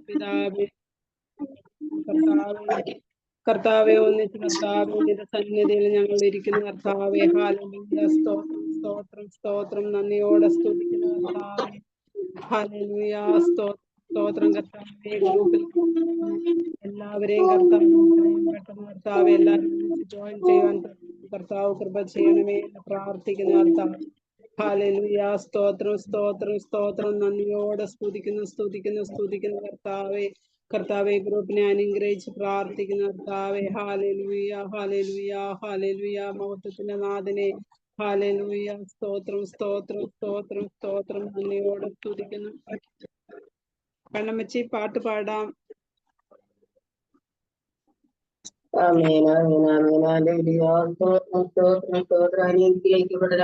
പിതാവേ കർത്താവെ ഒന്നിച്ച് കർത്താവിന്റെ സന്നിധിയിൽ ഞങ്ങൾ ഇരിക്കുന്ന കർത്താവെ ഹല്ലേലൂയ സ്തോത്രം സ്തോത്രം സ്തോത്രം നന്ദിയോടെ സ്തുതിക്കുന്ന കർത്താവെ ഹല്ലേലൂയ സ്തോത്രം കർത്താവെ ഗ്രൂപ്പിൽ എല്ലാവരെയും കർത്താവ് പെട്ടെന്ന് കർത്താവ് എല്ലാവരും ജോയിൻ ചെയ്യുവാൻ കർത്താവ് കൃപ ചെയ്യണമേ എന്ന് പ്രാർത്ഥിക്കുന്ന കർത്താവ് ഹല്ലേലൂയ സ്തോത്രം സ്തോത്രം സ്തോത്രം നന്ദിയോടെ സ്തുതിക്കുന്നു കർത്താവെ ഗ്രൂപ്പിനെ അനുഗ്രഹിച്ച് പ്രാർത്ഥിക്കുന്ന കർത്താവെ ഹല്ലേലൂയ ഹല്ലേലൂയ ഹല്ലേലൂയ മഹത്വത്തിന്റെ നാഥനെ ഹല്ലേലൂയ സ്തോത്രം സ്തോത്രം സ്തോത്രം സ്തോത്രം നന്ദിയോടെ സ്തുതിക്കുന്നു. കണ്ണമ്മച്ചി പാട്ട് പാടാം. അനുഗ്രഹിക്കപ്പെട്ട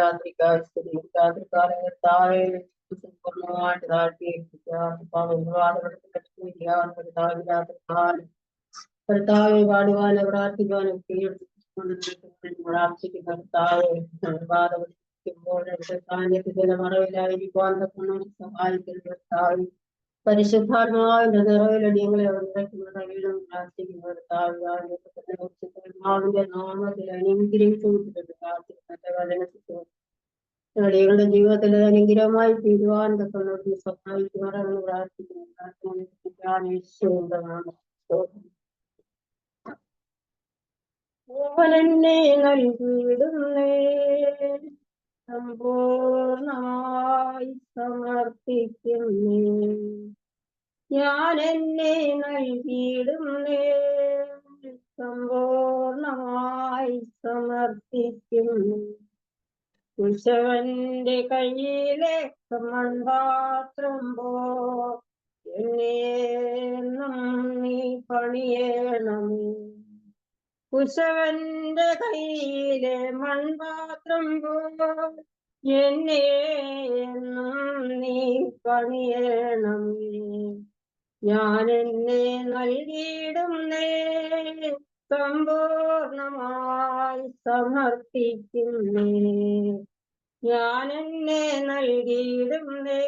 കർത്താവെ പാടുവാനും പ്രാർത്ഥിക്കുവാനും പ്രാർത്ഥിക്കുന്ന സാന്നിധ്യത്തിന്റെ മറവിലായിരിക്കുവാൻ സഹായിക്കുന്ന കർത്താവ് പരിശുദ്ധാത്മാവിന്റെ നിറവിലടിയങ്ങളെ വീടും പ്രാർത്ഥിക്കുന്ന കർത്താവിന്റെ നാമത്തിൽ അനുഗ്രഹിച്ചുകൊണ്ടിട്ടുണ്ട് അടിയങ്ങളുടെ ജീവിതത്തിൽ അനുഗ്രഹമായി തീരുവാൻ സഹായിക്കുവാനാണ് പ്രാർത്ഥിക്കുന്നത്. ഓവനെന്നെ നൽകിയിടുന്നേ സമ്പൂർണമായി സമർപ്പിക്കുന്നേ ഞാൻ എന്നെ നൽകിയിടുന്നേ സമ്പൂർണമായി സമർപ്പിക്കുന്നു. കുശവന്റെ കയ്യിലെ മൺപാത്രം പോ എന്നെന്നും നീ പണിയണമേ. കുശവന്റെ കയ്യിലെ മൺപാത്രം പോ എന്നെന്നും നീ പണിയണമേ. ഞാൻ എന്നെ നൽകിയിടുന്നേ സമ്പൂർണമായി സമർപ്പിക്കുന്നേ. ഞാൻ എന്നെ നൽകിയിടുന്നേ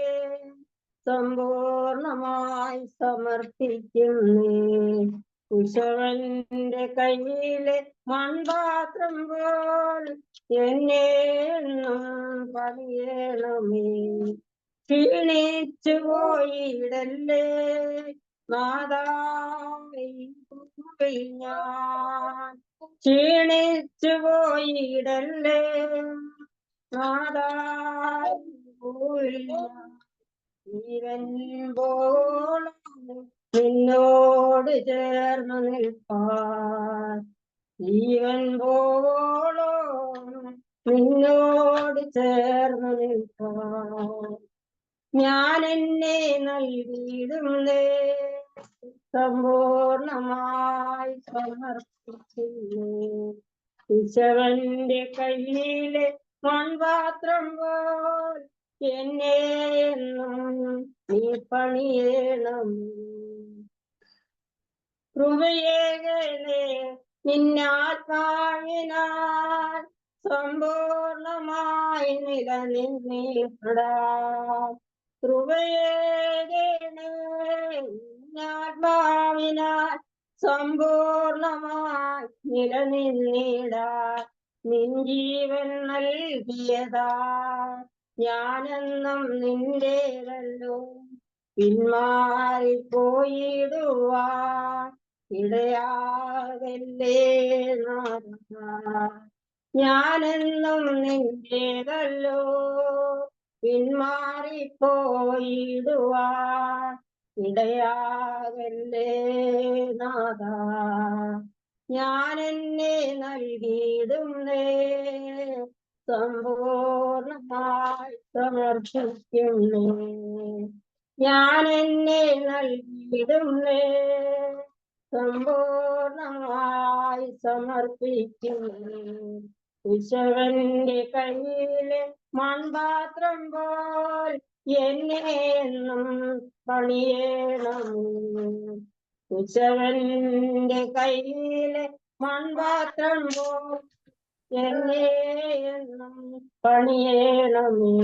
സമ്പൂർണമായി സമർപ്പിക്കുന്നേ. കുശവന്റെ കയ്യിലെ മൺപാത്രം പോൽ എന്നെന്നും പണിയണമേ. ക്ഷീണിച്ചു പോയിടല്ലേ നാദായി ഞാൻ ക്ഷീണിച്ചു പോയിടല്ലേ നാദായി ജീവൻ പോളം നിന്നോട് ചേർന്ന് നിൽപ്പാൻ ജീവൻ പോളോ നിന്നോട് ചേർന്ന് നിൽപ്പാൻ ഞാൻ എന്നെ നൽകിയിടുന്നേ സമ്പൂർണമായി സമർപ്പിക്കുന്നേ. കുശവന്റെ കയ്യിലെ മൺപാത്രം പോൽ എന്നെന്നും നീ പണിയണം. കൃപയേകലേ നിന്നാത്മാവിനാൽ സമ്പൂർണമായി നിലനിന്നിടാം. കൃപയേകലേ നിന്നാത്മാവിനാൽ സമ്പൂർണമായി നിലനിന്നിടാൻ നിൻ ജീവൻ നൽകിയതാ ഞാനെന്നും നിന്റേതല്ലോ. പിന്മാറിപ്പോയിടുവാൻ ഇടയാകല്ലേ നാഥ. ഞാനെന്നും നിന്റേതല്ലോ. പിന്മാറിപ്പോയിടുവാൻ ഇടയാകല്ലേ നാഥ. ഞാൻ എന്നെ നൽകിയിടുന്നേ സമ്പൂർണമായി സമർപ്പിക്കുന്നേ. ഞാൻ എന്നെ നൽകിയിടുന്നേ സമ്പൂർണമായി സമർപ്പിക്കുന്നേ. കുശവന്റെ കയ്യിലെ മൺപാത്രം പോൽ എന്നെന്നും പണിയണമേ. കുശവന്റെ കയ്യിലെ മൺപാത്രം പോൽ എന്നെന്നും പണിയണമേ.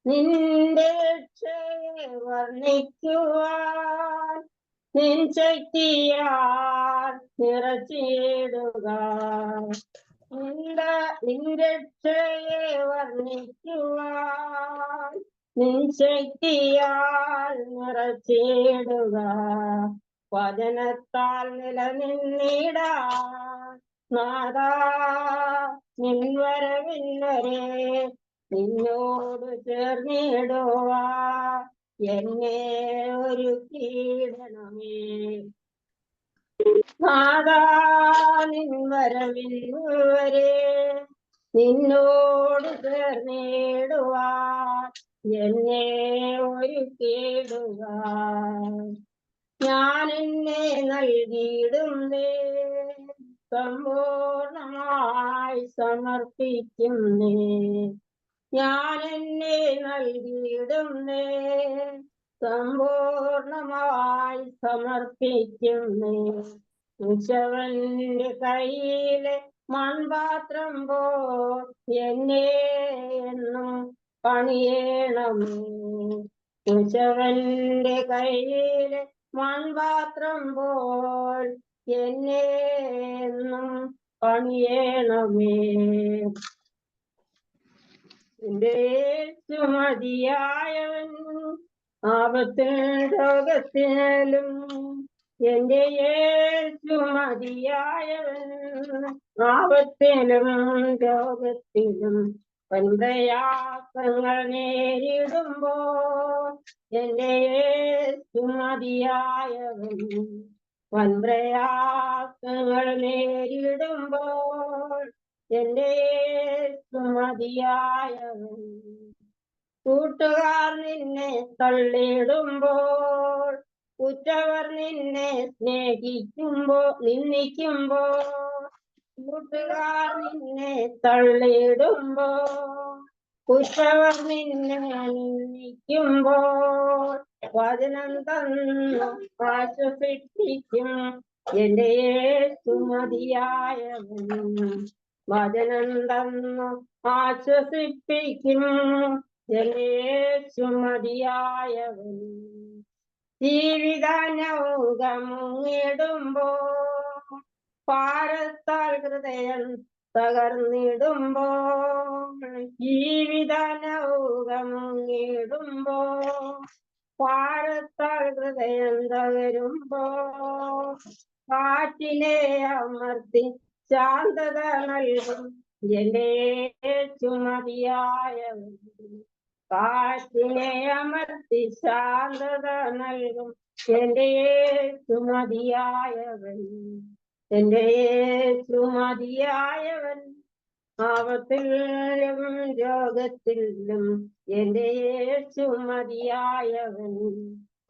നിന്റെ രക്ഷയെ വർണ്ണിക്കുവാൻ നിൻ ശക്തിയാൽ നിറച്ചിടുക. നിന്റെ രക്ഷയെ വർണ്ണിക്കുവാൻ നിൻ ശക്തിയാൽ നിറച്ചിടുക. വചനത്താൽ നിലനിന്നിടാൻ നാദാ നിൻ വരവിന്നരെ നിന്നോട് ചേർന്നിടുവാ എന്നെ ഒരുക്കിയിടണമേ. നാദാ നിൻ വരവിന്നരെ നിന്നോട് ചേർന്നിടുവാ എന്നെ ഒരുക്കിയിടുക. ഞാൻ എന്നെ നൽകിയിടുന്നേ സമ്പൂർണമായി സമർപ്പിക്കുന്നേ. ഞാൻ എന്നെ നൽകിയിടുന്നേ സമ്പൂർണമായി സമർപ്പിക്കുന്നേ. ഉച്ചവന്റെ കയ്യിലെ മൺപാത്രം പോ എന്നെ എന്നും പണിയണമേ. ഉച്ചവന്റെ കയ്യിലെ മൺപാത്രം പോൽ എന്നെ എന്നും പണിയണമേ. എന്റെ യേശു മതിയായവൻ ആപത്തിൽ രോഗത്തിലും. എന്റെ യേശു മതിയായവൻ ആപത്തിലും രോഗത്തിലും. പ്രയാസങ്ങൾ നേരിടുമ്പോൾ എന്റെ യേശു മതിയായവൻ. പ്രയാസങ്ങൾ നേരിടുമ്പോൾ എന്റെ യേശു മതിയായവൻ. കൂട്ടുകാർ നിന്നെ തള്ളിയിടുമ്പോൾ ഉറ്റവർ നിന്നെ നിന്ദിക്കുമ്പോൾ കൂട്ടുകാർ നിന്നെ തള്ളിയിടുമ്പോൾ ഉറ്റവർ നിന്നെ നിന്ദിക്കുമ്പോൾ വചനം തന്നു ആശ്വസിപ്പിക്കും എന്റെ യേശു മതിയായവൻ. വചനം തന്നു ആശ്വസിപ്പിക്കും എന്റെ യേശു മതിയായവൻ. ജീവിത നൗക മുങ്ങിടുമ്പോൾ പാരത്താൽ ഹൃദയം തകർന്നിടുമ്പോൾ ജീവിത നൗക മുങ്ങിടുമ്പോൾ പാരത്താൽ ഹൃദയം തകരുമ്പോൾ കാറ്റിനെ അമർത്തി ശാന്തത നൽകും എന്റെ യേശു മതിയായവൻ. കാറ്റിനെ അമർത്തി ശാന്തത നൽകും എന്റെ യേശു മതിയായവൻ. എന്റെ യേശു മതിയായവൻ ആപത്തിലും രോഗത്തിലും എന്റെ യേശു മതിയായവൻ.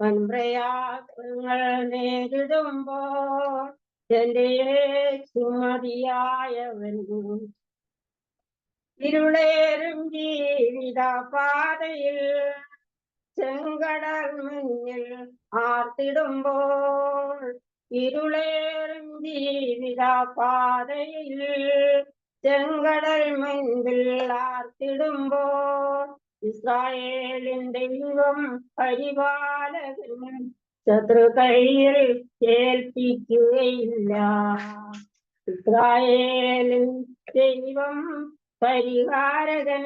വൻപ്രയാസങ്ങൾ നേരിടുമ്പോൾ എന്റെ യേശു മതിയായവൻ. ഇരുളേറും ജീവിത പാതയിൽ ചെങ്കടൽ മുന്നിൽ ആർത്തിടുമ്പോൾ ഇരുളേറും ജീവിത പാതയിൽ ചെങ്കടൽ മുൻപിൽ ആർത്തിടുമ്പോൾ ഇസ്രായേലിൻ ദൈവം പരിപാലകൻ ശത്രു കയ്യിൽ ഏൽപ്പിക്കുകയില്ല. ഇസ്രായേലിൻ ദൈവം പരിഹാരകൻ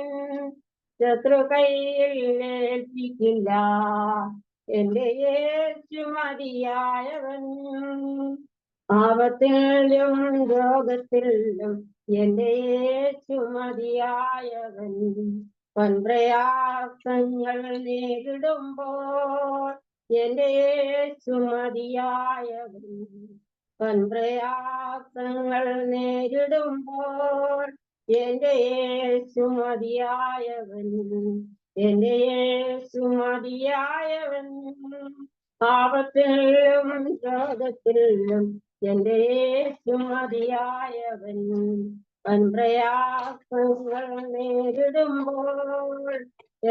ശത്രു കയ്യിൽ ഏൽപ്പിക്കില്ല എന്റെ യേശു മതിയായവൻ. ആപത്തിലും രോഗത്തിലും എന്റെ യേശു മതിയായവൻ. വൻപ്രയാസങ്ങൾ നേരിടുമ്പോൾ എന്റെ യേശു മതിയായവൻ. വൻപ്രയാസങ്ങൾ നേരിടുമ്പോൾ എന്റെ യേശു മതിയായവൻ. എന്റെ യേശു മതിയായവൻ. ആപത്തിലും രോഗത്തിലും എന്റെ യേശു മതിയായവൻ. വൻപ്രയാസങ്ങൾ നേരിടുമ്പോൾ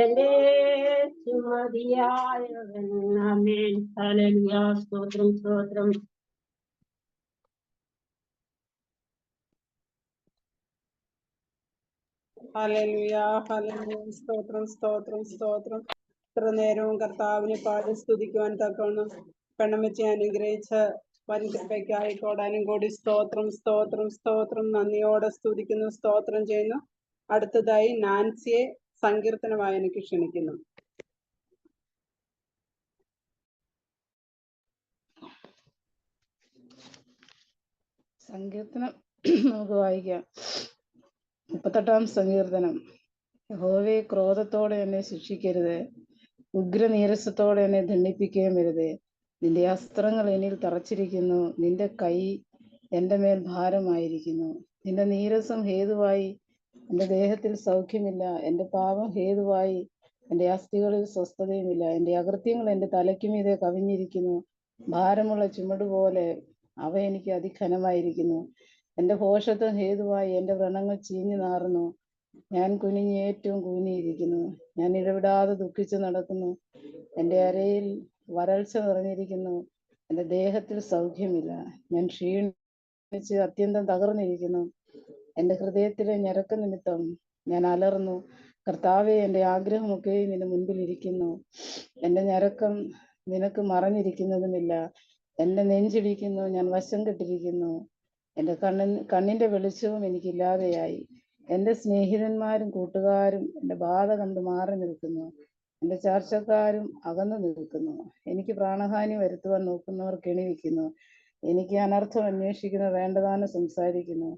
എന്റെ യേശു മതിയായവൻ. ആമേൻ. ഹല്ലേലൂയ. സ്തോത്രം സ്തോത്രം. ഹല്ലേലൂയ ഹല്ലേലൂയ. സ്തോത്രം സ്തോത്രം സ്തോത്രം. ഇത്ര നേരവും കർത്താവിനെ പാടി സ്തുതിക്കുവാൻ തക്കവണ്ണം പെണ്ണമ്മച്ചി അനുഗ്രഹിച്ച വൻകൃപയ്ക്കായി കോടാനും കോടി സ്തോത്രം സ്തോത്രം സ്തോത്രം. നന്ദിയോടെ സ്തുതിക്കുന്നു, സ്തോത്രം ചെയ്യുന്നു. അടുത്തതായി നാൻസിയെ സങ്കീർത്തന വായനയ്ക്ക് ക്ഷണിക്കുന്നു. സങ്കീർത്തനം നമുക്ക് വായിക്കാം. 38-ാം സങ്കീർത്തനം. യഹോവേ, ക്രോധത്തോടെ എന്നെ ശിക്ഷിക്കരുത്, ഉഗ്രനീരസത്തോടെ എന്നെ ദണ്ഡിപ്പിക്കുകയും വരുതേ. നിന്റെ അസ്ത്രങ്ങൾ എന്നിൽ തറച്ചിരിക്കുന്നു, നിന്റെ കൈ എൻ്റെ മേൽ ഭാരമായിരിക്കുന്നു. നിന്റെ നീരസം ഹേതുവായി എൻ്റെ ദേഹത്തിൽ സൗഖ്യമില്ല, എൻ്റെ പാപം ഹേതുവായി എൻ്റെ അസ്ഥികളിൽ സ്വസ്ഥതയുമില്ല. എൻ്റെ അകൃത്യങ്ങൾ എൻ്റെ തലയ്ക്കുമീതെ കവിഞ്ഞിരിക്കുന്നു, ഭാരമുള്ള ചുമടുപോലെ അവ എനിക്ക് അതിഘനമായിരിക്കുന്നു. എൻ്റെ ഭോഷത്വം ഹേതുവായി എൻ്റെ വ്രണങ്ങൾ ചീഞ്ഞു നാറുന്നു. ഞാൻ കുനിഞ്ഞ് ഏറ്റവും കൂനിയിരിക്കുന്നു, ഞാൻ ഇടവിടാതെ ദുഃഖിച്ചു നടക്കുന്നു. എൻ്റെ അരയിൽ വരൾച്ച നിറഞ്ഞിരിക്കുന്നു, എൻ്റെ ദേഹത്തിൽ സൗഖ്യമില്ല. ഞാൻ ക്ഷീണിച്ച് അത്യന്തം തകർന്നിരിക്കുന്നു, എൻ്റെ ഹൃദയത്തിലെ ഞരക്ക നിമിത്തം ഞാൻ അലർന്നു. കർത്താവെ, എൻ്റെ ആഗ്രഹമൊക്കെ നിന്റെ മുൻപിൽ ഇരിക്കുന്നു, എൻ്റെ ഞരക്കം നിനക്ക് മറഞ്ഞിരിക്കുന്നതുമില്ല. എൻ്റെ നെഞ്ചിടിക്കുന്നു, ഞാൻ വശം കെട്ടിരിക്കുന്നു, എൻ്റെ കണ്ണിൻ്റെ വെളിച്ചവും എനിക്കില്ലാതെയായി. എൻ്റെ സ്നേഹിതന്മാരും കൂട്ടുകാരും എൻ്റെ ബാധ കണ്ട് മാറി നിൽക്കുന്നു, എൻ്റെ ചാർച്ചക്കാരും അകന്നു നിൽക്കുന്നു. എനിക്ക് പ്രാണഹാനി വരുത്തുവാൻ നോക്കുന്നവർ കെണിവെക്കുന്നു, എനിക്ക് അനർത്ഥം അന്വേഷിക്കുന്ന വേണ്ടതാനം സംസാരിക്കുന്നു.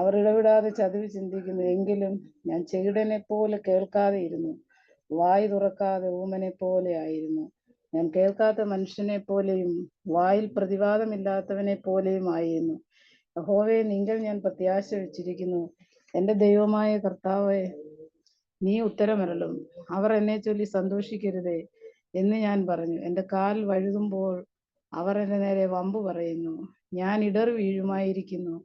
അവർ ഇടവിടാതെ ചതിവ് ചിന്തിക്കുന്നു. എങ്കിലും ഞാൻ ചെകിടനെ പോലെ കേൾക്കാതെ ഇരുന്നു, വായ് തുറക്കാതെ ഊമനെ പോലെ ആയിരുന്നു. ഞാൻ കേൾക്കാത്ത മനുഷ്യനെ പോലെയും വായിൽ പ്രതിവാദമില്ലാത്തവനെ പോലെയും ആയിരുന്നു. യഹോവേ, നിങ്കൽ ഞാൻ പ്രത്യാശ വെച്ചിരിക്കുന്നു. എൻ്റെ ദൈവമായ കർത്താവേ, നീ ഉത്തരമരുളും. അവർ എന്നെ ചൊല്ലി സന്തോഷിക്കരുതേ എന്ന് ഞാൻ പറഞ്ഞു. എൻ്റെ കാൽ വഴുതുമ്പോൾ അവർ എൻ്റെ നേരെ വമ്പ് പറയുന്നു. ഞാൻ ഇടറി വീഴുമായിരിക്കുന്നു,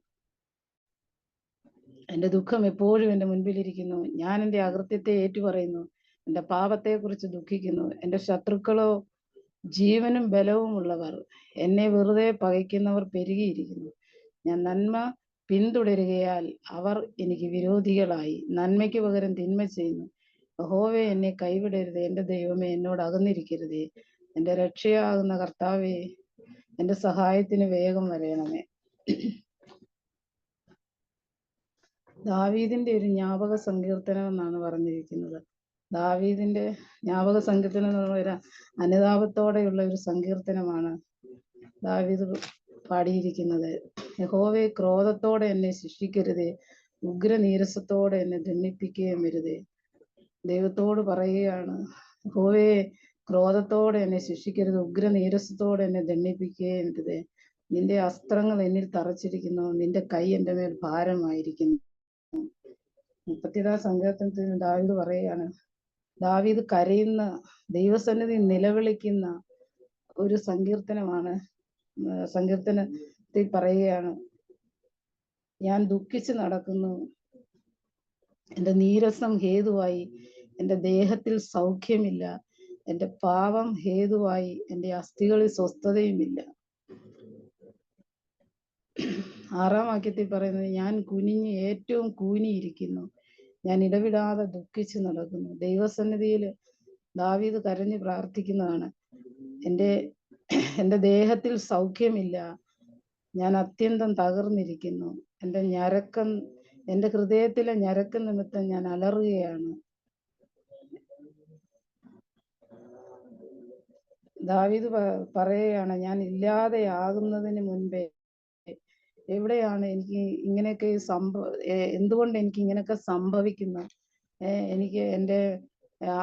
എൻ്റെ ദുഃഖം എപ്പോഴും എൻ്റെ മുൻപിലിരിക്കുന്നു. ഞാൻ എൻ്റെ അകൃത്യത്തെ ഏറ്റുപറയുന്നു, എൻ്റെ പാപത്തെക്കുറിച്ച് ദുഃഖിക്കുന്നു. എൻ്റെ ശത്രുക്കളോ ജീവനും ബലവും ഉള്ളവർ, എന്നെ വെറുതെ പകയ്ക്കുന്നവർ പെരുകിയിരിക്കുന്നു. ഞാൻ നന്മ പിന്തുടരുകയാൽ അവർ എനിക്ക് വിരോധികളായി, നന്മയ്ക്ക് പകരം തിന്മ ചെയ്യുന്നു. യഹോവേ, എന്നെ കൈവിടരുത്, എൻ്റെ ദൈവമേ, എന്നോട് അകന്നിരിക്കരുതേ. എൻ്റെ രക്ഷയാകുന്ന കർത്താവേ, എൻ്റെ സഹായത്തിന് വേഗം വരയണമേ. ദാവീദിന്റെ ഒരു ജ്ഞാപക സങ്കീർത്തനം എന്നാണ് പറഞ്ഞിരിക്കുന്നത്. ദാവീദിന്റെ ജ്ഞാപക സങ്കീർത്തനം എന്ന് പറഞ്ഞാൽ അനുതാപത്തോടെയുള്ള ഒരു സങ്കീർത്തനമാണ് ദാവീദ് പാടിയിരിക്കുന്നത്. യഹോവേ, ക്രോധത്തോടെ എന്നെ ശിക്ഷിക്കരുതേ, ഉഗ്രനീരസത്തോടെ എന്നെ ദണ്ഡിപ്പിക്കുകയും വരുതേ. ദൈവത്തോട് പറയുകയാണ്, യഹോവേ, ക്രോധത്തോടെ എന്നെ ശിക്ഷിക്കരുത്, ഉഗ്രനീരസത്തോടെ എന്നെ ദണ്ഡിപ്പിക്കുകയും വരുതേ. നിന്റെ അസ്ത്രങ്ങൾ എന്നിൽ തറച്ചിരിക്കുന്നു, നിന്റെ കൈ എൻ്റെ മേൽ ഭാരമായിരിക്കുന്നു. 38-ാം സങ്കീർത്തനത്തിൽ ദാവീദ് പറയുകയാണ്, ദാവീദ് കരയുന്ന, ദൈവസന്നിധി നിലവിളിക്കുന്ന ഒരു സങ്കീർത്തനമാണ്. സങ്കീർത്തനത്തിൽ പറയുകയാണ്, ഞാൻ ദുഃഖിച്ച് നടക്കുന്നു, എൻ്റെ നീരസം ഹേതുവായി എൻ്റെ ദേഹത്തിൽ സൗഖ്യമില്ല, എൻ്റെ പാപം ഹേതുവായി എൻ്റെ അസ്ഥികളിൽ സ്വസ്ഥതയുമില്ല. 6-ാം വാക്യത്തിൽ പറയുന്നത്, ഞാൻ കുനിഞ്ഞ് ഏറ്റവും കൂനിയിരിക്കുന്നു, ഞാൻ ഇടവിടാതെ ദുഃഖിച്ച് നടക്കുന്നു. ദൈവസന്നിധിയിൽ ദാവീദ് കരഞ്ഞ് പ്രാർത്ഥിക്കുന്നതാണ്. എൻ്റെ ദേഹത്തിൽ സൗഖ്യമില്ല, ഞാൻ അത്യന്തം തകർന്നിരിക്കുന്നു, എൻ്റെ ഹൃദയത്തിലെ ഞരക്ക നിമിത്തം ഞാൻ അലറുകയാണ്. ദാവീദ് പറയുകയാണ്, ഞാൻ ഇല്ലാതെയാകുന്നതിന് മുൻപേ എവിടെയാണ് എനിക്ക് ഇങ്ങനെയൊക്കെ എന്തുകൊണ്ട് എനിക്ക് ഇങ്ങനെയൊക്കെ സംഭവിക്കുന്നു? എനിക്ക് എൻ്റെ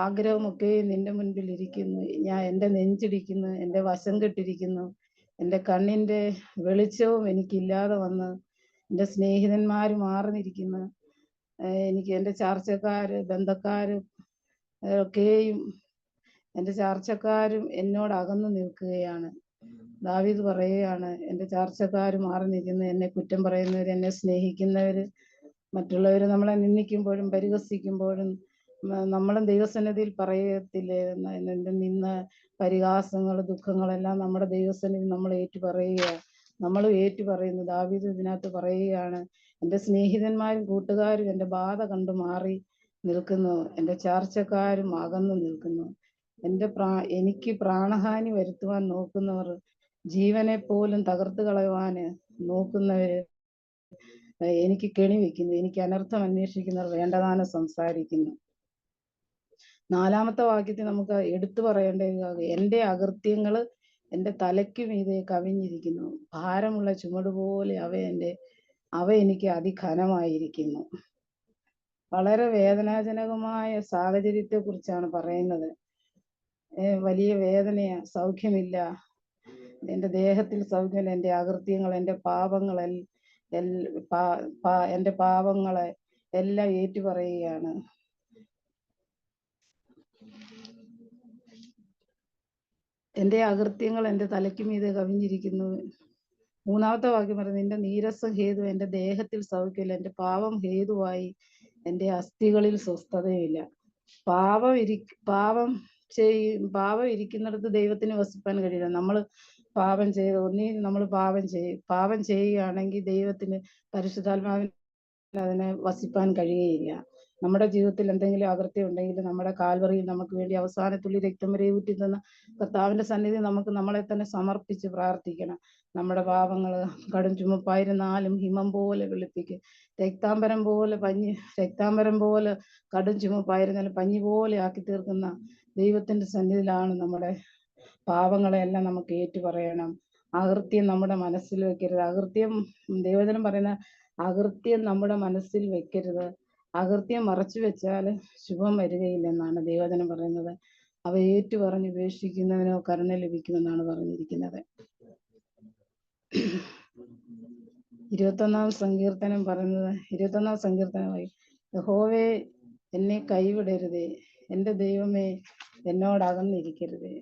ആഗ്രഹമൊക്കെ നിന്റെ മുൻപിൽ ഇരിക്കുന്നു, എൻ്റെ നെഞ്ചിടിക്കുന്നു, എൻ്റെ വശം കെട്ടിരിക്കുന്നു, എൻ്റെ കണ്ണിൻ്റെ വെളിച്ചവും എനിക്കില്ലാതെ വന്ന് എൻ്റെ സ്നേഹിതന്മാർ മാറിനിരിക്കുന്നു, എനിക്ക് എൻ്റെ ചാർച്ചക്കാര് ബന്ധക്കാരും ഒക്കെയും എൻ്റെ ചാർച്ചക്കാരും എന്നോട് അകന്നു നിൽക്കുകയാണ്. ദാവീദ് പറയുകയാണ്, എൻ്റെ ചാർച്ചക്കാർ മാറി നിൽക്കുന്നു, എന്നെ കുറ്റം പറയുന്നവർ, എന്നെ സ്നേഹിക്കുന്നവർ, മറ്റുള്ളവർ നമ്മളെ നിന്ദിക്കുമ്പോഴും പരിഹസിക്കുമ്പോഴും നമ്മളും ദൈവസന്നിധിയിൽ പറയത്തില്ലേ, എൻ്റെ നിന്ന പരിഹാസങ്ങൾ ദുഃഖങ്ങളെല്ലാം നമ്മുടെ ദൈവസന്നിധി നമ്മൾ ഏറ്റുപറയുക, നമ്മളും ഏറ്റുപറയുന്നു. ദാവീദ് ഇതിനകത്ത് പറയുകയാണ്, എൻ്റെ സ്നേഹിതന്മാരും കൂട്ടുകാരും എൻ്റെ ബാധ കണ്ടു മാറി നിൽക്കുന്നു. എൻ്റെ ചാർച്ചക്കാരും അകന്നു നിൽക്കുന്നു. എനിക്ക് പ്രാണഹാനി വരുത്തുവാൻ നോക്കുന്നവർ, ജീവനെ പോലും തകർത്ത് കളയുവാന് നോക്കുന്നവര് എനിക്ക് കെണി വെക്കുന്നു. എനിക്ക് അനർത്ഥം അന്വേഷിക്കുന്നവർ വേണ്ടതാനം സംസാരിക്കുന്നു. 4-ാമത്തെ വാക്യത്തിൽ നമുക്ക് എടുത്തു പറയേണ്ടത്, എൻ്റെ അകൃത്യങ്ങള് എൻ്റെ തലയ്ക്ക് മീതെ കവിഞ്ഞിരിക്കുന്നു. ഭാരമുള്ള ചുമട് പോലെ അവ എനിക്ക് അതിഘനമായിരിക്കുന്നു. വളരെ വേദനാജനകമായ സാഹചര്യത്തെ കുറിച്ചാണ് പറയുന്നത്. വലിയ വേദനയാ, സൗഖ്യമില്ല, എൻ്റെ ദേഹത്തിൽ സൗഖ്യമില്ല. എൻ്റെ അകൃത്യങ്ങൾ, എൻ്റെ എൻ്റെ പാപങ്ങളെ എല്ലാം ഏറ്റുപറയുകയാണ്. എൻ്റെ അകൃത്യങ്ങൾ എൻ്റെ തലയ്ക്ക് മീതെ കവിഞ്ഞിരിക്കുന്നു. 3-ാമത്തെ വാക്യം പറയുന്നത്, നിന്റെ നീരസം ഹേതു എൻ്റെ ദേഹത്തിൽ സൗഖ്യമില്ല, എൻ്റെ പാപം ഹേതുവായി എൻ്റെ അസ്ഥികളിൽ സ്വസ്ഥതയില്ല. പാപം ഇരിക്കുന്നിടത്ത് ദൈവത്തിന് വസിപ്പാൻ കഴിയില്ല. നമ്മൾ പാപം ചെയ്ത് നമ്മൾ പാപം ചെയ്യുകയാണെങ്കിൽ ദൈവത്തിന്, പരിശുദ്ധാത്മാവിന് അതിനെ വസിപ്പാൻ കഴിയുകയില്ല. നമ്മുടെ ജീവിതത്തിൽ എന്തെങ്കിലും അകൃത്യം ഉണ്ടെങ്കിൽ നമ്മുടെ കാൽവറിയിൽ നമുക്ക് വേണ്ടി അവസാനത്തുള്ളി രക്തം വരെ ഊറ്റി തന്ന കർത്താവിന്റെ സന്നിധി നമുക്ക് നമ്മളെ തന്നെ സമർപ്പിച്ച് പ്രാർത്ഥിക്കണം. നമ്മുടെ പാപങ്ങൾ കടും ചുമപ്പായിരുന്നാലും ഹിമം പോലെ വെളുപ്പിക്കും. രക്താംബരം പോലെ കടും ചുമപ്പായിരുന്നാലും പഞ്ഞി പോലെ ആക്കി തീർക്കുന്ന ദൈവത്തിന്റെ സന്നിധിയിലാണ് നമ്മുടെ പാപങ്ങളെല്ലാം നമുക്ക് ഏറ്റുപറയണം. അകൃത്യം നമ്മുടെ മനസ്സിൽ വെക്കരുത്. ദൈവജനം പറയുന്ന അകൃത്യം നമ്മുടെ മനസ്സിൽ വെക്കരുത്. അകൃത്യം മറച്ചു വെച്ചാൽ ശുഭം വരികയില്ലെന്നാണ് ദൈവജനം പറയുന്നത്. അവ ഏറ്റുപറഞ്ഞ് ഉപേക്ഷിക്കുന്നതിനോ കരുണ ലഭിക്കുമെന്നാണ് പറഞ്ഞിരിക്കുന്നത്. 21-ാം സങ്കീർത്തനം പറയുന്നത്, 21-ാം സങ്കീർത്തനമായി, യഹോവേ എന്നെ കൈവിടരുതേ, എൻ്റെ ദൈവമേ എന്നോടകന്നിരിക്കരുതേ.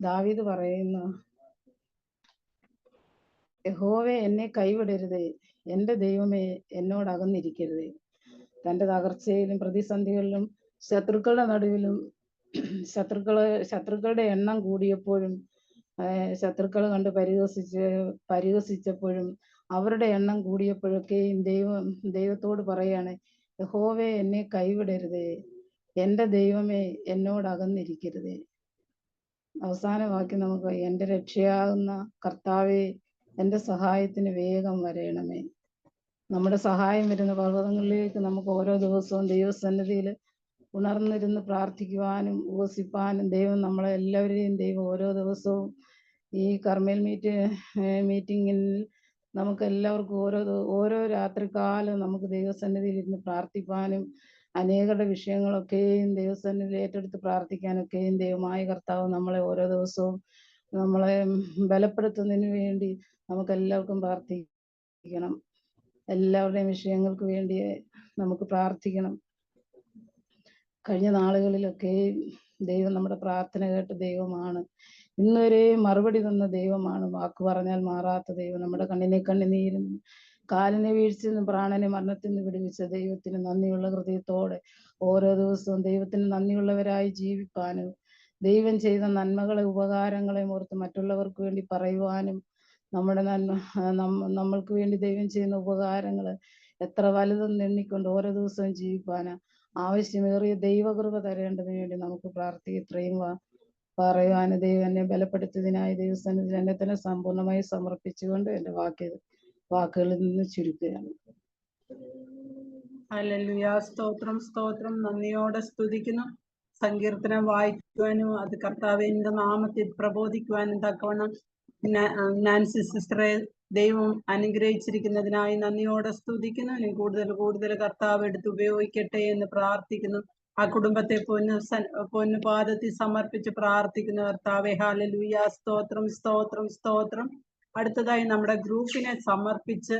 ദാവീദ് പറയുന്നു, യഹോവേ എന്നെ കൈവിടരുതേ, എൻ്റെ ദൈവമേ എന്നോടകന്നിരിക്കരുതേ. തൻ്റെ തകർച്ചയിലും പ്രതിസന്ധികളിലും ശത്രുക്കളുടെ നടുവിലും ശത്രുക്കളുടെ എണ്ണം കൂടിയപ്പോഴും ശത്രുക്കൾ കണ്ട് പരിഹസിച്ചപ്പോഴും അവരുടെ എണ്ണം കൂടിയപ്പോഴൊക്കെയും ദൈവത്തോട് പറയാണ്, യഹോവേ എന്നെ കൈവിടരുതേ, എൻ്റെ ദൈവമേ എന്നോടകന്നിരിക്കരുതേ. അവസാന വാക്യം നമുക്ക്, എൻ്റെ രക്ഷയാകുന്ന കർത്താവേ എൻ്റെ സഹായത്തിന് വേഗം വരയണമേ. നമ്മുടെ സഹായം വരുന്ന പർവ്വതങ്ങളിലേക്ക് നമുക്ക് ഓരോ ദിവസവും ദൈവസന്നിധിയിൽ ഉണർന്നിരുന്ന് പ്രാർത്ഥിക്കുവാനും ഉപസിപ്പാനും ദൈവം നമ്മളെ എല്ലാവരെയും ഓരോ ദിവസവും ഈ കർമ്മേൽ മീറ്റിങ്ങിൽ നമുക്ക് എല്ലാവർക്കും ഓരോ രാത്രികാലം നമുക്ക് ദൈവസന്നിധിയിൽ ഇരുന്ന് പ്രാർത്ഥിപ്പാനും അനേകരുടെ വിഷയങ്ങളൊക്കെയും ദൈവസന്നിധിയിൽ ഏറ്റെടുത്ത് പ്രാർത്ഥിക്കാനൊക്കെയും ദൈവമായ കർത്താവ് നമ്മളെ ഓരോ ദിവസവും നമ്മളെ ബലപ്പെടുത്തുന്നതിന് വേണ്ടി നമുക്ക് എല്ലാവർക്കും പ്രാർത്ഥിക്കണം. എല്ലാവരുടെയും വിഷയങ്ങൾക്ക് വേണ്ടി നമുക്ക് പ്രാർത്ഥിക്കണം. കഴിഞ്ഞ നാളുകളിലൊക്കെ ദൈവം നമ്മുടെ പ്രാർത്ഥന കേട്ട ദൈവമാണ്. ഇന്നുവരെ മറുപടി തന്ന ദൈവമാണ്. വാക്ക് പറഞ്ഞാൽ മാറാത്ത ദൈവം. നമ്മുടെ കണ്ണിനെ കണ്ണുനീരും കാലിനെ വീഴ്ചയിൽ നിന്ന് പ്രാണനെ മരണത്തിൽ നിന്ന് വിടുവിച്ച ദൈവത്തിന് നന്ദിയുള്ള ഹൃദയത്തോടെ ഓരോ ദിവസവും ദൈവത്തിന് നന്ദിയുള്ളവരായി ജീവിക്കാനും ദൈവം ചെയ്ത നന്മകളെ ഉപകാരങ്ങളെ ഓർത്ത് മറ്റുള്ളവർക്ക് വേണ്ടി പറയുവാനും നമ്മൾക്ക് വേണ്ടി ദൈവം ചെയ്യുന്ന ഉപകാരങ്ങൾ എത്ര വലുതെന്ന് എണ്ണിക്കൊണ്ട് ഓരോ ദിവസവും ജീവിക്കാനാ ആവശ്യമേറിയ ദൈവകൃപ തരേണ്ടതിന് വേണ്ടി നമുക്ക് പ്രാർത്ഥിക്കുക. ഇത്രയും പറയുവാൻ ദൈവം എന്നെ ബലപ്പെടുത്തിയതിനായി ദൈവസന്നിധിയിൽ എന്നെ തന്നെ സമ്പൂർണ്ണമായി സമർപ്പിച്ചുകൊണ്ട് എൻ്റെ വാക്കുകളിൽ നിന്ന് ചുരുക്കുകയാണ്. ഹല്ലേലൂയ. സ്തോത്രം സ്തോത്രം. നന്ദിയോടെ സ്തുതിക്കുന്നു. സങ്കീർത്തനം വായിക്കുവാനും അത് കർത്താവിന്റെ നാമത്തിൽ പ്രബോധിക്കുവാനും തക്കവണ്ണം നാൻസി സിസ്റ്ററെ ദൈവം അനുഗ്രഹിച്ചിരിക്കുന്നതിനായി നന്ദിയോടെ സ്തുതിക്കുന്നു. ഇനി കൂടുതൽ കർത്താവ് എടുത്ത് ഉപയോഗിക്കട്ടെ എന്ന് പ്രാർത്ഥിക്കുന്നു. ആ കുടുംബത്തെ പൊന്നു പാദത്തിൽ സമർപ്പിച്ച് പ്രാർത്ഥിക്കുന്നു. കർത്താവേ ഹല്ലേലൂയ. സ്തോത്രം സ്തോത്രം സ്തോത്രം. അടുത്തതായി നമ്മുടെ ഗ്രൂപ്പിനെ സമർപ്പിച്ച്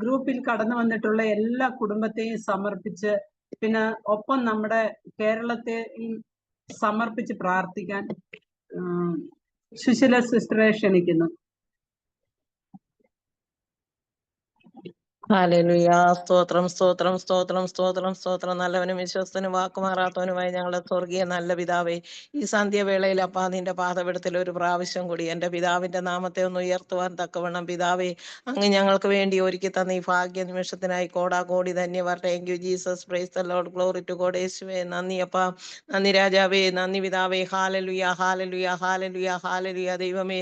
ഗ്രൂപ്പിൽ കടന്നു വന്നിട്ടുള്ള എല്ലാ കുടുംബത്തെയും സമർപ്പിച്ച് പിന്നെ ഒപ്പം നമ്മുടെ കേരളത്തെ സമർപ്പിച്ച് പ്രാർത്ഥിക്കാൻ സുശീല സിസ്റ്ററെ ക്ഷണിക്കുന്നു. ഹല്ലേലൂയ. സ്തോത്രം സ്തോത്രം സ്തോത്രം സ്തോത്രം സ്തോത്രം. നല്ലവനും വിശ്വസ്തനും വാക്കുമാറാത്തവനുമായി ഞങ്ങളുടെ സ്വർഗീയ നല്ല പിതാവേ, ഈ സന്ധ്യവേളയിൽ അപ്പാ നിന്റെ പാദപീഠത്തിൽ ഒരു പ്രാവശ്യം കൂടി എൻ്റെ പിതാവിൻ്റെ നാമത്തെ ഒന്ന് ഉയർത്തുവാൻ തക്കവണ്ണം പിതാവേ, അങ്ങ് ഞങ്ങൾക്ക് വേണ്ടി ഒരുക്കി തന്ന ഈ ഭാഗ്യ നിമിഷത്തിനായി കോടാകോടി ധന്യവാദം. Thank you Jesus. Praise the Lord. Glory to God. യേശുവേ നന്ദി അപ്പാ, നന്ദി രാജാവേ, നന്ദി പിതാവേ. ഹാലലുയ ഹാലലുയ ഹാലലുയ ഹാലലുയ. ദൈവമേ,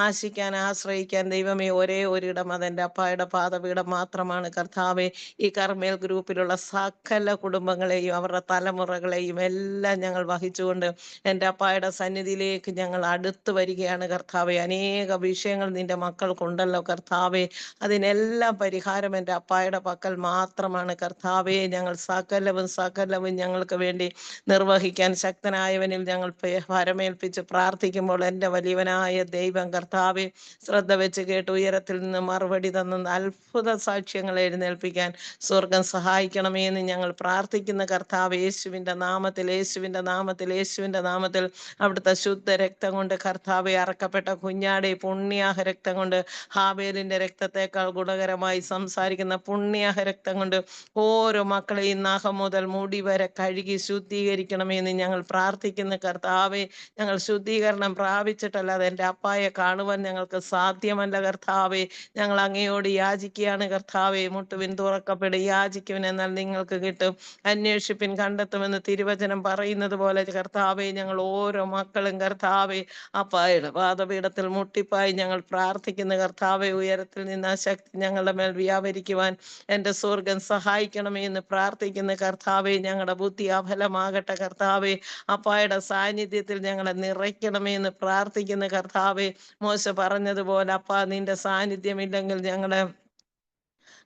ആശിക്കാൻ ആശ്രയിക്കാൻ ദൈവമേ ഒരേ ഒരിടം, അതെൻ്റെ അപ്പായുടെ പാദപീഠം മാത്രമാണ് കർത്താവെ. ഈ കർമ്മേൽ ഗ്രൂപ്പിലുള്ള സകല കുടുംബങ്ങളെയും അവരുടെ തലമുറകളെയും എല്ലാം ഞങ്ങൾ വഹിച്ചുകൊണ്ട് എൻ്റെ അപ്പായുടെ സന്നിധിയിലേക്ക് ഞങ്ങൾ അടുത്ത് വരികയാണ് കർത്താവെ. അനേക വിഷയങ്ങൾ നിന്റെ മക്കൾക്കുണ്ടല്ലോ കർത്താവെ, അതിനെല്ലാം പരിഹാരം എൻ്റെ അപ്പായുടെ പക്കൽ മാത്രമാണ് കർത്താവെ. ഞങ്ങൾ സകലവും ഞങ്ങൾക്ക് വേണ്ടി നിർവഹിക്കാൻ ശക്തനായവനിൽ ഞങ്ങൾ ഭരമേൽപ്പിച്ച് പ്രാർത്ഥിക്കുമ്പോൾ എൻ്റെ വലിയവനായ ദൈവം കർത്താവെ ശ്രദ്ധ വെച്ച് കേട്ട് ഉയരത്തിൽ നിന്ന് മറുപടി തന്ന അത്ഭുത സാക്ഷ്യങ്ങൾ എഴുന്നേൽപ്പിക്കാൻ സ്വർഗം സഹായിക്കണമേ എന്ന് ഞങ്ങൾ പ്രാർത്ഥിക്കുന്ന കർത്താവ്. യേശുവിൻ്റെ നാമത്തിൽ യേശുവിൻ്റെ നാമത്തിൽ യേശുവിൻ്റെ നാമത്തിൽ അവിടുത്തെ ശുദ്ധ രക്തം കൊണ്ട് കർത്താവെ, അറക്കപ്പെട്ട കുഞ്ഞാടെ പുണ്യാഹ രക്തം കൊണ്ട്, ഹാബേലിൻ്റെ രക്തത്തെക്കാൾ ഗുണകരമായി സംസാരിക്കുന്ന പുണ്യാഹ രക്തം കൊണ്ട് ഓരോ മക്കളെയും നഖം മുതൽ മുടി വരെ കഴുകി ശുദ്ധീകരിക്കണമേ എന്ന് ഞങ്ങൾ പ്രാർത്ഥിക്കുന്ന കർത്താവെ. ഞങ്ങൾ ശുദ്ധീകരണം പ്രാപിച്ചിട്ടല്ലാതെ എൻ്റെ അപ്പായെ കാണുവാൻ ഞങ്ങൾക്ക് സാധ്യമല്ല കർത്താവെ. ഞങ്ങൾ അങ്ങയോട് യാചിക്കുകയാണ് കർത്താവെ. മുട്ടുവിൻ തുറക്കപ്പെടും, യാചിക്കുവിൻ എന്നാൽ നിങ്ങൾക്ക് കിട്ടും, അന്വേഷിപ്പിൻ കണ്ടെത്തുമെന്ന് തിരുവചനം പറയുന്നത് പോലെ കർത്താവെ, ഞങ്ങൾ ഓരോ മക്കളും കർത്താവെ അപ്പായുടെ പാദപീഠത്തിൽ മുട്ടിപ്പായി ഞങ്ങൾ പ്രാർത്ഥിക്കുന്ന കർത്താവെ. ഉയരത്തിൽ നിന്ന് ആ ശക്തി ഞങ്ങളുടെ മേൽ വ്യാപരിക്കുവാൻ എൻ്റെ സ്വർഗം സഹായിക്കണമേ എന്ന് പ്രാർത്ഥിക്കുന്ന കർത്താവെ. ഞങ്ങളുടെ ബുദ്ധി അഫലമാകട്ടെ കർത്താവെ. അപ്പായുടെ സാന്നിധ്യത്തിൽ ഞങ്ങളെ നിറയ്ക്കണമേ എന്ന് പ്രാർത്ഥിക്കുന്ന കർത്താവെ. മോശ പറഞ്ഞതുപോലെ അപ്പാ നിന്റെ സാന്നിധ്യമില്ലെങ്കിൽ ഞങ്ങളെ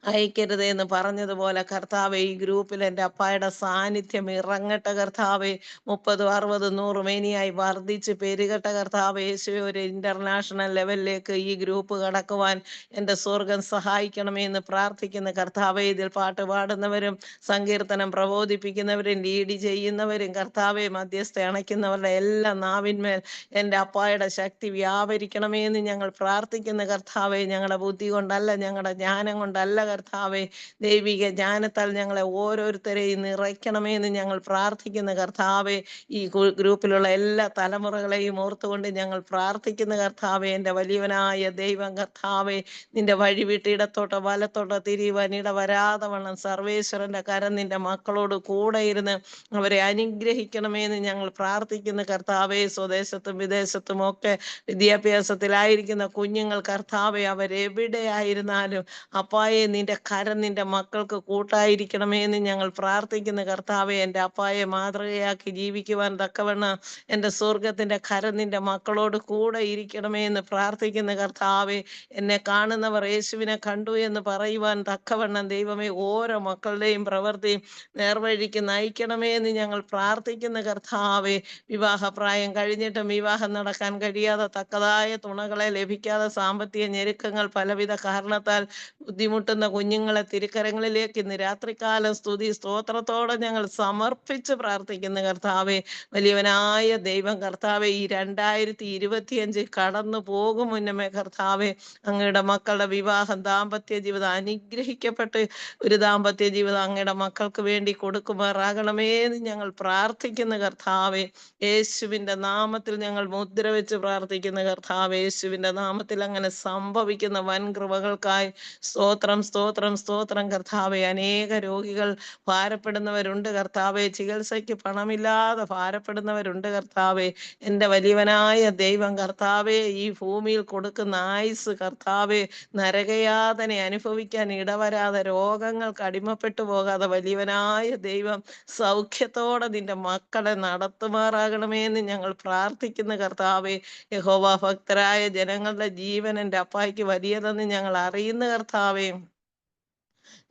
അയക്കരുത് എന്ന് പറഞ്ഞതുപോലെ കർത്താവെ, ഈ ഗ്രൂപ്പിൽ എൻ്റെ അപ്പായുടെ സാന്നിധ്യം ഇറങ്ങട്ടെ കർത്താവെ. 30, 60, 100 മേനിയായി വർദ്ധിച്ച് പെരുകട്ട കർത്താവെ. യേശുവെ, ഒരു ഇന്റർനാഷണൽ ലെവലിലേക്ക് ഈ ഗ്രൂപ്പ് കടക്കുവാൻ എൻ്റെ സ്വർഗം സഹായിക്കണമേ എന്ന് പ്രാർത്ഥിക്കുന്ന കർത്താവെ. ഇതിൽ പാട്ട് പാടുന്നവരും സങ്കീർത്തനം പ്രബോധിപ്പിക്കുന്നവരും ലീഡ് ചെയ്യുന്നവരും കർത്താവെ, മധ്യസ്ഥ അണയ്ക്കുന്നവരുടെ എല്ലാ നാവിന്മേൽ എൻ്റെ അപ്പായുടെ ശക്തി വ്യാപരിക്കണമേ എന്ന് ഞങ്ങൾ പ്രാർത്ഥിക്കുന്ന കർത്താവെ. ഞങ്ങളുടെ ബുദ്ധി കൊണ്ടല്ല, ഞങ്ങളുടെ ജ്ഞാനം കൊണ്ടല്ല കർത്താവെ, ദൈവിക ജ്ഞാനത്താൽ ഞങ്ങളെ ഓരോരുത്തരെയും നിറയ്ക്കണമേ എന്ന് ഞങ്ങൾ പ്രാർത്ഥിക്കുന്ന കർത്താവെ. ഈ ഗ്രൂപ്പിലുള്ള എല്ലാ തലമുറകളെയും ഓർത്തുകൊണ്ട് ഞങ്ങൾ പ്രാർത്ഥിക്കുന്ന കർത്താവെ. എൻ്റെ വലിയവനായ ദൈവം കർത്താവെ, നിന്റെ വഴി വിട്ട് ഇടത്തോട്ടോ വലത്തോട്ടോ തിരിയുവാൻ ഇടവരാതെ വണ്ണം സർവേശ്വരൻ്റെ കരം നിന്റെ മക്കളോട് കൂടെ ഇരുന്ന് അവരെ അനുഗ്രഹിക്കണമേ എന്ന് ഞങ്ങൾ പ്രാർത്ഥിക്കുന്ന കർത്താവെ. സ്വദേശത്തും വിദേശത്തും ഒക്കെ വിദ്യാഭ്യാസത്തിലായിരിക്കുന്ന കുഞ്ഞുങ്ങൾ കർത്താവെ, അവരെവിടെയായിരുന്നാലും അപ്പായെ നിന്റെ കരം നിന്റെ മക്കൾക്ക് കൂട്ടായിരിക്കണമേ എന്ന് ഞങ്ങൾ പ്രാർത്ഥിക്കുന്ന കർത്താവെ. എൻ്റെ അപ്പായെ മാതൃകയാക്കി ജീവിക്കുവാൻ തക്കവണ്ണം എൻ്റെ സ്വർഗത്തിൻ്റെ കരം നിന്റെ മക്കളോട് കൂടെ ഇരിക്കണമേ എന്ന് പ്രാർത്ഥിക്കുന്ന കർത്താവെ. എന്നെ കാണുന്നവർ യേശുവിനെ കണ്ടു എന്ന് പറയുവാൻ തക്കവണ്ണം ദൈവമേ ഓരോ മക്കളുടെയും പ്രവൃത്തി നേർവഴിക്ക് നയിക്കണമേ എന്ന് ഞങ്ങൾ പ്രാർത്ഥിക്കുന്ന കർത്താവെ. വിവാഹപ്രായം കഴിഞ്ഞിട്ടും വിവാഹം നടക്കാൻ കഴിയാതെ തക്കതായ തുണകളെ ലഭിക്കാതെ സാമ്പത്തിക ഞെരുക്കങ്ങൾ പലവിധ കാരണത്താൽ ബുദ്ധിമുട്ടുന്ന കുഞ്ഞുങ്ങളെ തിരുക്കരങ്ങളിലേക്ക് ഇന്ന് രാത്രികാലം സ്തുതി സ്തോത്രത്തോടെ ഞങ്ങൾ സമർപ്പിച്ച് പ്രാർത്ഥിക്കുന്ന കർത്താവെ. വലിയവനായ ദൈവം കർത്താവെ, ഈ 2025 കടന്നു പോകും മുന്നമേ കർത്താവെ, അങ്ങയുടെ മക്കളുടെ വിവാഹം, ദാമ്പത്യ ജീവിതം അനുഗ്രഹിക്കപ്പെട്ട് ഒരു ദാമ്പത്യ ജീവിതം അങ്ങയുടെ മക്കൾക്ക് വേണ്ടി കൊടുക്കുമാറാകണമേ എന്ന് ഞങ്ങൾ പ്രാർത്ഥിക്കുന്ന കർത്താവെ. യേശുവിൻ്റെ നാമത്തിൽ ഞങ്ങൾ മുദ്ര വെച്ച് പ്രാർത്ഥിക്കുന്ന കർത്താവെ. യേശുവിൻ്റെ നാമത്തിൽ അങ്ങനെ സംഭവിക്കുന്ന വൻ കൃപകൾക്കായി സ്തോത്രം സ്തോത്രം സ്തോത്രം കർത്താവെ. അനേക രോഗികൾ ഭാരപ്പെടുന്നവരുണ്ട് കർത്താവെ, ചികിത്സയ്ക്ക് പണമില്ലാതെ ഭാരപ്പെടുന്നവരുണ്ട് കർത്താവെ. എൻ്റെ വലിയവനായ ദൈവം കർത്താവെ, ഈ ഭൂമിയിൽ കൊടുക്കുന്ന ആയുസ് കർത്താവെ, നരകയാതന അനുഭവിക്കാൻ ഇടവരാതെ രോഗങ്ങൾക്ക് അടിമപ്പെട്ടു പോകാതെ വലിയവനായ ദൈവം സൗഖ്യത്തോടെ നിന്റെ മക്കളെ നടത്തുമാറാകണമേ എന്ന് ഞങ്ങൾ പ്രാർത്ഥിക്കുന്ന കർത്താവെ. യഹോവ ഭക്തരായ ജനങ്ങളുടെ ജീവൻ എൻ്റെ അപ്പായ്ക്ക് വലിയതെന്ന് ഞങ്ങൾ അറിയുന്ന കർത്താവേ.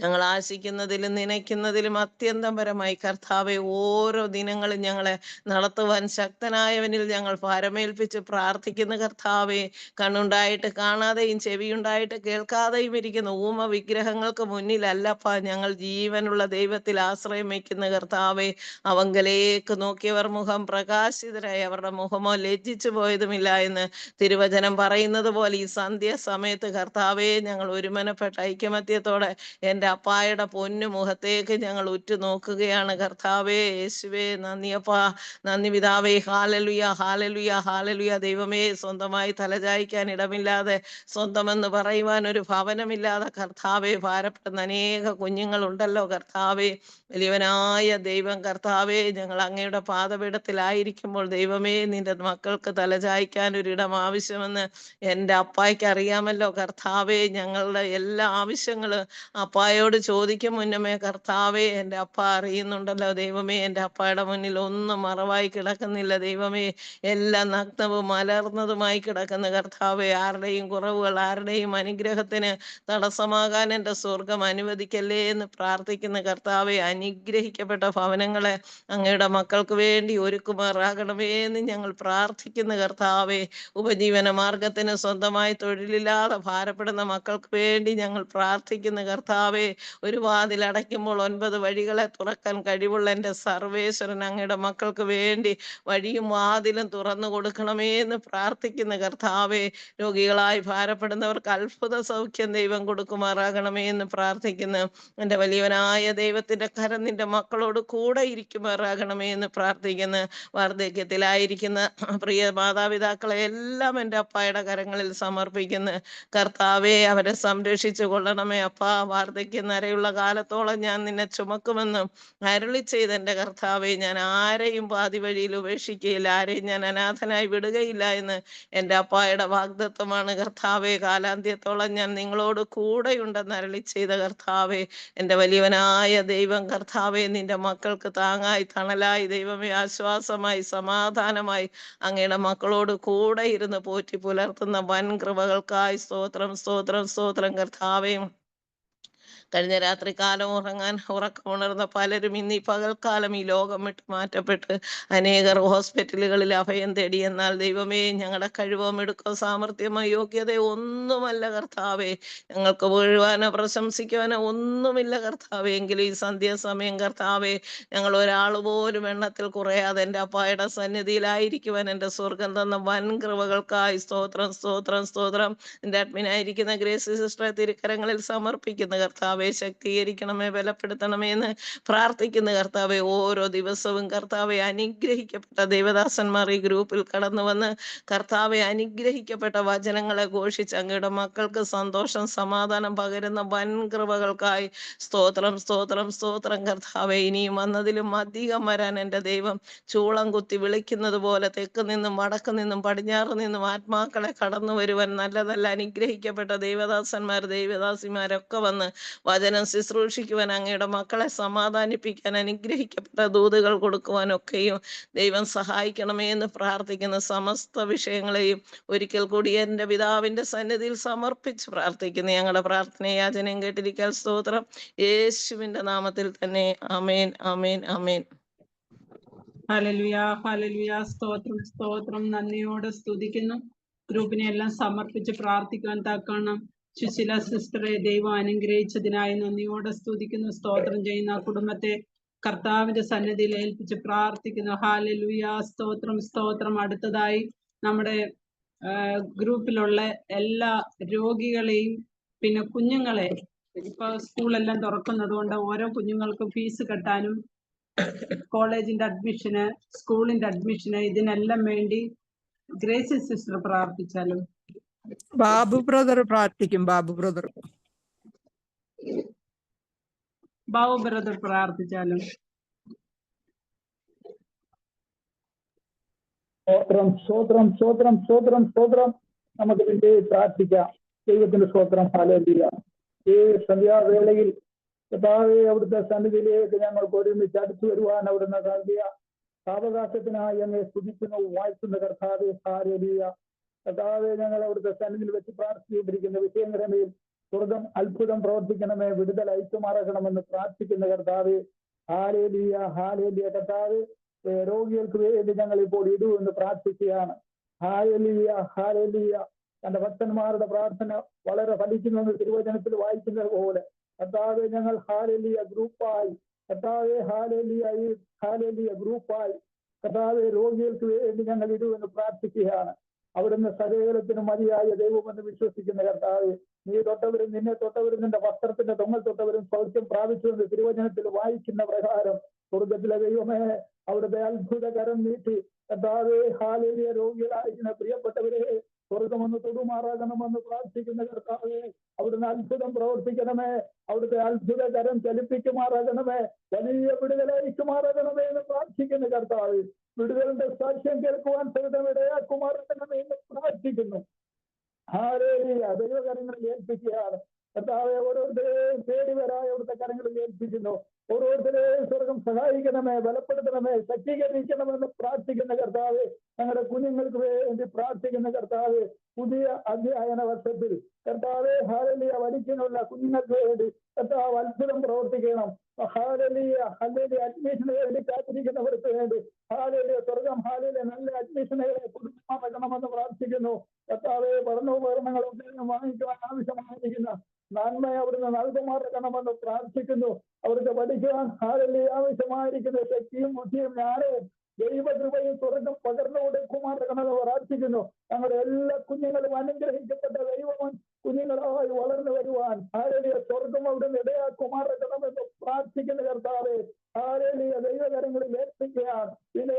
ഞങ്ങൾ ആശിക്കുന്നതിലും നനയ്ക്കുന്നതിലും അത്യന്തപരമായി കർത്താവെ ഓരോ ദിനങ്ങളും ഞങ്ങളെ നടത്തുവാൻ ശക്തനായവനിൽ ഞങ്ങൾ ഭാരമേൽപ്പിച്ച് പ്രാർത്ഥിക്കുന്ന കർത്താവെ, കണ്ണുണ്ടായിട്ട് കാണാതെയും ചെവിയുണ്ടായിട്ട് കേൾക്കാതെയും ഇരിക്കുന്ന ഊമ വിഗ്രഹങ്ങൾക്ക് മുന്നിലല്ലപ്പാ ഞങ്ങൾ ജീവനുള്ള ദൈവത്തിൽ ആശ്രയം വയ്ക്കുന്ന കർത്താവെ. അവങ്കലേക്ക് നോക്കിയവർ മുഖം പ്രകാശിതരായി, അവരുടെ മുഖമോ ലജ്ജിച്ചു പോയതുമില്ല എന്ന് തിരുവചനം പറയുന്നത് പോലെ ഈ സന്ധ്യാസമയത്ത് കർത്താവെ, ഞങ്ങൾ ഒരുമനപ്പെട്ട ഐക്യമത്യത്തോടെ എൻ്റെ അപ്പായുടെ പൊന്നു മുഖത്തേക്ക് ഞങ്ങൾ ഉറ്റുനോക്കുകയാണ് കർത്താവേ. യേശുവേ നന്ദിയപ്പാ, നന്ദി പിതാവേ. ഹാലലുയ ഹാലലുയ ഹാലലുയ. ദൈവമേ, സ്വന്തമായി തലചായ്ക്കാൻ ഇടമില്ലാതെ, സ്വന്തമെന്ന് പറയുവാൻ ഒരു ഭവനമില്ലാതെ കർത്താവെ ഭാരപ്പെടുന്ന അനേക കുഞ്ഞുങ്ങളുണ്ടല്ലോ കർത്താവെ. വലിയവനായ ദൈവം കർത്താവെ, ഞങ്ങൾ അങ്ങയുടെ പാദപീഠത്തിലായിരിക്കുമ്പോൾ ദൈവമേ, നിന്റെ മക്കൾക്ക് തലചായ്ക്കാൻ ഒരിടം ആവശ്യമെന്ന് എൻ്റെ അപ്പായ്ക്ക് അറിയാമല്ലോ കർത്താവെ. ഞങ്ങളുടെ എല്ലാ ആവശ്യങ്ങളും അപ്പായോട് ചോദിക്കും മുന്നമേ കർത്താവെ എൻ്റെ അപ്പ അറിയുന്നുണ്ടല്ലോ ദൈവമേ. എൻ്റെ അപ്പായുടെ മുന്നിൽ ഒന്നും മറവായി കിടക്കുന്നില്ല ദൈവമേ. എല്ലാം നഗ്നവും മലർന്നതുമായി കിടക്കുന്ന കർത്താവെ. ആരുടെയും കുറവുകൾ, ആരുടെയും അനുഗ്രഹത്തിന് തടസ്സമാകാൻ എൻ്റെ സ്വർഗം അനുവദിക്കല്ലേ എന്ന് പ്രാർത്ഥിക്കുന്ന കർത്താവെ. അനുഗ്രഹിക്കപ്പെട്ട ഭവനങ്ങളെ അങ്ങയുടെ മക്കൾക്ക് വേണ്ടി ഒരുക്കുമാറാകണമേ എന്ന് ഞങ്ങൾ പ്രാർത്ഥിക്കുന്ന കർത്താവെ. ഉപജീവന മാർഗത്തിന് സ്വന്തമായി തൊഴിലില്ലാതെ ഭാരപ്പെടുന്ന മക്കൾക്ക് വേണ്ടി ഞങ്ങൾ പ്രാർത്ഥിക്കുന്ന കർത്താവെ. ഒരു വാതിൽ അടയ്ക്കുമ്പോൾ 9 വഴികളെ തുറക്കാൻ കഴിവുള്ള എൻ്റെ സർവേശ്വരൻ അങ്ങയുടെ മക്കൾക്ക് വേണ്ടി വഴിയും വാതിലും തുറന്നു കൊടുക്കണമേ എന്ന് പ്രാർത്ഥിക്കുന്ന കർത്താവെ. രോഗികളായി ഭാരപ്പെടുന്നവർക്ക് അത്ഭുത സൗഖ്യം ദൈവം കൊടുക്കുമാറാകണമേ എന്ന് പ്രാർത്ഥിക്കുന്നു. എൻ്റെ വലിയവനായ ദൈവത്തിൻ്റെ കരം നിന്റെ മക്കളോട് കൂടെ ഇരിക്കുമാറാകണമേ എന്ന് പ്രാർത്ഥിക്കുന്നു. വാർദ്ധക്യത്തിലായിരിക്കുന്ന പ്രിയ മാതാപിതാക്കളെ എല്ലാം എൻ്റെ അപ്പായുടെ കരങ്ങളിൽ സമർപ്പിക്കുന്നു കർത്താവെ. അവരെ സംരക്ഷിച്ചു കൊള്ളണമേ അപ്പാ. വാർദ്ധക്യം നരയുള്ള കാലത്തോളം ഞാൻ നിന്നെ ചുമക്കുമെന്നും അരുളി ചെയ്ത എൻ്റെ കർത്താവെ, ഞാൻ ആരെയും പാതി വഴിയിൽ ഉപേക്ഷിക്കുകയില്ല, ആരെയും ഞാൻ അനാഥനായി വിടുകയില്ല എന്ന് എൻ്റെ അപ്പായുടെ വാഗ്ദത്വമാണ് കർത്താവെ. കാലാന്ത്യത്തോളം ഞാൻ നിങ്ങളോട് കൂടെയുണ്ടെന്ന് അരുളി ചെയ്ത കർത്താവെ. എൻ്റെ വലിയവനായ ദൈവം കർത്താവെ, നിന്റെ മക്കൾക്ക് താങ്ങായി തണലായി ദൈവമേ, ആശ്വാസമായി സമാധാനമായി അങ്ങയുടെ മക്കളോട് കൂടെ ഇരുന്ന് പോറ്റി പുലർത്തുന്ന വൻ കൃപകൾക്കായി സ്തോത്രം സ്തോത്രം സ്തോത്രം കർത്താവേ. കഴിഞ്ഞ രാത്രികാലം ഉറക്കമുണർന്ന പലരും ഇന്ന് ഈ പകൽക്കാലം ഈ ലോകം വിട്ട് മാറ്റപ്പെട്ട് അനേകർ ഹോസ്പിറ്റലുകളിൽ അഭയം തേടി. എന്നാൽ ദൈവമേ, ഞങ്ങളുടെ കഴിവോ മിടുക്കോ സാമർഥ്യമോ യോഗ്യതയോ ഒന്നുമല്ല കർത്താവേ. ഞങ്ങൾക്ക് വീഴുവാനോ പ്രശംസിക്കുവാനോ ഒന്നുമില്ല കർത്താവേ. എങ്കിലും ഈ സന്ധ്യാസമയം കർത്താവേ, ഞങ്ങൾ ഒരാൾ പോലും എണ്ണത്തിൽ കുറയാതെ എൻ്റെ അപ്പായുടെ സന്നിധിയിലായിരിക്കുവാൻ എൻ്റെ സ്വർഗം തന്ന വൻ കൃപകൾക്കായി സ്തോത്രം സ്തോത്രം സ്തോത്രം. എൻ്റെ അഡ്മിനായിരിക്കുന്ന ഗ്രേസി സിസ്റ്ററെ തിരുക്കരങ്ങളിൽ സമർപ്പിക്കുന്ന കർത്താവെ, ശക്തീകരിക്കണമേ, ബലപ്പെടുത്തണമേ എന്ന് പ്രാർത്ഥിക്കുന്ന കർത്താവെ. ഓരോ ദിവസവും കർത്താവെ അനുഗ്രഹിക്കപ്പെട്ട ദൈവദാസന്മാർ ഈ ഗ്രൂപ്പിൽ കടന്നു വന്ന് കർത്താവെ അനുഗ്രഹിക്കപ്പെട്ട വചനങ്ങളെ ഘോഷിച്ച് അങ്ങയുടെ മക്കൾക്ക് സന്തോഷം സമാധാനം പകരുന്ന വൻ കൃപകൾക്കായി സ്തോത്രം സ്തോത്രം സ്തോത്രം കർത്താവെ. ഇനിയും വന്നതിലും അധികം വരാൻ എൻ്റെ ദൈവം ചൂളം കുത്തി വിളിക്കുന്നത് പോലെ തെക്ക് നിന്നും വടക്ക് നിന്നും പടിഞ്ഞാറ് നിന്നും ആത്മാക്കളെ കടന്നു വരുവാൻ നല്ല അനുഗ്രഹിക്കപ്പെട്ട ദൈവദാസന്മാർ ദൈവദാസിമാരൊക്കെ വന്ന് വചനം ശുശ്രൂഷിക്കുവാൻ, അങ്ങയുടെ മക്കളെ സമാധാനിപ്പിക്കാൻ, അനുഗ്രഹിക്കപ്പെട്ട ദൂതുകൾ കൊടുക്കുവാനൊക്കെയും ദൈവം സഹായിക്കണമേ എന്ന് പ്രാർത്ഥിക്കുന്ന സമസ്ത വിഷയങ്ങളെയും ഒരിക്കൽ കൂടി എൻ്റെ പിതാവിൻ്റെ സന്നിധിയിൽ സമർപ്പിച്ച് പ്രാർത്ഥിക്കുന്നു. ഞങ്ങളുടെ പ്രാർത്ഥനയാചനയും കേട്ടിരിക്കാൻ സ്തോത്രം. യേശുവിൻ്റെ നാമത്തിൽ തന്നെ ആമേൻ ആമേൻ ആമേൻ. ഹല്ലേലൂയ ഹല്ലേലൂയ. സ്തോത്രം സ്തോത്രം. നന്ദിയോടെ സ്തുതിക്കുന്നു. ഗ്രൂപ്പിനെ എല്ലാം സമർപ്പിച്ച് പ്രാർത്ഥിക്കാൻ തക്കണം സുശീല സിസ്റ്ററെ ദൈവം അനുഗ്രഹിച്ചതിനായി നന്ദിയോടെ സ്തുതിക്കുന്നു. സ്തോത്രം ചെയ്യുന്ന കുടുംബത്തെ കർത്താവിന്റെ സന്നിധിയിൽ ഏൽപ്പിച്ച് പ്രാർത്ഥിക്കുന്നു. ഹല്ലേലൂയ. സ്തോത്രം സ്തോത്രം. അടുത്തതായി നമ്മുടെ ഗ്രൂപ്പിലുള്ള എല്ലാ രോഗികളെയും പിന്നെ കുഞ്ഞുങ്ങളെ, ഇപ്പൊ സ്കൂളെല്ലാം തുറക്കുന്നത് കൊണ്ട് ഓരോ കുഞ്ഞുങ്ങൾക്കും ഫീസ് കെട്ടാനും കോളേജിന്റെ അഡ്മിഷന്, സ്കൂളിന്റെ അഡ്മിഷന്, ഇതിനെല്ലാം വേണ്ടി ഗ്രേസി സിസ്റ്റർ പ്രാർത്ഥിച്ചാലും. ബാബു ബ്രദർ പ്രാർത്ഥിക്കും. ബാബു ബ്രദർ പ്രാർത്ഥിച്ചാലും. സ്തോത്രം സ്തോത്രം സ്തോത്രം സ്തോത്രം സ്തോത്രം. നമുക്ക് വേണ്ടി പ്രാർത്ഥിക്കാം. ദൈവത്തിന്റെ സ്തോത്രം. ഹല്ലേലൂയ. ഈ സന്ധ്യാവേളയിൽ കർത്താവേ, അവിടുത്തെ സന്നിധിയിലേക്ക് ഞങ്ങൾക്ക് ഒരുമിച്ച് അടുത്തു വരുവാൻ അവിടുന്ന് നൽകിയ സാവകാശത്തിനായി അങ്ങ് സ്തുതിക്കുന്നു, വാഴ്ത്തുന്ന കർത്താവേ. ഹല്ലേലൂയ. കർത്താവേ, ഞങ്ങൾ അവിടുത്തെ സന്നിധിയിൽ വെച്ച് പ്രാർത്ഥിച്ചുകൊണ്ടിരിക്കുന്ന വിഷയങ്ങളുടെ മേൽ സ്വർഗം അത്ഭുതം പ്രവർത്തിക്കണമേ, വിടുതൽ അയച്ചുമാറാകണമെന്ന് പ്രാർത്ഥിക്കുന്ന കർത്താവ്. Hallelujah hallelujah. കർത്താവ് രോഗികൾക്ക് വേണ്ടി ഞങ്ങൾ ഇപ്പോൾ ഇടുവെന്ന് പ്രാർത്ഥിക്കുകയാണ്. Hallelujah hallelujah. തന്റെ ഭക്തന്മാരുടെ പ്രാർത്ഥന വളരെ ഫലിക്കുമെന്ന് തിരുവചനത്തിൽ വായിക്കുന്നത് പോലെ കർത്താവെ ഞങ്ങൾ ഹാലേലിയ ഗ്രൂപ്പായി, കർത്താവെ ഹാലേലിയ ഈ ഹാലേലിയ ഗ്രൂപ്പായി കർത്താവെ രോഗികൾക്ക് വേണ്ടി ഞങ്ങൾ ഇടുവെന്ന് പ്രാർത്ഥിക്കുകയാണ്. അവിടുന്ന് സകലത്തിനും മതിയായ ദൈവമെന്ന് വിശ്വസിക്കുന്ന കർത്താവ്, നീ തൊട്ടവരും നിന്നെ തൊട്ടവരും നിന്റെ വസ്ത്രത്തിന്റെ തൊങ്ങൽ തൊട്ടവരും സൗഖ്യം പ്രാപിച്ചുവെന്ന് തിരുവചനത്തിൽ വായിക്കുന്ന പ്രകാരം സ്വർഗത്തിലെ ദൈവമേ അവിടുത്തെ അത്ഭുത കരം നീട്ടി കർത്താവെ ഹാലേലിയ രോഗികളായിരിക്കുന്ന പ്രിയപ്പെട്ടവരെ സ്വർഗമൊന്ന് തൊടുമാറാകണമെന്ന് പ്രാർത്ഥിക്കുന്ന കർത്താവെ, അവിടുന്ന് അത്ഭുതം പ്രവർത്തിക്കണമേ, അവിടുത്തെ അത്ഭുത കരം ചലിപ്പിക്കുമാറാകണമേ, വലിയ വിടുതലയക്കുമാറാകണമേ എന്ന് പ്രാർത്ഥിക്കുന്ന കർത്താവ്, വിടുതലിന്റെ സാക്ഷ്യം കേൾക്കുവാൻ സഹിതം ഇടയാക്കുമാറാകണമേ എന്ന് പ്രാർത്ഥിക്കുന്നു. ഹാലേലിയ. ദൈവകരങ്ങളിൽ ഏൽപ്പിക്കുകയാണ് കർത്താവെ. ഓരോരുത്തരെയും തേടി വരാൻ അവിടുത്തെ കരങ്ങളിൽ ഏൽപ്പിക്കുന്നു. ഓരോരുത്തരെയും സ്വർഗം സഹായിക്കണമേ, ബലപ്പെടുത്തണമേ, ശക്തീകരിക്കണമെന്ന് പ്രാർത്ഥിക്കുന്ന കർത്താവ്. ഞങ്ങളുടെ കുഞ്ഞുങ്ങൾക്ക് വേണ്ടി പ്രാർത്ഥിക്കുന്ന കർത്താവ്. പുതിയ അധ്യയന വർഷത്തിൽ കർത്താവെ ഹാലേലിയ വലിക്കാനുള്ള കുഞ്ഞുങ്ങൾക്ക് വേണ്ടി കർത്താവ് അത്ഭുതം പ്രവർത്തിക്കണം. Hallelujah hallelujah. അഡ്മിഷന് വേണ്ടി കാത്തിരിക്കുന്നവർക്ക് വേണ്ടി ഹാലേലിയ സ്വർഗം ഹാലേലിയ നല്ല അഡ്മിഷനുകളെ കൊടുക്കണമെന്ന് പ്രാർത്ഥിക്കുന്നു കർത്താവെ. പഠനോപകരണങ്ങളും വാങ്ങിക്കുവാൻ ആവശ്യമായിരിക്കുന്ന നന്മ അവിടുന്ന് നൽകുമാറാകണമെന്ന് പ്രാർത്ഥിക്കുന്നു. അവർക്ക് പഠിക്കുവാൻ ഹാലേലിയ ആവശ്യമായിരിക്കുന്ന ശക്തിയും ബുദ്ധിയും ജ്ഞാനവും ദൈവകൃപയും സ്വർഗം പകർന്നു കൊടുക്കുമാറാകണമെന്ന് പ്രാർത്ഥിക്കുന്നു. ഞങ്ങളുടെ എല്ലാ കുഞ്ഞുങ്ങളും അനുഗ്രഹിക്കപ്പെട്ട ദൈവം കുഞ്ഞുങ്ങളായി വളർന്നു വരുവാൻ ഹാലേലിയ സ്വർഗം അവിടുന്ന് ഇടയാക്കുമാറാകണമെന്ന് പ്രാർത്ഥിക്കുന്ന കർത്താവെ. ഹാലേലിയ ദൈവകരങ്ങളിൽ ഏൽപ്പിക്കുകയാണ്. പിന്നെ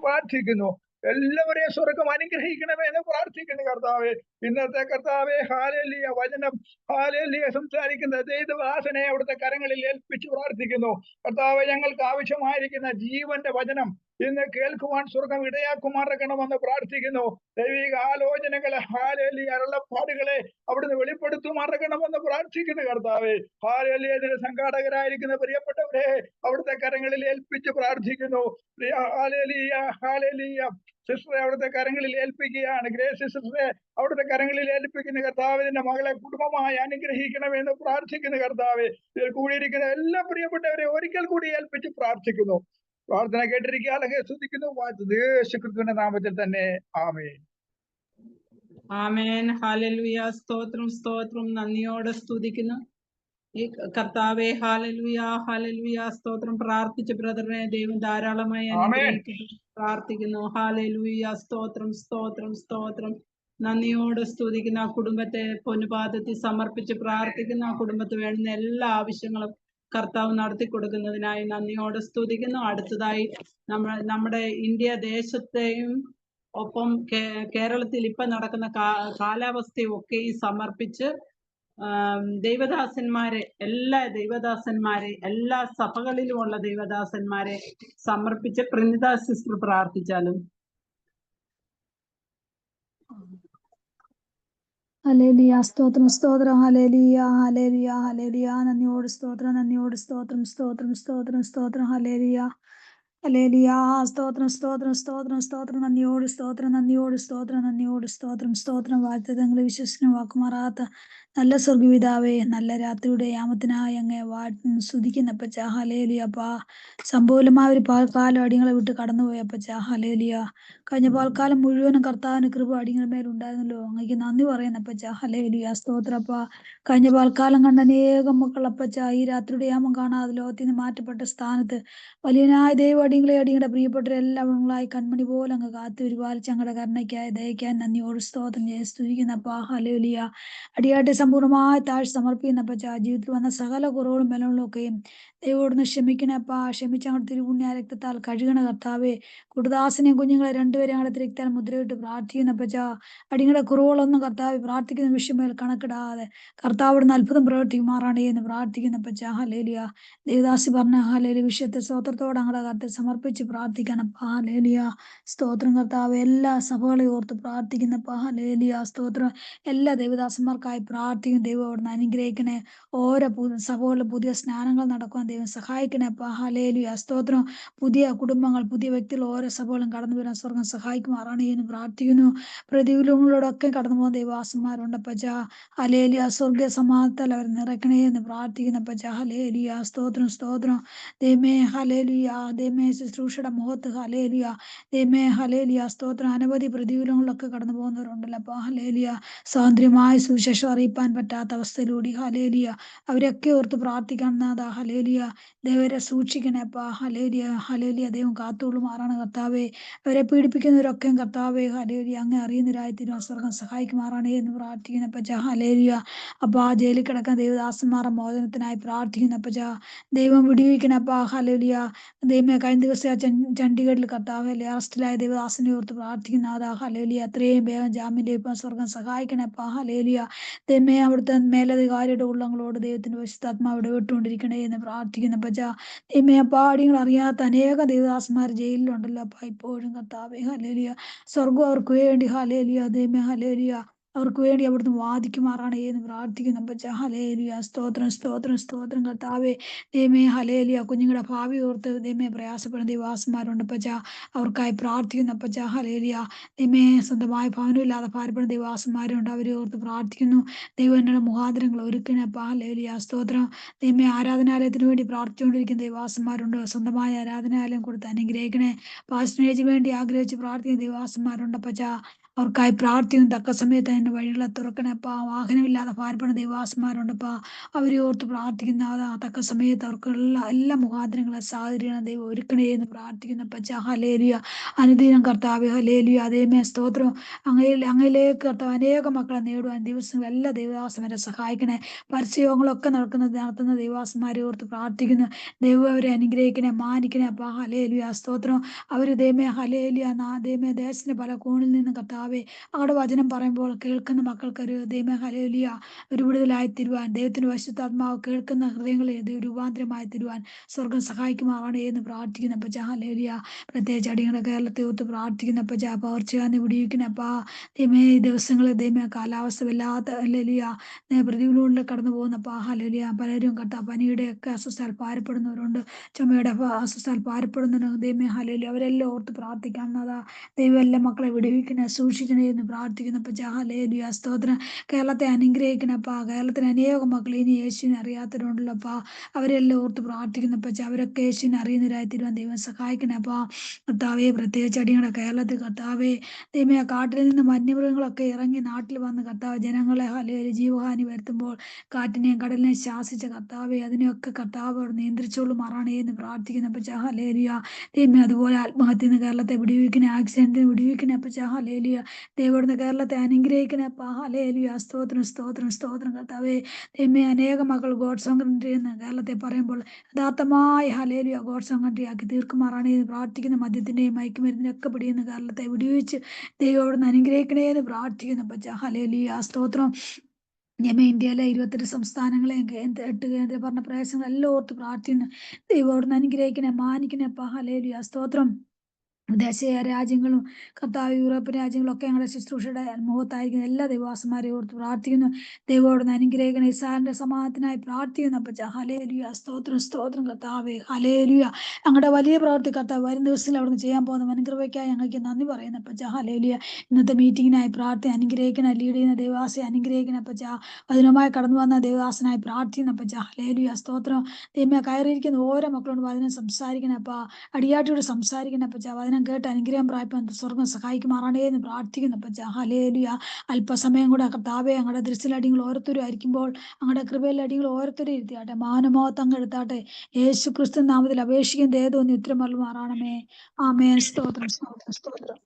പ്രാർത്ഥിക്കുന്നു എല്ലാവരെയും സ്വർഗം അനുഗ്രഹിക്കണമേ എന്ന് പ്രാർത്ഥിക്കുന്നു കർത്താവെ. ഇന്നത്തെ കർത്താവെ ഹാലേലിയ വചനം ഹാലേലിയ സംസാരിക്കുന്ന ദൈവദാസനെ അവിടുത്തെ കരങ്ങളിൽ ഏൽപ്പിച്ച് പ്രാർത്ഥിക്കുന്നു കർത്താവെ. ഞങ്ങൾക്ക് ആവശ്യമായിരിക്കുന്ന ജീവന്റെ വചനം ഇന്ന് കേൾക്കുവാൻ സ്വർഗം ഇടയാക്കുമാറാകണമെന്ന് പ്രാർത്ഥിക്കുന്നു. ദൈവിക ആലോചനകളെ ഹാലേലിയ അരുളപ്പാടുകളെ അവിടുന്ന് വെളിപ്പെടുത്തുമാറാകണമെന്ന് പ്രാർത്ഥിക്കുന്നു കർത്താവെ. ഹാലേലിയ ഇതിന് സംഘാടകരായിരിക്കുന്ന പ്രിയപ്പെട്ടവരെ അവിടുത്തെ കരങ്ങളിൽ ഏൽപ്പിച്ച് പ്രാർത്ഥിക്കുന്നു. Hallelujah hallelujah. സിസ്റ്ററെ അവിടുത്തെ കരങ്ങളിൽ ഏൽപ്പിക്കുകയാണ്. ഗ്രേസ് സിസ്റ്ററെ അവിടുത്തെ കരങ്ങളിൽ ഏൽപ്പിക്കുന്ന കർത്താവിന്റെ മകളെ കുടുംബമായി അനുഗ്രഹിക്കണമെന്ന് പ്രാർത്ഥിക്കുന്ന കർത്താവെ. ഇതിൽ കൂടിയിരിക്കുന്ന എല്ലാ പ്രിയപ്പെട്ടവരെ ഒരിക്കൽ കൂടി ഏൽപ്പിച്ച് പ്രാർത്ഥിക്കുന്നു. പ്രാർത്ഥന കേട്ടിരിക്കുക അല്ലെങ്കിൽ സ്തുതിക്കുന്നു യേശുക്രിസ്തുവിന്റെ നാമത്തിൽ തന്നെ. ആമേൻ. ആമേൻ. ഹല്ലേലൂയ. സ്തോത്രം സ്തോത്രം. നന്ദിയോടെ സ്തുതിക്കുന്നു ഈ കർത്താവെ. ഹല്ലേലൂയ ഹല്ലേലൂയ. സ്തോത്രം. പ്രാർത്ഥിച്ച ബ്രദറിനെ ദൈവം ധാരാളമായി അനുഗ്രഹിക്കുന്നു പ്രാർത്ഥിക്കുന്നു. ഹല്ലേലൂയ. സ്തോത്രം സ്തോത്രം സ്തോത്രം. നന്ദിയോടെ സ്തുതിക്കുന്ന ആ കുടുംബത്തെ പൊന്നുപാദത്തിൽ സമർപ്പിച്ച് പ്രാർത്ഥിക്കുന്ന ആ കുടുംബത്തിന് വേണ്ടുന്ന എല്ലാ ആവശ്യങ്ങളും കർത്താവ് നടത്തി കൊടുക്കുന്നതിനായി നന്ദിയോടെ സ്തുതിക്കുന്നു. അടുത്തതായി നമ്മുടെ ഇന്ത്യ ദേശത്തെയും ഒപ്പം കേരളത്തിൽ ഇപ്പൊ നടക്കുന്ന കാലാവസ്ഥയും ഒക്കെയും സമർപ്പിച്ച് ദൈവദാസന്മാരെ എല്ലാ സഭകളിലുമുള്ള ദൈവദാസന്മാരെ സമർപ്പിച്ച് പ്രിനിത സിസ്റ്റർ പ്രാർത്ഥിച്ചാലും. ഹല്ലേലൂയ. സ്തോത്രം സ്തോത്രം. ഹല്ലേലൂയ ഹല്ലേലൂയ ഹല്ലേലൂയ. നന്ദിയോട് സ്തോത്രം നന്ദിയോട് സ്തോത്രം സ്തോത്രം സ്തോത്രം സ്തോത്രം. ഹല്ലേലൂയ ഹല്ലേലൂയ. സ്തോത്രം സ്തോത്രം സ്തോത്രം സ്തോത്രം. നന്ദിയോട് സ്തോത്രം നന്ദിയോട് സ്തോത്രം നന്ദിയോട് സ്തോത്രം സ്തോത്രം. വാഴ്ത്തതങ്ങളെ വിശ്വസിക്കുന്ന വാക്കുമാറാത്ത നല്ല സ്വർഗപിതാവേ, നല്ല രാത്രിയുടെ യാമത്തിനായി അങ്ങേ വാഴ്ത്തുന്നു സ്തുതിക്കുന്നപ്പച്ച. ഹല്ലേലൂയപ്പാ. സംഭവലമായ ഒരു പാൽക്കാലം അടിയങ്ങളെ വിട്ട് കടന്നുപോയപ്പച്ച. ഹല്ലേലൂയ. കഴിഞ്ഞ പാൽക്കാലം മുഴുവനും കർത്താവിന് കൃപ അടിയങ്ങളുടെ മേലുണ്ടായിരുന്നല്ലോ, അങ്ങേക്ക് നന്ദി പറയുന്നപ്പച്ച. ഹല്ലേലൂയ. സ്തോത്രപ്പ. കഴിഞ്ഞ പാൽക്കാലം കണ്ട അനേകം മക്കളപ്പച്ച ഈ രാത്രിയുടെ യാമം കാണാതെ ലോകത്തിൽ നിന്ന് മാറ്റപ്പെട്ട സ്ഥാനത്ത് വലിയനായ ദൈവം അടിയങ്ങളുടെ പ്രിയപ്പെട്ടവരെല്ലാവങ്ങളായി കൺമണി പോലെ അങ്ങ് കാത്തു പരിപാലിച്ച് ഞങ്ങളുടെ കരുണയ്ക്കായി ദയക്കാൻ നന്ദിയോട് സ്തോത്രം ചെയ്ത് സ്തുതിക്കുന്നപ്പ. ഹല്ലേലൂയ. അടിയാട്ടെ സമ്പൂർണ്ണമായി താഴ്ച സമർപ്പിക്കുന്നപ്പച്ച. ജീവിതത്തിൽ വന്ന സകല കുറവുകളും ബലങ്ങളും ഒക്കെയും ദൈവോടൊന്ന് ക്ഷമിക്കണപ്പാ. ക്ഷമിച്ച് അങ്ങോട്ട് തിരുപുണ്യ രക്തത്താൽ കഴുകണ കർത്താവേ. കുടുദാസനെയും കുഞ്ഞുങ്ങളെ രണ്ടുപേരെ ഞങ്ങളുടെ രക്താൽ മുദ്രയിട്ട് പ്രാർത്ഥിക്കുന്നപ്പച്ച. അടിങ്ങളുടെ കുറവുകളൊന്നും കർത്താവ് പ്രാർത്ഥിക്കുന്ന വിഷയമേൽ കണക്കിടാതെ കർത്താവിടുന്ന് അത്ഭുതം പ്രവർത്തിക്കുമാറാണ് എന്ന് പ്രാർത്ഥിക്കുന്നപ്പച്ച. ഹല്ലേലൂയ. ദേവദാസി പറഞ്ഞ ഹല്ലേലൂയ വിഷയത്തെ സ്തോത്രത്തോടെ ഞങ്ങളുടെ കർത്താവ് സമർപ്പിച്ച് പ്രാർത്ഥിക്കാനപ്പാ. ഹല്ലേലൂയ. സ്തോത്രം കർത്താവ്. എല്ലാ സഭകളെയും ഓർത്ത് പ്രാർത്ഥിക്കുന്നപ്പാ. ഹല്ലേലൂയ. സ്തോത്രം. എല്ലാ ദേവദാസന്മാർക്കായി പ്രാർത്ഥിക്കും. ദൈവം അവിടുന്ന് അനുഗ്രഹിക്കണേ. ഓരോ സഭകളിൽ പുതിയ സ്നാനങ്ങൾ നടക്കുവാൻ ദൈവം സഹായിക്കണേ അപ്പാ. ഹല്ലേലൂയ സ്തോത്രം. പുതിയ കുടുംബങ്ങൾ, പുതിയ വ്യക്തികൾ ഓരോ സഭകളും കടന്നു വരാൻ സ്വർഗം സഹായിക്കുമാറാണ് എന്ന് പ്രാർത്ഥിക്കുന്നു. പ്രതികൂലങ്ങളോടൊക്കെ കടന്നു പോകുന്ന ദൈവദാസന്മാരുണ്ടപ്പച്ച. ഹല്ലേലൂയ സ്വർഗീയ സമാധാനത്താൽ അവർ നിറയ്ക്കണേ എന്ന് പ്രാർത്ഥിക്കുന്നപ്പച്ച. ഹല്ലേലൂയ സ്തോത്രം സ്തോത്രം. ദൈവമേ ഹല്ലേലൂയ. ദൈവമേ ശുശ്രൂഷയുടെ മുഖത്ത് ഹല്ലേലൂയ. ദൈവമേ ഹല്ലേലൂയ സ്തോത്രം. അനവധി പ്രതികൂലങ്ങളിലൊക്കെ കടന്നു പോകുന്നവരുണ്ടല്ലോ അപ്പാ. ഹല്ലേലൂയ സ്വാതന്ത്ര്യമായ സുവിശേഷം അറിയിപ്പാൻ പറ്റാത്ത അവസ്ഥയിലൂടെ ഹല്ലേലൂയ അവരൊക്കെ ഓർത്ത് പ്രാർത്ഥിക്കണം നാഥാ. ഹല്ലേലൂയ ദൈവരെ സൂക്ഷിക്കണേ അപ്പാ. ഹല്ലേലൂയ ഹല്ലേലൂയ ദൈവം കാത്തുകൊള്ളുമാറാണ് കർത്താവേ. അവരെ പീഡിപ്പിക്കുന്നവരൊക്കെയും കർത്താവേ ഹല്ലേലൂയ അങ്ങ് അറിയുന്നവരായിത്തീരുവാൻ സ്വർഗം സഹായിക്കുമാറാണ് എന്ന് പ്രാർത്ഥിക്കുന്നപ്പച്ച. ഹല്ലേലൂയ അപ്പാ. ജയിലിൽ കിടക്കുന്ന ദൈവദാസന്മാരുടെ മോചനത്തിനായി പ്രാർത്ഥിക്കുന്നപ്പച്ച. ദൈവം വിടുവിക്കണപ്പാ. ഹല്ലേലൂയ ദൈവമേ കഴിഞ്ഞ ദിവസം ആ ചണ്ഡീഗഡിൽ കർത്താവേ അറസ്റ്റിലായ ദൈവദാസനെ ഓർത്ത് പ്രാർത്ഥിക്കുന്ന നാഥാ. ഹല്ലേലൂയ എത്രയും വേഗം ജാമ്യം ലഭിക്കാൻ സ്വർഗം സഹായിക്കണപ്പാ. ഹല്ലേലൂയ ദൈവമേ അവിടുത്തെ മേലധികാരിയുടെ ഉള്ളങ്ങളോട് ദൈവത്തിന്റെ പരിശുദ്ധാത്മാവ് ഇടപെട്ടുകൊണ്ടിരിക്കണേ എന്ന് പ്രാർത്ഥിക്കുന്നപ്പച്ച. ദൈവമേ അപ്പാ അടിയങ്ങൾ അറിയാത്ത അനേകം ദൈവദാസന്മാർ ജയിലിലുണ്ടല്ലോ അപ്പാ ഇപ്പോഴും കർത്താവേ. ഹല്ലേലൂയ സ്വർഗം അവർക്ക് വേണ്ടി ഹല്ലേലൂയ ദൈവമേ ഹല്ലേലൂയ അവർക്ക് വേണ്ടി അവിടുന്ന് വാദിക്കുമാറാണ് എന്ന് പ്രാർത്ഥിക്കുന്നു പച്ച. ഹല്ലേലൂയ സ്തോത്രം സ്തോത്രം സ്തോത്രം കർത്താവേ. ദൈവമേ ഹല്ലേലൂയ കുഞ്ഞുങ്ങളുടെ ഭാവി ഓർത്ത് ദൈവമേ പ്രയാസപ്പെടുന്ന ദൈവദാസന്മാരുണ്ട് പച്ച. അവർക്കായി പ്രാർത്ഥിക്കുന്നു പച്ച. ഹല്ലേലൂയ ദൈവമേ സ്വന്തമായ ഭവനമില്ലാതെ ഭാരപ്പെടുന്ന ദൈവദാസന്മാരുണ്ട്. അവരെ ഓർത്ത് പ്രാർത്ഥിക്കുന്നു. ദൈവം എന്നോട് മുഖാന്തരങ്ങൾ ഒരുക്കണപ്പാ. ഹല്ലേലൂയ സ്തോത്രം. ദൈവമേ ആരാധനാലയത്തിന് വേണ്ടി പ്രാർത്ഥിച്ചുകൊണ്ടിരിക്കുന്ന ദൈവദാസന്മാരുണ്ട്. സ്വന്തമായ ആരാധനാലയം കൊടുത്ത് അനുഗ്രഹിക്കണേ. പാസ്റ്റേജിന് വേണ്ടി ആഗ്രഹിച്ച് പ്രാർത്ഥിക്കുന്ന ദൈവദാസന്മാരുണ്ട് പച്ച. അവർക്കായി പ്രാർത്ഥിക്കും. തക്ക സമയത്ത് അതിൻ്റെ വഴികളെ തുറക്കണപ്പാ. വാഹനമില്ലാതെ ഭാരപ്പെടുന്ന ദൈവദാസന്മാരുണ്ടപ്പാ. അവരെ ഓർത്ത് പ്രാർത്ഥിക്കുന്ന തക്ക സമയത്ത് അവർക്ക് എല്ലാ മുഖാന്തരങ്ങളും സാഹചര്യങ്ങളും ദൈവം ഒരുക്കണേ എന്ന് പ്രാർത്ഥിക്കുന്ന പച്ച. ഹല്ലേലൂയ അനുദിനം കർത്താവ് ഹല്ലേലൂയ ദൈവമേ സ്തോത്രം. അങ്ങയിലേക്ക് കർത്താവ് അനേക മക്കളെ നേടുവാൻ ദിവസം എല്ലാ ദൈവദാസന്മാരെ സഹായിക്കണേ. പരസ്യങ്ങളൊക്കെ നടത്തുന്ന ദൈവദാസന്മാരെ ഓർത്ത് പ്രാർത്ഥിക്കുന്നു. ദൈവം അവരെ അനുഗ്രഹിക്കണേ, മാനിക്കണേ അപ്പാ. ഹല്ലേലൂയ സ്തോത്രം. അവർ ദൈവമേ ഹല്ലേലൂയ ദൈവമേ ദേശത്തിന്റെ പല കോണിൽ നിന്ന് കർത്താവേ അവിടെ വചനം പറയുമ്പോൾ കേൾക്കുന്ന മക്കൾക്കൊരു ദൈവമേ ഹല്ലേലൂയ ഒരു വിടുതലായി തരുവാൻ ദൈവത്തിന്റെ പരിശുദ്ധാത്മാവ് കേൾക്കുന്ന ഹൃദയങ്ങളിൽ രൂപാന്തരമായി തരുവാൻ സ്വർഗം സഹായിക്കുമാറാണ് എന്ന് പ്രാർത്ഥിക്കുന്ന പച്ച. ഹല്ലേലൂയ പ്രത്യേകിച്ച് അടിയങ്ങളുടെ കേരളത്തെ ഒത്ത് പ്രാർത്ഥിക്കുന്ന പച്ച. പകർച്ചയാന്ന് വിടിയിക്കുന്നപ്പാ. ദൈവമേ ഈ ദിവസങ്ങളിൽ ദൈവമേ കാലാവസ്ഥ വല്ലാത്ത ഹല്ലേലൂയ പ്രതികൂലങ്ങളിൽ കടന്നു പോകുന്നപ്പാ. ഹല്ലേലൂയ പലരും കർത്താവ് പനിയുടെ ഒക്കെ അസ്വസ്ഥാൽ ഭാരപ്പെടുന്നവരുണ്ട്. ചുമയുടെ അസ്വസ്ഥാൽ ഭാരപ്പെടുന്നവരുണ്ട്. ദൈവമേ ഹല്ലേലൂയ അവരെല്ലാം ഓർത്ത് പ്രാർത്ഥിക്കാവുന്നതാ. ദൈവം എല്ലാ മക്കളെ വിടുവിക്കണേ സൂക്ഷിക്കണേ എന്ന് പ്രാർത്ഥിക്കുന്നപ്പച്ച. ഹല്ലേലൂയ സ്തോത്രം. കേരളത്തെ അനുഗ്രഹിക്കണപ്പാ. കേരളത്തിന് അനേകം മക്കൾ ഇനി യേശുവിനെ അറിയാത്തവരുണ്ടല്ലോപ്പാ. അവരെല്ലാം ഓർത്ത് പ്രാർത്ഥിക്കുന്നപ്പച്ച. അവരൊക്കെ യേശുവിനെ അറിയുന്നവരായി തീരുവാൻ ദൈവം സഹായിക്കണപ്പാ. കർത്താവേ പ്രത്യേകിച്ച് അടിയങ്ങളുടെ കേരളത്തിൽ കർത്താവേ ദൈവമേ കാട്ടിൽ നിന്ന് വന്യമൃഗങ്ങളൊക്കെ ഇറങ്ങി നാട്ടിൽ വന്ന് കർത്താവ് ജനങ്ങളെ ഹല്ലേലൂയ ജീവഹാനി വരുത്തുമ്പോൾ കാറ്റിനെയും കടലിനെയും ശാസിച്ച കർത്താവെ അതിനെയൊക്കെ കർത്താവ് അവിടെ നിയന്ത്രിച്ചോളുമാറാണ് എന്ന് പ്രാർത്ഥിക്കുന്നപ്പച്ച. ഹല്ലേലൂയ ദൈവമേ അതുപോലെ ആത്മഹത്യയിൽ നിന്ന് കേരളത്തെ വിടുവിക്കണേ. ആക്സിഡന്റിന് വിടുവിക്കണേ അപ്പച്ച. ഹല്ലേലൂയ ദൈവം കേരളത്തെ അനുഗ്രഹിക്കണപ്പാ. ഹല്ലേലൂയ സ്തോത്രം സ്തോത്രം സ്തോത്രം കർത്താവേ. ദൈവമേ അനേക മക്കൾ ഗോഡ് സോങ് കൺട്രി എന്ന് കേരളത്തെ പറയുമ്പോൾ യഥാർത്ഥമായ ഹല്ലേലൂയ ഗോഡ് സോങ് കൺട്രി ആക്കി തീർക്കുമാറാണ് എന്ന് പ്രാർത്ഥിക്കുന്ന മദ്യത്തിന്റെയും മയക്കുമരുന്നിനെയും ഒക്കെ പിടിയുന്ന കേരളത്തെ വിടുവിച്ച് ദൈവം അവിടുന്ന് അനുഗ്രഹിക്കണേ എന്ന് പ്രാർത്ഥിക്കുന്ന പച്ച. ഹല്ലേലൂയ സ്തോത്രം. ഇന്ത്യയിലെ 28 സംസ്ഥാനങ്ങളെയും 8 കേന്ദ്രഭരണ പ്രദേശങ്ങളെല്ലാം ഓർത്ത് പ്രാർത്ഥിക്കുന്നു. ദൈവം അവിടുന്ന് അനുഗ്രഹിക്കണേ, മാനിക്കണേപ്പാ. ഹല്ലേലൂയ സ്തോത്രം. വിദേശ രാജ്യങ്ങളും കർത്താവ് യൂറോപ്യൻ രാജ്യങ്ങളൊക്കെ ഞങ്ങളുടെ ശുശ്രൂഷയുടെ മുഖത്തായിരിക്കുന്ന എല്ലാ ദൈവദാസന്മാരെയും ഓർത്ത് പ്രാർത്ഥിക്കുന്നു. ദൈവം അവിടുന്ന് അനുഗ്രഹിക്കണം. ഇസ്രായേലിന്റെ സമാധാനത്തിനായി പ്രാർത്ഥിക്കുന്നു അപ്പച്ച. ഹല്ലേലൂയ സ്തോത്രം സ്തോത്രം കർത്താവേ. ഹല്ലേലൂയ ഞങ്ങളുടെ വലിയ പ്രവൃത്തി കർത്താവ് വരും ദിവസത്തിൽ അവിടുന്ന് ചെയ്യാൻ പോകുന്ന അനുഗ്രഹിക്കായി ഞങ്ങൾക്ക് നന്ദി പറയുന്നു അപ്പച്ച. ഹല്ലേലൂയ ഇന്നത്തെ മീറ്റിങ്ങിനായി പ്രാർത്ഥന അനുഗ്രഹിക്കണം. ലീഡ് ചെയ്യുന്ന ദൈവദാസയെ അനുഗ്രഹിക്കണം അപ്പച്ച. വചനവുമായി കടന്നു വന്ന ദൈവദാസനായി പ്രാർത്ഥിക്കുന്നു അപ്പച്ച. ഹല്ലേലൂയ സ്തോത്രം. ദൈവമേ കയറിയിരിക്കുന്ന ഓരോ മക്കളോട് വചനം സംസാരിക്കണപ്പാ. അടിയാട്ടിയോട് സംസാരിക്കണപ്പച്ച. വചനം കേട്ട് അനുഗ്രഹം പ്രാപിപ്പാൻ സ്വർഗം സഹായിക്കുമാറാണേ എന്ന് പ്രാർത്ഥിക്കുന്നു അപ്പച്ച. ഹല്ലേലൂയ അല്പസമയം കൂടെ കർത്താവേ ഞങ്ങളുടെ ദൃശ്യലടികൾ ഓരോരുത്തരും ആയിരിക്കുമ്പോൾ ഞങ്ങളുടെ കൃപയിലടികൾ ഓരോരുത്തരും ഇരുത്തിയാട്ടെ. മാനമോഹത്തങ്ങ് എടുത്താട്ടെ. യേശു ക്രിസ്തു നാമത്തിൽ അപേക്ഷിക്കും ദേഹത്തോന്നി ഉത്തരം മറുമാറാണമേ. ആമേൻ. സ്തോത്രം സ്തോത്രം സ്തോത്രം.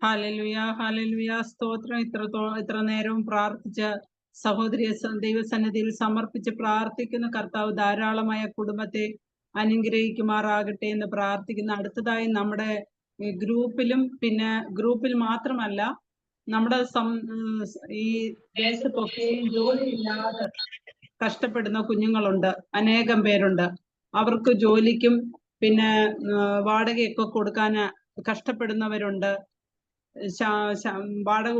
ഹല്ലേലൂയ ഹല്ലേലൂയ സ്തോത്രം. ഇത്ര നേരവും പ്രാർത്ഥിച്ച് സഹോദരിയെ ദൈവസന്നിധിയിൽ സമർപ്പിച്ച് പ്രാർത്ഥിക്കുന്ന കർത്താവ് ധാരാളമായ കുടുംബത്തെ അനുഗ്രഹിക്കുമാറാകട്ടെ എന്ന് പ്രാർത്ഥിക്കുന്നു. അടുത്തതായി നമ്മുടെ ഗ്രൂപ്പിലും പിന്നെ ഗ്രൂപ്പിൽ മാത്രമല്ല നമ്മുടെ ഈ ദേശത്തൊക്കെയും ജോലിയില്ലാതെ കഷ്ടപ്പെടുന്ന കുഞ്ഞുങ്ങളുണ്ട്, അനേകം പേരുണ്ട്. അവർക്ക് ജോലിക്കും പിന്നെ വാടകയൊക്കെ കൊടുക്കാൻ കഷ്ടപ്പെടുന്നവരുണ്ട്. വാടക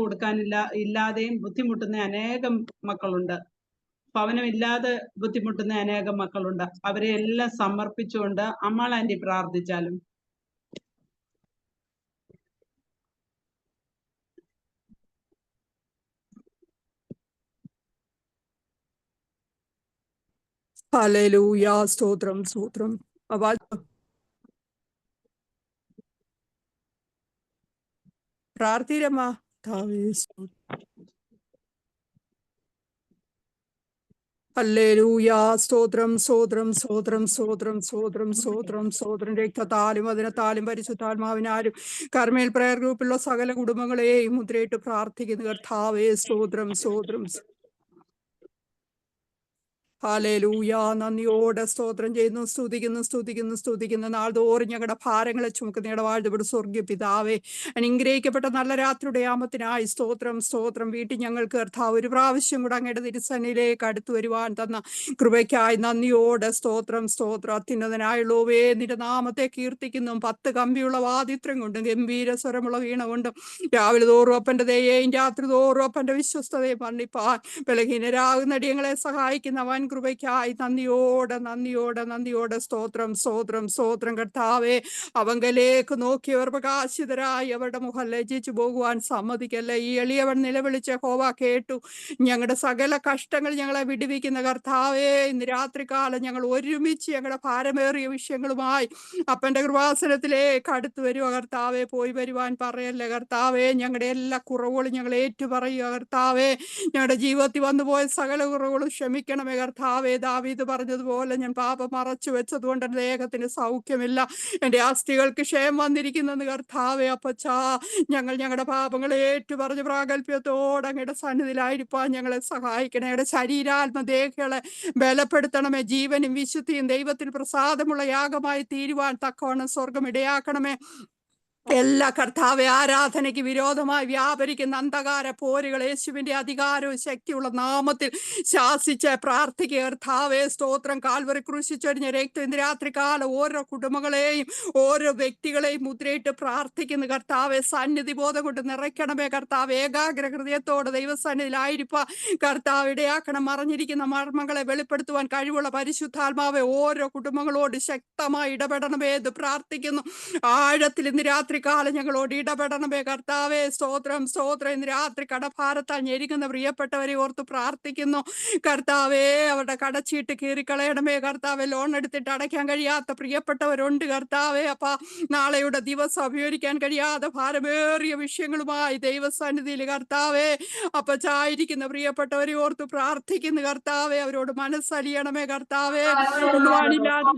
ഇല്ലാതെയും ബുദ്ധിമുട്ടുന്ന അനേകം മക്കളുണ്ട്. ഭവനമില്ലാതെ ബുദ്ധിമുട്ടുന്ന അനേകം മക്കളുണ്ട്. അവരെ എല്ലാം സമർപ്പിച്ചുകൊണ്ട് അമ്മാൾ ആന്റി പ്രാർത്ഥിച്ചാലും. ഹല്ലേലൂയ, സ്തോത്രം സ്തോത്രം. പ്രാർത്ഥിരമ്മ. ഹല്ലേലൂയ, സ്തോത്രം സ്തോത്രം സ്തോത്രം സ്തോത്രം സ്തോത്രം സ്തോത്രം സ്തോത്രം. രക്തത്താലും വചനത്താലും പരിശുദ്ധാത്മാവിനാലും കർമ്മേൽ പ്രയർ ഗ്രൂപ്പിലുള്ള സകല കുടുംബങ്ങളെയും മുദ്രയിട്ട് പ്രാർത്ഥിക്കുന്നു കർത്താവേ. സ്തോത്രം സ്തോത്രം. ഹല്ലേലൂയ, നന്ദിയോടെ സ്തോത്രം ചെയ്യുന്നു, സ്തുതിക്കുന്നു സ്തുതിക്കുന്നു സ്തുതിക്കുന്നു. നാൾതോറും ഞങ്ങളുടെ ഭാരങ്ങളെ ചുമക്കുന്ന ഞങ്ങളുടെ വാഴ്ത്തപ്പെട്ട സ്വർഗീയ പിതാവേ, അനുഗ്രഹിക്കപ്പെട്ട നല്ല രാത്രിയുടെ യാമത്തിനായി സ്തോത്രം സ്തോത്രം. വീട്ടിൽ ഞങ്ങൾക്ക് കർത്താവ് ഒരു പ്രാവശ്യം കൂടെ അങ്ങയുടെ തിരുസന്നിധിയിലേക്ക് അടുത്തു വരുവാൻ തന്ന കൃപയ്ക്കായി നന്ദിയോടെ സ്തോത്രം സ്തോത്രം. അത്യുന്നതനായുള്ളവേ, നിന്റെ നാമത്തെ കീർത്തിക്കുന്നു. 10 കമ്പിയുള്ള വാദിത്രം കൊണ്ടും ഗംഭീര സ്വരമുള്ള വീണ കൊണ്ടും രാവിലെ തോറും അപ്പന്റെ ദയയും രാത്രി തോറും അപ്പന്റെ വിശ്വസ്തതയും വർണ്ണിപ്പാൻ ബലഹീനരാകുന്ന അടിയങ്ങളെ സഹായിക്കുന്ന വൻ കൃപയ്ക്കായി നന്ദിയോടെ നന്ദിയോടെ നന്ദിയോടെ സ്തോത്രം സ്തോത്രം സ്തോത്രം. കർത്താവേ, അവങ്കലേക്ക് നോക്കിയവർ പ്രകാശിതരായി അവരുടെ മുഖം ലജ്ജിച്ചു പോകുവാൻ സമ്മതിക്കല്ലേ. ഈ എളിയവൻ നിലവിളിച്ച യഹോവ കേട്ടു. ഞങ്ങളുടെ സകല കഷ്ടങ്ങൾ ഞങ്ങളെ വിടുവിക്കുന്ന കർത്താവേ, ഇന്ന് രാത്രികാലം ഞങ്ങൾ ഒരുമിച്ച് ഞങ്ങളുടെ ഭാരമേറിയ വിഷയങ്ങളുമായി അപ്പന്റെ കൃപാസനത്തിലേക്ക് അടുത്തു വരുക കർത്താവേ. പോയി വരുവാൻ പറയല്ലേ കർത്താവേ. ഞങ്ങളുടെ എല്ലാ കുറവുകളും ഞങ്ങൾ ഏറ്റുപറയുക കർത്താവേ. ഞങ്ങളുടെ ജീവിതത്തിൽ വന്നുപോയ സകല കുറവുകളും ക്ഷമിക്കണമേ കർത്താവേ. ദാവീദ് പറഞ്ഞതുപോലെ, ഞാൻ പാപം മറച്ചു വെച്ചതുകൊണ്ട് എൻ്റെ ദേഹത്തിന് സൗഖ്യമില്ല, എൻ്റെ അസ്ഥികൾക്ക് ക്ഷയം വന്നിരിക്കുന്നെന്ന് കർത്താവേ. അപ്പച്ചാ, ഞങ്ങൾ ഞങ്ങളുടെ പാപങ്ങളെ ഏറ്റുപറഞ്ഞ് പ്രാഗൽഭ്യത്തോടെ അങ്ങയുടെ സന്നിധിയിലായിരിക്കാൻ ഞങ്ങളെ സഹായിക്കണേ. ഞങ്ങളുടെ ശരീരാത്മദേഹങ്ങളെ ബലപ്പെടുത്തണമേ. ജീവനും വിശുദ്ധിയും ദൈവത്തിന് പ്രസാദമുള്ള യാഗമായി തീരുവാൻ തക്കവണ്ണം സ്വർഗം ഇടയാക്കണമേ. എല്ലാ കർത്താവെ, ആരാധനയ്ക്ക് വിരോധമായി വ്യാപരിക്കുന്ന അന്ധകാര പോരുകൾ യേശുവിന്റെ അധികാരവും ശക്തിയുള്ള നാമത്തിൽ ശാസിച്ച് പ്രാർത്ഥിക്കുക കർത്താവെ. സ്തോത്രം. കാൽവറി ക്രൂശിച്ചൊരിഞ്ഞ രക്തം ഇന്ന് രാത്രികാലം ഓരോ കുടുംബങ്ങളെയും ഓരോ വ്യക്തികളെയും മുദ്രയിട്ട് പ്രാർത്ഥിക്കുന്നു കർത്താവെ. സന്നിധി ബോധം കൊണ്ട് നിറയ്ക്കണമേ കർത്താവ്. ഏകാഗ്ര ഹൃദയത്തോടെ ദൈവസന്നിധിയിലായിരിക്കുക കർത്താവ്. ഇടയാക്കണം. മറഞ്ഞിരിക്കുന്ന മർമ്മങ്ങളെ വെളിപ്പെടുത്തുവാൻ കഴിവുള്ള പരിശുദ്ധാത്മാവെ ഓരോ കുടുംബങ്ങളോട് ശക്തമായി ഇടപെടണമേ എന്ന് പ്രാർത്ഥിക്കുന്നു. ആഴത്തിൽ ഇന്ന് രാത്രികാലം ഞങ്ങളോട് ഇടപെടണമേ കർത്താവേ. സ്തോത്രം സ്തോത്രം. ഇന്ന് രാത്രി കടഭാരത്താൽ ഞെരുങ്ങുന്ന പ്രിയപ്പെട്ടവരെ ഓർത്ത് പ്രാർത്ഥിക്കുന്നു കർത്താവേ. അവരുടെ കടച്ചീട്ട് കീറിക്കളയണമേ കർത്താവെ. ലോൺ എടുത്തിട്ട് അടയ്ക്കാൻ കഴിയാത്ത പ്രിയപ്പെട്ടവരുണ്ട് കർത്താവേ. അപ്പ നാളെയുടെ ദിവസം അഭിമുഖീകരിക്കാൻ കഴിയാതെ ഭാരമേറിയ വിഷയങ്ങളുമായി ദൈവസന്നിധിയിൽ കർത്താവേ അപ്പച്ചായിരിക്കുന്ന പ്രിയപ്പെട്ടവരെ ഓർത്ത് പ്രാർത്ഥിക്കുന്നു കർത്താവേ. അവരോട് മനസ്സലിയണമേ കർത്താവേ. ഒന്നുവാനില്ലാതെ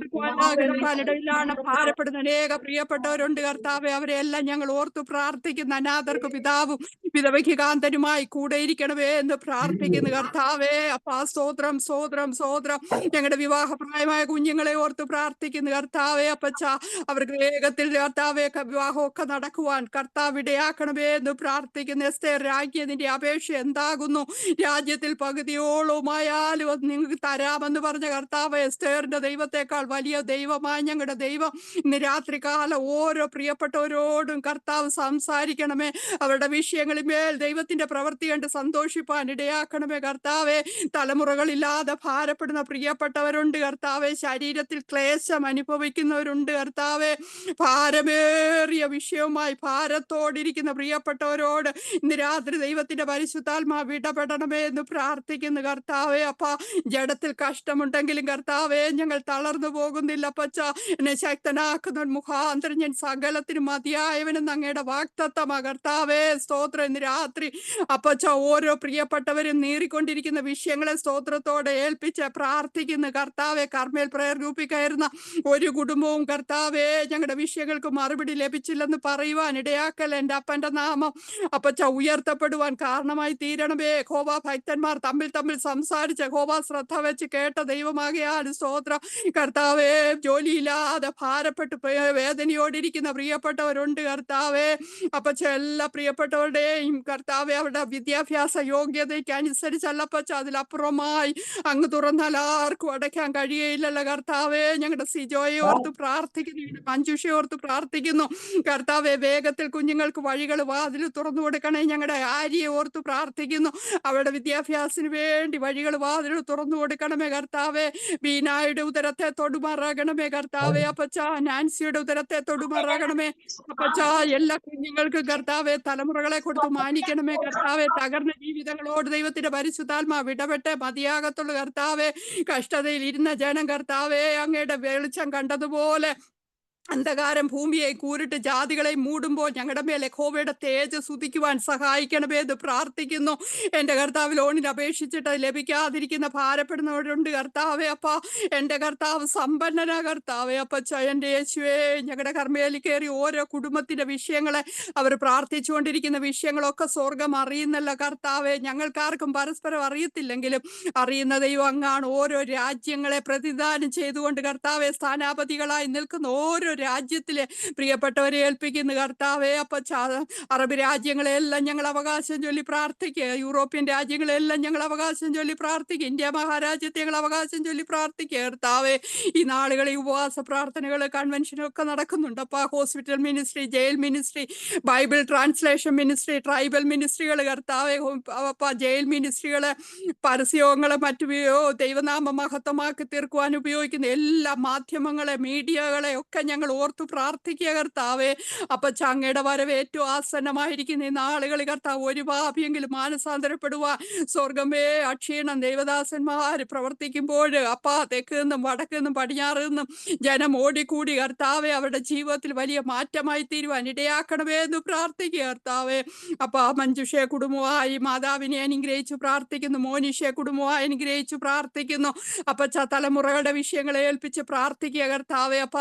ഭാരപ്പെടുന്ന അനേക പ്രിയപ്പെട്ടവരുണ്ട് കർത്താവെ. അവരെല്ലാം ഞങ്ങൾ ഓർത്തു പ്രാർത്ഥിക്കുന്ന അനാഥർക്ക് പിതാവും വിധവയ്ക്ക് കാന്തനുമായി കൂടെ ഇരിക്കണമേ എന്ന് പ്രാർത്ഥിക്കുന്നു കർത്താവേ. അപ്പാ സ്തോത്രം സ്തോത്രം സ്തോത്രം. ഞങ്ങളുടെ വിവാഹപ്രായമായ കുഞ്ഞുങ്ങളെ ഓർത്ത് പ്രാർത്ഥിക്കുന്നു കർത്താവേ. അപ്പച്ച, അവർക്ക് വേഗത്തിൽ കർത്താവെ വിവാഹമൊക്കെ നടക്കുവാൻ കർത്താവ് ഇടയാക്കണമേ എന്ന് പ്രാർത്ഥിക്കുന്നു. എസ്തേർ രാജ്ഞി, നിന്റെ അപേക്ഷ എന്താകുന്നു? രാജ്യത്തിൽ പകുതിയോളവുമായാലും അത് നിങ്ങൾക്ക് തരാമെന്ന് പറഞ്ഞ കർത്താവ് എസ്തേറിന്റെ ദൈവത്തെക്കാൾ വലിയ ദൈവമായി ഞങ്ങളുടെ ദൈവം ഇന്ന് രാത്രികാലം ഓരോ പ്രിയപ്പെട്ടവരോടും കർത്താവ് സംസാരിക്കണമേ. അവരുടെ വിഷയങ്ങളിന്മേൽ ദൈവത്തിന്റെ പ്രവൃത്തി കണ്ട് സന്തോഷിപ്പാൻ ഇടയാക്കണമേ കർത്താവെ. തലമുറകളില്ലാതെ ഭാരപ്പെടുന്ന പ്രിയപ്പെട്ടവരുണ്ട് കർത്താവെ. ശരീരത്തിൽ ക്ലേശം അനുഭവിക്കുന്നവരുണ്ട് കർത്താവെ. ഭാരമേറിയ വിഷയവുമായി ഭാരത്തോടിരിക്കുന്ന പ്രിയപ്പെട്ടവരോട് ഇന്ന് രാത്രി ദൈവത്തിന്റെ പരിശുദ്ധാത്മാവ് ഇടപെടണമേ എന്ന് പ്രാർത്ഥിക്കുന്നു കർത്താവെ. അപ്പ, ജഡത്തിൽ കഷ്ടമുണ്ടെങ്കിലും കർത്താവെ ഞങ്ങൾ തളർന്നു പോകുന്നില്ല അപ്പച്ച. എന്നെ ശക്തനാക്കുന്ന മുഖാന്തരം ഞാൻ സകലത്തിനും മതിയായവനെന്ന് അങ്ങയുടെ വാഗ്ദത്തമാ കർത്താവേ. സ്തോത്രം. ഇന്ന് രാത്രി അപ്പച്ച ഓരോ പ്രിയപ്പെട്ടവരും നീറിക്കൊണ്ടിരിക്കുന്ന വിഷയങ്ങളെ സ്തോത്രത്തോടെ ഏൽപ്പിച്ച് പ്രാർത്ഥിക്കുന്നു കർത്താവെ. കർമ്മേൽ പ്രയർ ഗ്രൂപ്പിൽ കയറുന്ന ഒരു കുടുംബവും കർത്താവേ ഞങ്ങളുടെ വിഷയങ്ങൾക്ക് മറുപടി ലഭിച്ചില്ലെന്ന് പറയുവാൻ ഇടയാക്കൽ. എൻ്റെ അപ്പന്റെ നാമം അപ്പച്ച ഉയർത്തപ്പെടുവാൻ കാരണമായി തീരണമേ. യഹോവ ഭക്തന്മാർ തമ്മിൽ തമ്മിൽ സംസാരിച്ച് യഹോവ ശ്രദ്ധ വെച്ച് കേട്ട ദൈവമാകയാൽ സ്തോത്രം കർത്താവേ. ജോലിയില്ലാതെ ഭാരപ്പെട്ട് വേദനയോടിരിക്കുന്ന പ്രിയപ്പെട്ടവർ പ്രാർത്ഥിക്കുന്നവരുണ്ട് കർത്താവേ. അപ്പച്ച എല്ലാ പ്രിയപ്പെട്ടവരുടെയും കർത്താവെ അവരുടെ വിദ്യാഭ്യാസ യോഗ്യതയ്ക്ക് അനുസരിച്ചല്ലപ്പച്ച അതിലപ്പുറമായി അങ്ങ് തുറന്നാൽ ആർക്കും അടയ്ക്കാൻ കഴിയുകയില്ലല്ലോ കർത്താവേ. ഞങ്ങളുടെ സിജോയെ ഓർത്ത് പ്രാർത്ഥിക്കുന്നു, ഞങ്ങളുടെ മഞ്ജുഷയെ ഓർത്ത് പ്രാർത്ഥിക്കുന്നു കർത്താവെ. വേഗത്തിൽ കുഞ്ഞുങ്ങൾക്ക് വഴികൾ വാതിൽ തുറന്നു കൊടുക്കണേ. ഞങ്ങളുടെ ആര്യയെ ഓർത്ത് പ്രാർത്ഥിക്കുന്നു, അവരുടെ വിദ്യാഭ്യാസത്തിന് വേണ്ടി വഴികൾ വാതിൽ തുറന്നു കൊടുക്കണമേ കർത്താവെ. ബീനായുടെ ഉദരത്തെ തൊടുമാറാകണമേ കർത്താവെ. അപ്പച്ച നാൻസിയുടെ ഉദരത്തെ തൊടുമാറാകണമേ അപ്പച്ച. എല്ലാ കുഞ്ഞുങ്ങൾക്കും കർത്താവെ തലമുറകളെ കൊടുത്ത് മാനിക്കണമേ കർത്താവെ. തകർന്ന ജീവിതങ്ങളോട് ദൈവത്തിന്റെ പരിശുദ്ധാത്മാവ് ഇടപെട്ട് മതിയാകത്തുള്ളൂ കർത്താവെ. കഷ്ടതയിൽ ഇരുന്ന ജനം കർത്താവെ അങ്ങയുടെ വെളിച്ചം കണ്ടതുപോലെ അന്ധകാരം ഭൂമിയെ കൂരിട്ട് ജാതികളെ മൂടുമ്പോൾ ഞങ്ങളുടെ മേൽ യഹോവയുടെ തേജസ് ഉദിക്കുവാൻ സഹായിക്കണമേ എന്ന് പ്രാർത്ഥിക്കുന്നു. എൻ്റെ കർത്താവ് ലോണിന് അപേക്ഷിച്ചിട്ട് ലഭിക്കാതിരിക്കുന്ന ഭാരപ്പെടുന്നവരുണ്ട് കർത്താവെ. അപ്പ എൻ്റെ കർത്താവ് സമ്പന്നനാ കർത്താവെ. അപ്പച്ച എൻ്റെ യേശുവേ, ഞങ്ങളുടെ കർമ്മേലിൽ കയറി ഓരോ കുടുംബത്തിന്റെ വിഷയങ്ങളെ അവർ പ്രാർത്ഥിച്ചുകൊണ്ടിരിക്കുന്ന വിഷയങ്ങളൊക്കെ സ്വർഗം അറിയുന്നല്ല കർത്താവെ. ഞങ്ങൾക്കാർക്കും പരസ്പരം അറിയത്തില്ലെങ്കിലും അറിയുന്ന ദൈവം അങ്ങാണ്. ഓരോ രാജ്യങ്ങളെ പ്രതിദാനം ചെയ്തുകൊണ്ട് കർത്താവെ സ്ഥാനാപതികളായി നിൽക്കുന്ന ഓരോ രാജ്യത്തിലെ പ്രിയപ്പെട്ടവരെ ഏൽപ്പിക്കുന്നു കർത്താവെ. അപ്പൊ അറബ് രാജ്യങ്ങളെല്ലാം ഞങ്ങൾ അവകാശം ചൊല്ലി പ്രാർത്ഥിക്കുക, യൂറോപ്യൻ രാജ്യങ്ങളെല്ലാം ഞങ്ങൾ അവകാശം ചൊല്ലി പ്രാർത്ഥിക്കുക, ഇന്ത്യ മഹാരാജ്യത്തെ ഞങ്ങൾ അവകാശം ചൊല്ലി പ്രാർത്ഥിക്കുക കർത്താവെ. ഈ നാളുകളിൽ ഉപവാസ പ്രാർത്ഥനകൾ കൺവെൻഷനൊക്കെ നടക്കുന്നുണ്ട് അപ്പ. Hospital ministry, jail ministry, Bible translation ministry, tribal മിനിസ്ട്രികൾ കർത്താവെ. അപ്പ ജയിൽ മിനിസ്ട്രികള് പരസ്യങ്ങളെ മറ്റു ദൈവനാമ മഹത്വമാക്കി തീർക്കുവാൻ ഉപയോഗിക്കുന്ന എല്ലാ മാധ്യമങ്ങളെ, മീഡിയകളെ ഒക്കെ ഞങ്ങൾ ഓർത്തു പ്രാർത്ഥിക്കുക കർത്താവെ. അപ്പൊ അങ്ങയുടെ വരവ് ഏറ്റവും ആസന്നമായിരിക്കുന്ന ഈ നാളുകളിൽ കർത്താവ് ഒരു പാപിയെങ്കിലും മാനസാന്തരപ്പെടുവാൻ സ്വർഗമേ അക്ഷീണം ദൈവദാസന്മാര് പ്രവർത്തിക്കുമ്പോൾ അപ്പാ തെക്ക് നിന്നും വടക്ക് നിന്നും പടിഞ്ഞാറ് നിന്നും ജനം ഓടിക്കൂടി കർത്താവെ അവരുടെ ജീവിതത്തിൽ വലിയ മാറ്റമായി തീരുവാൻ ഇടയാക്കണമേ എന്ന് പ്രാർത്ഥിക്കുക കർത്താവെ. അപ്പൊ മഞ്ജുഷയെ കുടുംബമായി മാതാവിനെ അനുഗ്രഹിച്ചു പ്രാർത്ഥിക്കുന്നു, മോനിഷയെ കുടുംബമായി അനുഗ്രഹിച്ചു പ്രാർത്ഥിക്കുന്നു. അപ്പൊ തലമുറകളുടെ വിഷയങ്ങളെ ഏൽപ്പിച്ച് പ്രാർത്ഥിക്കുക കർത്താവെ. അപ്പ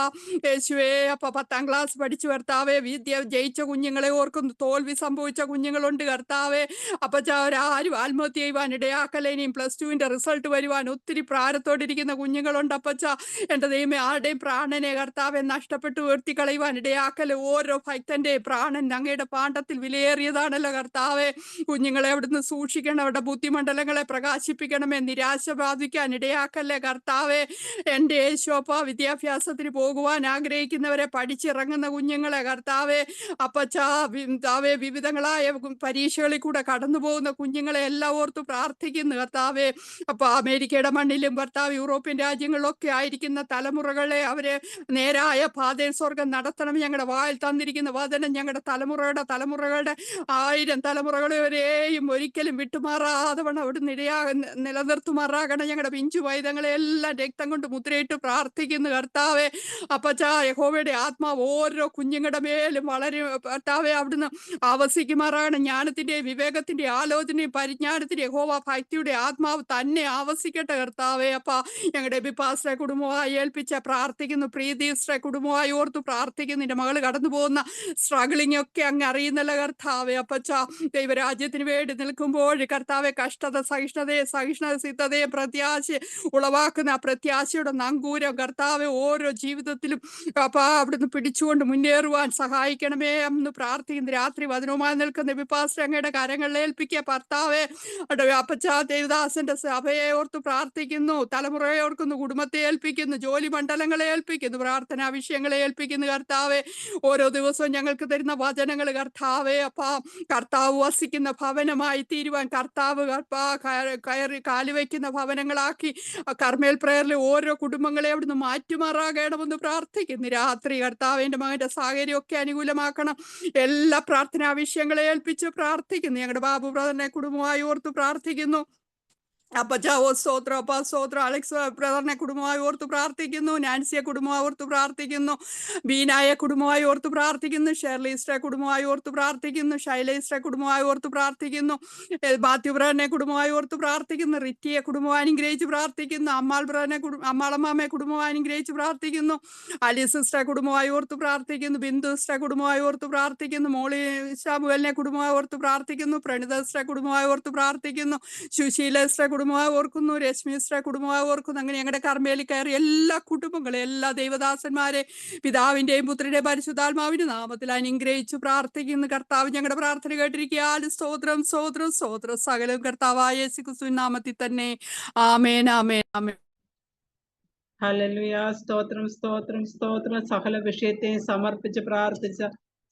യേശുവേ, അപ്പൊ 10ാം ക്ലാസ് പഠിച്ചു കർത്താവെ. വിദ്യ ജയിച്ച കുഞ്ഞുങ്ങളെ ഓർക്കുന്നു, തോൽവി സംഭവിച്ച കുഞ്ഞുങ്ങളുണ്ട് കർത്താവെ. അപ്പൊ അവരാരും ആത്മഹത്യ ചെയ്യുവാൻ ഇടയാക്കല. ഇനിയും +2ന്റെ റിസൾട്ട് വരുവാൻ ഒത്തിരി പ്രാരത്തോടിരിക്കുന്ന കുഞ്ഞുങ്ങളുണ്ട് അപ്പച്ച. എന്റെ ദൈവമേ, ആരുടെയും പ്രാണനെ കർത്താവെ നഷ്ടപ്പെട്ടു ഉയർത്തി കളയുവാൻ ഇടയാക്കല്. ഓരോ ഭക്തന്റെ പ്രാണൻ അങ്ങയുടെ പാണ്ഡത്തിൽ വിലയേറിയതാണല്ലോ കർത്താവെ. കുഞ്ഞുങ്ങളെ അവിടുന്ന് സൂക്ഷിക്കണം, അവരുടെ ബുദ്ധിമണ്ഡലങ്ങളെ പ്രകാശിപ്പിക്കണമേ, നിരാശ ബാധിക്കാൻ ഇടയാക്കല്ലേ കർത്താവെ. എൻ്റെ യേശോപ്പ വിദ്യാഭ്യാസത്തിന് പോകുവാൻ ആഗ്രഹിക്കുന്നവരെ, പഠിച്ചിറങ്ങുന്ന കുഞ്ഞുങ്ങളെ കർത്താവെ. അപ്പച്ചാവെ വിവിധങ്ങളായ പരീക്ഷകളിൽ കൂടെ കടന്നു പോകുന്ന കുഞ്ഞുങ്ങളെ എല്ലാം ഓർത്ത് പ്രാർത്ഥിക്കുന്നു കർത്താവെ. അപ്പൊ അമേരിക്കയുടെ മണ്ണിലും കർത്താവ് യൂറോപ്യൻ രാജ്യങ്ങളിലൊക്കെ ആയിരിക്കുന്ന തലമുറകളെ അവരെ നേരായ പാതയിൽ സ്വർഗം നടത്തണം. ഞങ്ങളുടെ വായിൽ തന്നിരിക്കുന്ന വചനം ഞങ്ങളുടെ തലമുറകളുടെ 1000 തലമുറകളെയും ഒരിക്കലും വിട്ടുമാറാതെ വണ്ണം അവിടെ നിലനിർത്തുമാറാകണം. ഞങ്ങളുടെ പിഞ്ചു വൈദങ്ങളെ എല്ലാം രക്തം കൊണ്ട് മുദ്രയിട്ട് പ്രാർത്ഥിക്കുന്നു കർത്താവെ. അപ്പച്ചാ യഹോവയുടെ ആത്മാവ് ഓരോ കുഞ്ഞുങ്ങളുടെ മേലും വളരെ കർത്താവെ അവിടുന്ന് ആവസിക്കുമാറാകണം. ജ്ഞാനത്തിന്റെയും വിവേകത്തിന്റെയും ആലോചനയും പരിജ്ഞാനത്തിന്റെ യഹോവ ഭക്തിയുടെ ആത്മാവ് തന്നെ ആവസിക്കട്ടെ കർത്താവെ. അപ്പ ഞങ്ങളുടെ ബിപാസ്റ്ററെ കുടുംബമായി ഏൽപ്പിച്ച പ്രാർത്ഥിക്കുന്നു, പ്രീതിസ്റ്ററെ കുടുംബമായി ഓർത്ത് പ്രാർത്ഥിക്കുന്നു. നിന്റെ മകള് കടന്നു പോകുന്ന സ്ട്രഗിളിംഗ് ഒക്കെ അങ്ങ് അറിയുന്നല്ല കർത്താവെ. അപ്പച്ച ദൈവരാജ്യത്തിന് വേണ്ടി നിൽക്കുമ്പോൾ കർത്താവെ കഷ്ടത സഹിഷ്ണുതയെ പ്രത്യാശ ഉളവാക്കുന്ന ആ പ്രത്യാശയുടെ നങ്കൂരം കർത്താവെ ഓരോ ജീവിതത്തിലും അവിടുന്ന് പിടിച്ചുകൊണ്ട് മുന്നേറുവാൻ സഹായിക്കണമേ എന്ന് പ്രാർത്ഥിക്കുന്നു. രാത്രി വചനവുമായി നിൽക്കുന്ന വിപാസ്റ്റർ അങ്ങയുടെ കരങ്ങളിൽ ഏൽപ്പിക്കുക ഭർത്താവെ. അപ്പച്ച ദേവദാസന്റെ സഭയെ ഓർത്ത് പ്രാർത്ഥിക്കുന്നു, തലമുറയെ ഓർക്കുന്നു, കുടുംബത്തെ ഏൽപ്പിക്കുന്നു, ജോലി മണ്ഡലങ്ങളെ ഏൽപ്പിക്കുന്നു, പ്രാർത്ഥനാ വിഷയങ്ങളെ ഏൽപ്പിക്കുന്നു കർത്താവെ. ഓരോ ദിവസവും ഞങ്ങൾക്ക് തരുന്ന വചനങ്ങൾ കർത്താവെ കർത്താവ് വസിക്കുന്ന ഭവനമായി തീരുവാൻ കർത്താവ് കയറി കാലുവയ്ക്കുന്ന ഭവനങ്ങളാക്കി കർമ്മേൽ പ്രയറിലെ ഓരോ കുടുംബങ്ങളെ അവിടുന്ന് മാറ്റുമാറാകണമെന്ന് പ്രാർത്ഥിക്കുന്നു. രാത്രി കർത്താവിന്റെ മകന്റെ സാഹചര്യമൊക്കെ അനുകൂലമാക്കണം. എല്ലാ പ്രാർത്ഥനാ വിഷയങ്ങളെ ഏൽപ്പിച്ച് പ്രാർത്ഥിക്കുന്നു. ഞങ്ങളുടെ ബാബു ബ്രദറിനെ കുടുംബമായി ഓർത്ത് പ്രാർത്ഥിക്കുന്നു. സ്തോത്രം അലക്സ് ബ്രദറിനെ കുടുംബമായി ഓർത്ത് പ്രാർത്ഥിക്കുന്നു. നാൻസിയെ കുടുംബമായി ഓർത്ത് പ്രാർത്ഥിക്കുന്നു. ബീനായെ കുടുംബമായി ഓർത്ത് പ്രാർത്ഥിക്കുന്നു. ഷെർലിസ്റ്ററെ കുടുംബമായി ഓർത്ത് പ്രാർത്ഥിക്കുന്നു. ശൈലേസ്റ്ററെ കുടുംബമായി ഓർത്ത് പ്രാർത്ഥിക്കുന്നു. മാത്യു ബ്രദറിനെ കുടുംബമായി ഓർത്ത് പ്രാർത്ഥിക്കുന്നു. റിറ്റിയെ കുടുംബമായി അനുഗ്രഹിച്ച് പ്രാർത്ഥിക്കുന്നു. അമ്മാളമ്മയെ കുടുംബമായി അനുഗ്രഹിച്ച് പ്രാർത്ഥിക്കുന്നു. അലി സിസ്റ്ററെ കുടുംബമായി ഓർത്ത് പ്രാർത്ഥിക്കുന്നു. ബിന്ദു സിസ്റ്ററെ കുടുംബമായി ഓർത്ത് പ്രാർത്ഥിക്കുന്നു. മോളി ശാമുവലിനെ കുടുംബമായി ഓർത്ത് പ്രാർത്ഥിക്കുന്നു. പ്രണിത സിസ്റ്ററെ കുടുംബമായി ഓർത്ത് പ്രാർത്ഥിക്കുന്നു. സുശീല സിസ്റ്ററെ കുടുംബമായി ഓർക്കുന്നു, രശ്മിശ്ര കുടുംബമായി ഓർക്കുന്നു. അങ്ങനെ ഞങ്ങളുടെ കർമ്മേലി കയറി എല്ലാ കുടുംബങ്ങളെ, എല്ലാ ദൈവദാസന്മാരെ പിതാവിന്റെയും പുത്രന്റെയും പരിശുദ്ധാത്മാവിന്റെ നാമത്തിൽ അനുഗ്രഹിച്ചു പ്രാർത്ഥിക്കുന്നു. കർത്താവ് ഞങ്ങളുടെ പ്രാർത്ഥന കേട്ടിരിക്കാൻ സ്തോത്രം, സ്തോത്രം, സ്തോത്രം. സകലവും കർത്താവായ യേശുക്രിസ്തുവിൻ നാമത്തിൽ തന്നെ. ആമേൻ, ആമേൻ, ആമേൻ. ഹല്ലേലൂയ. സ്തോത്രം, സ്തോത്രം, സ്തോത്രം. സകല വിഷയത്തെയും സമർപ്പിച്ച് പ്രാർത്ഥിച്ച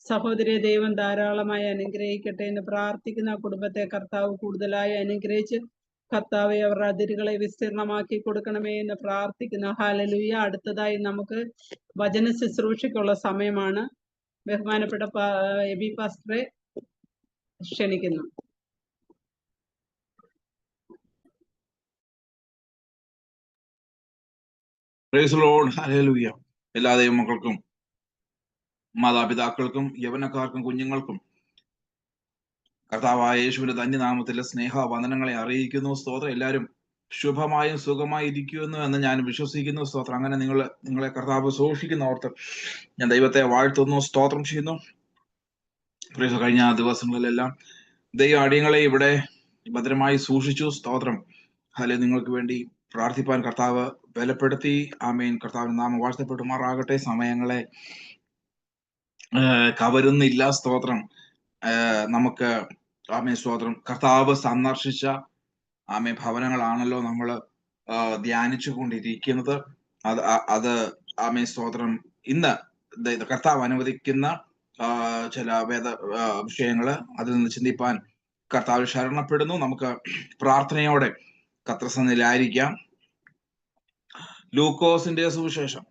സഹോദരിയെ ദൈവം ധാരാളമായി അനുഗ്രഹിക്കട്ടെ എന്ന് പ്രാർത്ഥിക്കുന്ന കുടുംബത്തെ കർത്താവ് കൂടുതലായി അനുഗ്രഹിച്ച് കർത്താവെ അവരുടെ അതിരുകളെ വിസ്തീർണമാക്കി കൊടുക്കണമേ എന്ന് പ്രാർത്ഥിക്കുന്ന. ഹല്ലേലൂയ. അടുത്തതായി നമുക്ക് വചന ശുശ്രൂഷയ്ക്കുള്ള സമയമാണ്. ബഹുമാനപ്പെട്ട എബി പാസ്റ്ററെ ക്ഷണിക്കുന്നു. Price the Lord. ഹല്ലേലൂയ. എല്ലാ ദൈവമക്കൾക്കും, മാതാപിതാക്കൾക്കും, യൗവനക്കാർക്കും, കുഞ്ഞുങ്ങൾക്കും കർത്താവായ യേശുവിന്റെ ധന്യനാമത്തിലെ സ്നേഹവന്ദനങ്ങളെ അറിയിക്കുന്നു. സ്തോത്രം. എല്ലാവരും ശുഭമായും സുഖമായി ഇരിക്കുന്നു എന്ന് ഞാൻ വിശ്വസിക്കുന്നു. സ്തോത്രം. അങ്ങനെ നിങ്ങളെ കർത്താവ് സൂക്ഷിക്കുന്ന ഓർത്ത് ഞാൻ ദൈവത്തെ വാഴ്ത്തുന്നു, സ്തോത്രം ചെയ്യുന്നു. കഴിഞ്ഞ ദിവസങ്ങളിലെല്ലാം ദൈവ അടിയങ്ങളെ ഇവിടെ ഭദ്രമായി സൂക്ഷിച്ചു. സ്തോത്രം. അല്ലെ, നിങ്ങൾക്ക് വേണ്ടി പ്രാർത്ഥിപ്പാൻ കർത്താവ് ബലപ്പെടുത്തി. ആമേൻ. കർത്താവിന്റെ നാമം വാഴ്ത്തപ്പെടുമാറാകട്ടെ. സമയങ്ങളെ കവരുന്നില്ല. സ്തോത്രം. നമുക്ക് ആമേൻ, സ്തോത്രം, കർത്താവ് സന്ദർശിച്ച ആമേൻ ഭവനങ്ങളാണല്ലോ നമ്മൾ ധ്യാനിച്ചു കൊണ്ടിരിക്കുന്നത്. അത് ആമേൻ, സ്തോത്രം, ഇന്ന് കർത്താവ് അനുവദിക്കുന്ന ചില വേദ വിഷയങ്ങള് അതിൽ നിന്ന് ചിന്തിപ്പാൻ കർത്താവ് ശരണപ്പെടുന്നു. നമുക്ക് പ്രാർത്ഥനയോടെ കർത്തൃസന്നിധിയിലായിരിക്കാം. ലൂക്കോസിന്റെ സുവിശേഷം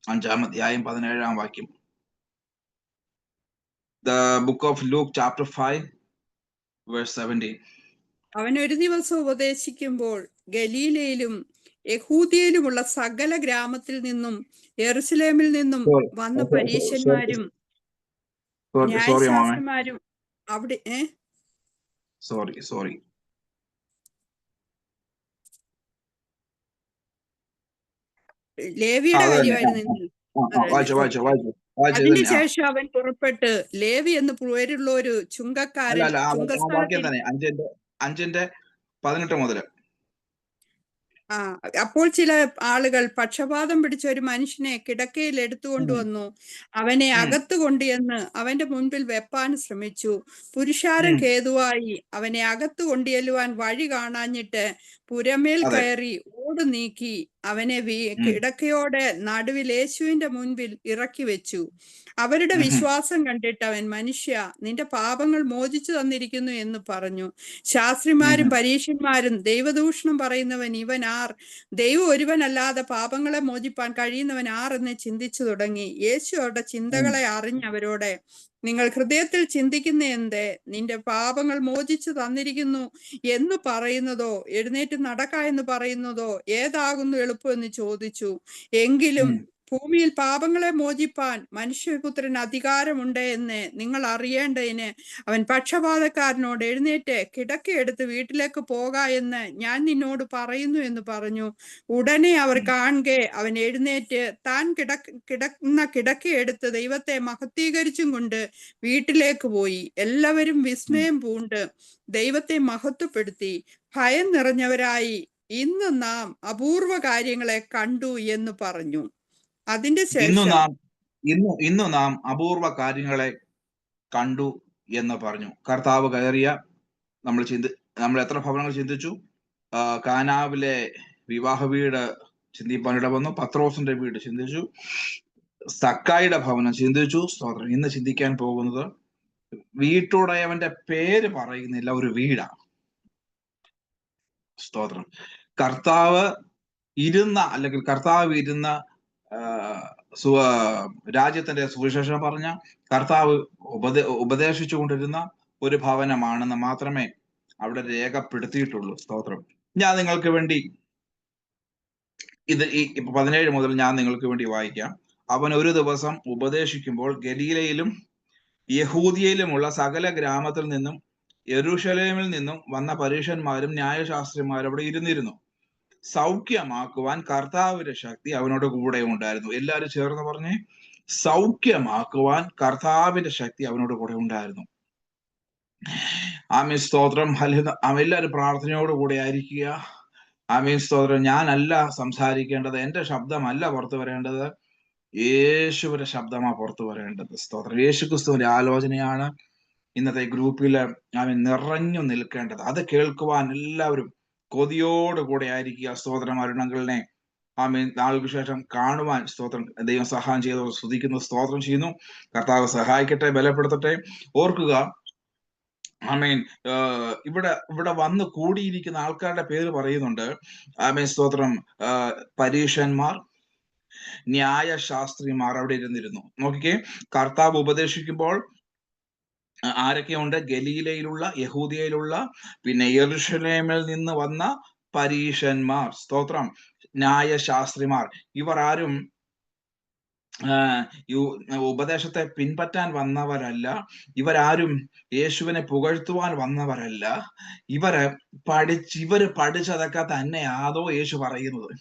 5-ാം അധ്യായം 17-ാം വാക്യം. The book of Luke chapter 5 verse 17. അവൻ ഒരു ദിവസം ഉപദേശിക്കുമ്പോൾ ഗലീലയിലും യഹൂദിയയിലുമുള്ള സകല ഗ്രാമത്തിൽ നിന്നും യെരുശലേമിൽ നിന്നും വന്ന പരീശന്മാരും ന്യായശാസ്ത്രന്മാരും അവിടെ ലേവിയുടെ കാര്യമായിരുന്നു. അതിന് ശേഷം അവൻ പുറപ്പെട്ട് ലേവി എന്ന് പേരുള്ള ഒരു ചുങ്കക്കാരൻ 5:18 മുതൽ. അപ്പോൾ ചില ആളുകൾ പക്ഷപാതം പിടിച്ച ഒരു മനുഷ്യനെ കിടക്കയിൽ എടുത്തുകൊണ്ടുവന്നു അവനെ അകത്ത് കൊണ്ടുവന്ന് അവന്റെ മുൻപിൽ വെപ്പാൻ ശ്രമിച്ചു. പുരുഷാരം ഹേതുവായി അവനെ അകത്ത് കൊണ്ടുചെല്ലുവാൻ വഴി കാണാഞ്ഞിട്ട് പുരമേൽ കയറി ഓട് നീക്കി അവനെ കിടക്കയോടെ നടുവിൽ യേശുവിന്റെ മുൻപിൽ ഇറക്കി വെച്ചു. അവരുടെ വിശ്വാസം കണ്ടിട്ട് അവൻ, മനുഷ്യ, നിന്റെ പാപങ്ങൾ മോചിച്ചു തന്നിരിക്കുന്നു എന്ന് പറഞ്ഞു. ശാസ്ത്രിമാരും പരീശന്മാരും, ദൈവദൂഷണം പറയുന്നവൻ ഇവൻ ആർ? ദൈവം ഒരുവനല്ലാതെ പാപങ്ങളെ മോചിപ്പാൻ കഴിയുന്നവൻ ആർ എന്ന് ചിന്തിച്ചു തുടങ്ങി. യേശു അവരുടെ ചിന്തകളെ അറിഞ്ഞവരോടെ, നിങ്ങൾ ഹൃദയത്തിൽ ചിന്തിക്കുന്ന എന്തേ? നിന്റെ പാപങ്ങൾ മോചിച്ചു തന്നിരിക്കുന്നു എന്ന് പറയുന്നതോ എഴുന്നേറ്റ് നടക്ക എന്ന് പറയുന്നതോ ഏതാകുന്നു എളുപ്പം എന്ന് ചോദിച്ചു. എങ്കിലും ഭൂമിയിൽ പാപങ്ങളെ മോചിപ്പാൻ മനുഷ്യപുത്രന് അധികാരമുണ്ട് എന്ന് നിങ്ങൾ അറിയേണ്ടതിന് അവൻ പക്ഷപാതക്കാരനോട്, എഴുന്നേറ്റ് കിടക്കയെടുത്ത് വീട്ടിലേക്ക് പോക എന്ന് ഞാൻ നിന്നോട് പറയുന്നു എന്ന് പറഞ്ഞു. ഉടനെ അവർ കാണുകെ അവൻ എഴുന്നേറ്റ് താൻ കിടക്കുന്ന കിടക്കയെടുത്ത് ദൈവത്തെ മഹത്വീകരിച്ചും കൊണ്ട് വീട്ടിലേക്ക് പോയി. എല്ലാവരും വിസ്മയം പൂണ്ട് ദൈവത്തെ മഹത്വപ്പെടുത്തി ഭയം നിറഞ്ഞവരായി, ഇന്ന് നാം അപൂർവ കാര്യങ്ങളെ കണ്ടു എന്ന് പറഞ്ഞു. അതിന്റെ ശേഷം ഇന്നു നാം അപൂർവ കാര്യങ്ങളെ കണ്ടു എന്ന് പറഞ്ഞു. കർത്താവ് കയറിയ നമ്മൾ എത്ര ഭവനങ്ങൾ ചിന്തിച്ചു? കാനാവിലെ വിവാഹ വീട് ചിന്തിപ്പാൻ ഇട വന്നു. പത്രോസിന്റെ വീട് ചിന്തിച്ചു. സക്കായിയുടെ ഭവനം ചിന്തിച്ചു. സ്തോത്രം. ഇന്ന് ചിന്തിക്കാൻ പോകുന്നത് വീട്ടുടയവന്റെ പേര് പറയുന്നില്ല, ഒരു വീടാണ്. സ്തോത്രം. കർത്താവ് ഇരുന്ന രാജ്യത്തിന്റെ സുവിശേഷം പറഞ്ഞ കർത്താവ് ഉപദേശിച്ചു കൊണ്ടിരുന്ന ഒരു ഭവനമാണെന്ന് മാത്രമേ അവിടെ രേഖപ്പെടുത്തിയിട്ടുള്ളൂ. സ്തോത്രം. ഞാൻ നിങ്ങൾക്ക് വേണ്ടി ഈ 17 മുതൽ ഞാൻ നിങ്ങൾക്ക് വേണ്ടി വായിക്കാം. അവൻ ഒരു ദിവസം ഉപദേശിക്കുമ്പോൾ ഗലീലയിലും യഹൂദിയയിലുമുള്ള സകല ഗ്രാമത്തിൽ നിന്നും യെരൂശലേമിൽ നിന്നും വന്ന പരീശന്മാരും ന്യായശാസ്ത്രിമാരും അവിടെ ഇരുന്നിരുന്നു. സൗഖ്യമാക്കുവാൻ കർത്താവിന്റെ ശക്തി അവനോട് കൂടെ ഉണ്ടായിരുന്നു. എല്ലാവരും ചേർന്ന് പറഞ്ഞേ, സൗഖ്യമാക്കുവാൻ കർത്താവിന്റെ ശക്തി അവനോട് കൂടെ ഉണ്ടായിരുന്നു. ആമീൻ സ്തോത്രം. എല്ലാവരും പ്രാർത്ഥനയോട് കൂടെ ആയിരിക്കുക. ആമീൻ സ്തോത്രം. ഞാനല്ല സംസാരിക്കേണ്ടത്, എന്റെ ശബ്ദമല്ല പുറത്തു വരേണ്ടത്, യേശുവിന്റെ ശബ്ദമാ പുറത്തു വരേണ്ടത്. സ്തോത്രം. യേശുക്രിസ്തുവിന്റെ ആലോചനയാണ് ഇന്നത്തെ ഗ്രൂപ്പിൽ ആമീൻ നിറഞ്ഞു നിൽക്കേണ്ടത്. അത് കേൾക്കുവാൻ എല്ലാവരും കൊതിയോടുകൂടെ ആയിരിക്കുക. സ്തോത്രം. അരുണങ്ങളിനെ ആമീൻ നാളുകൾക്ക് ശേഷം കാണുവാൻ സ്തോത്രം ദൈവം സഹായം ചെയ്തവർ സ്തുതിക്കുന്നു, സ്തോത്രം ചെയ്യുന്നു. കർത്താവ് സഹായിക്കട്ടെ, ബലപ്പെടുത്തട്ടെ. ഓർക്കുക, ആമീൻ ഇവിടെ വന്ന് കൂടിയിരിക്കുന്ന ആൾക്കാരുടെ പേര് പറയുന്നുണ്ട്. ആമീൻ സ്തോത്രം. പരീശന്മാർ, ന്യായശാസ്ത്രിമാർ അവിടെ ഇരുന്നിരുന്നു. നോക്കിക്കേ, കർത്താവ് ഉപദേശിക്കുമ്പോൾ ആരൊക്കെയുണ്ട്? ഗലീലയിലുള്ള, യഹൂദിയയിലുള്ള, പിന്നെ യെരൂശലേമിൽ നിന്ന് വന്ന പരീശന്മാർ, സ്തോത്രം, ന്യായശാസ്ത്രിമാർ. ഇവർ ആരും ഉപദേശത്തെ പിൻപറ്റാൻ വന്നവരല്ല. ഇവരാരും യേശുവിനെ പുകഴ്ത്തുവാൻ വന്നവരല്ല. ഇവര് പഠിച്ചതൊക്കെ തന്നെയാണോ യേശു പറയുന്നത്?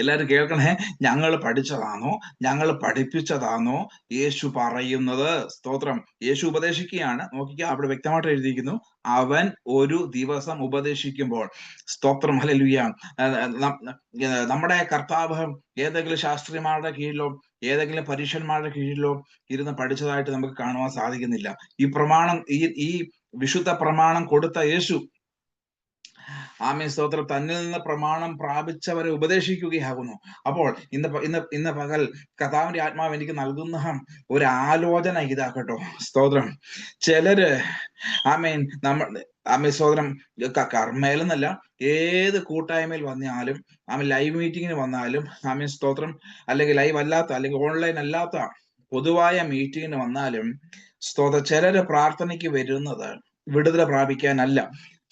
എല്ലാരും കേൾക്കണേ. ഞങ്ങൾ പഠിച്ചതാണോ, ഞങ്ങൾ പഠിപ്പിച്ചതാണോ യേശു പറയുന്നത്? സ്തോത്രം. യേശു ഉപദേശിക്കുകയാണ്. നോക്കിക്കുക, അവിടെ വ്യക്തമായിട്ട് എഴുതിയിരിക്കുന്നു, അവൻ ഒരു ദിവസം ഉപദേശിക്കുമ്പോൾ. സ്തോത്രം. ഹല്ലേലൂയ. നമ്മുടെ കർത്താവ് ഏതെങ്കിലും ശാസ്ത്രിമാരുടെ കീഴിലോ ഏതെങ്കിലും പരീശന്മാരുടെ കീഴിലോ ഇരുന്ന് പഠിച്ചതായിട്ട് നമുക്ക് കാണുവാൻ സാധിക്കുന്നില്ല. ഈ പ്രമാണം, ഈ വിശുദ്ധ പ്രമാണം കൊടുത്ത യേശു, ആമീൻ സ്തോത്രം, തന്നിൽ നിന്ന് പ്രമാണം പ്രാപിച്ചവരെ ഉപദേശിക്കുകയാകുന്നു. അപ്പോൾ ഇന്ന് പകൽ കർത്താവിന്റെ ആത്മാവ് എനിക്ക് നൽകുന്ന ഒരു ആലോചന ഇതാക്കട്ടോ. സ്തോത്രം. ചിലര് ആമീൻ ആമീൻ സ്തോത്രം, കർമ്മയിലെന്നല്ല, ഏത് കൂട്ടായ്മയിൽ വന്നാലും, ആമീൻ ലൈവ് മീറ്റിങ്ങിന് വന്നാലും, ആമീൻ സ്തോത്രം, അല്ലെങ്കിൽ ലൈവ് അല്ലാത്ത, അല്ലെങ്കിൽ ഓൺലൈൻ അല്ലാത്ത പൊതുവായ മീറ്റിങ്ങിന് വന്നാലും സ്തോത്രം, ചിലര് പ്രാർത്ഥനയ്ക്ക് വരുന്നത് വിടുതല പ്രാപിക്കാനല്ല.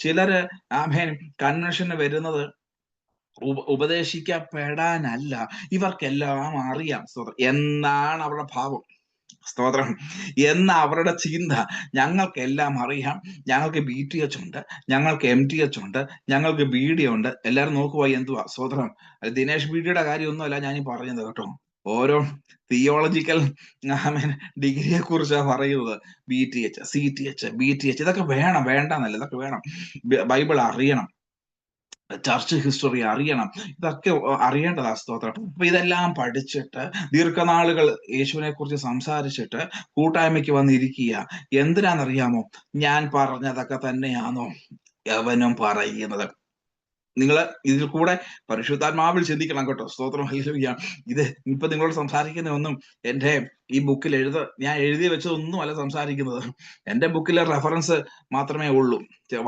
ചിലര് ആമേൻ കൺവെൻഷന് വരുന്നത് ഉപദേശിക്കപ്പെടാനല്ല. ഇവർക്കെല്ലാം അറിയാം. സ്തോത്രം. എന്നാണ് അവരുടെ ഭാവം. സ്തോത്രം. എന്ന അവരുടെ ചിന്ത, ഞങ്ങൾക്കെല്ലാം അറിയാം, ഞങ്ങൾക്ക് BTH ഉണ്ട്, ഞങ്ങൾക്ക് MTH ഉണ്ട്, ഞങ്ങൾക്ക് BD ഉണ്ട്. എല്ലാരും നോക്കുവാ എന്തുവാ. സ്തോത്രം. ദിനേശ് BDയുടെ കാര്യമൊന്നുമല്ല ഞാൻ ഈ പറഞ്ഞത് കേട്ടോ. ഓരോ തിയോളജിക്കൽ ഡിഗ്രിയെ കുറിച്ചാണ് പറയുന്നത്. BTH, CTH, BTH ഇതൊക്കെ വേണം, വേണ്ടെന്നല്ല, ഇതൊക്കെ വേണം. ബൈബിൾ അറിയണം, ചർച്ച് ഹിസ്റ്ററി അറിയണം, ഇതൊക്കെ അറിയേണ്ടതാ. സ്തോത്രം. അപ്പൊ ഇതെല്ലാം പഠിച്ചിട്ട് ദീർഘനാളുകൾ യേശുവിനെ കുറിച്ച് സംസാരിച്ചിട്ട് കൂട്ടായ്മയ്ക്ക് വന്നിരിക്കുക. എന്തിനാണെന്നറിയാമോ? ഞാൻ പറഞ്ഞതൊക്കെ തന്നെയാണോ യവനും പറയുന്നത്? നിങ്ങൾ ഇതിൽ കൂടെ പരിശുദ്ധാത്മാവിൽ ചിന്തിക്കണം കേട്ടോ. സ്തോത്രം. ഹല്ലേലൂയ. ഇത് ഇപ്പൊ നിങ്ങളോട് സംസാരിക്കുന്ന ഒന്നും എന്റെ ഈ ബുക്കിൽ ഞാൻ എഴുതി വെച്ചതൊന്നും അല്ല സംസാരിക്കുന്നത്. എന്റെ ബുക്കിലെ റെഫറൻസ് മാത്രമേ ഉള്ളൂ,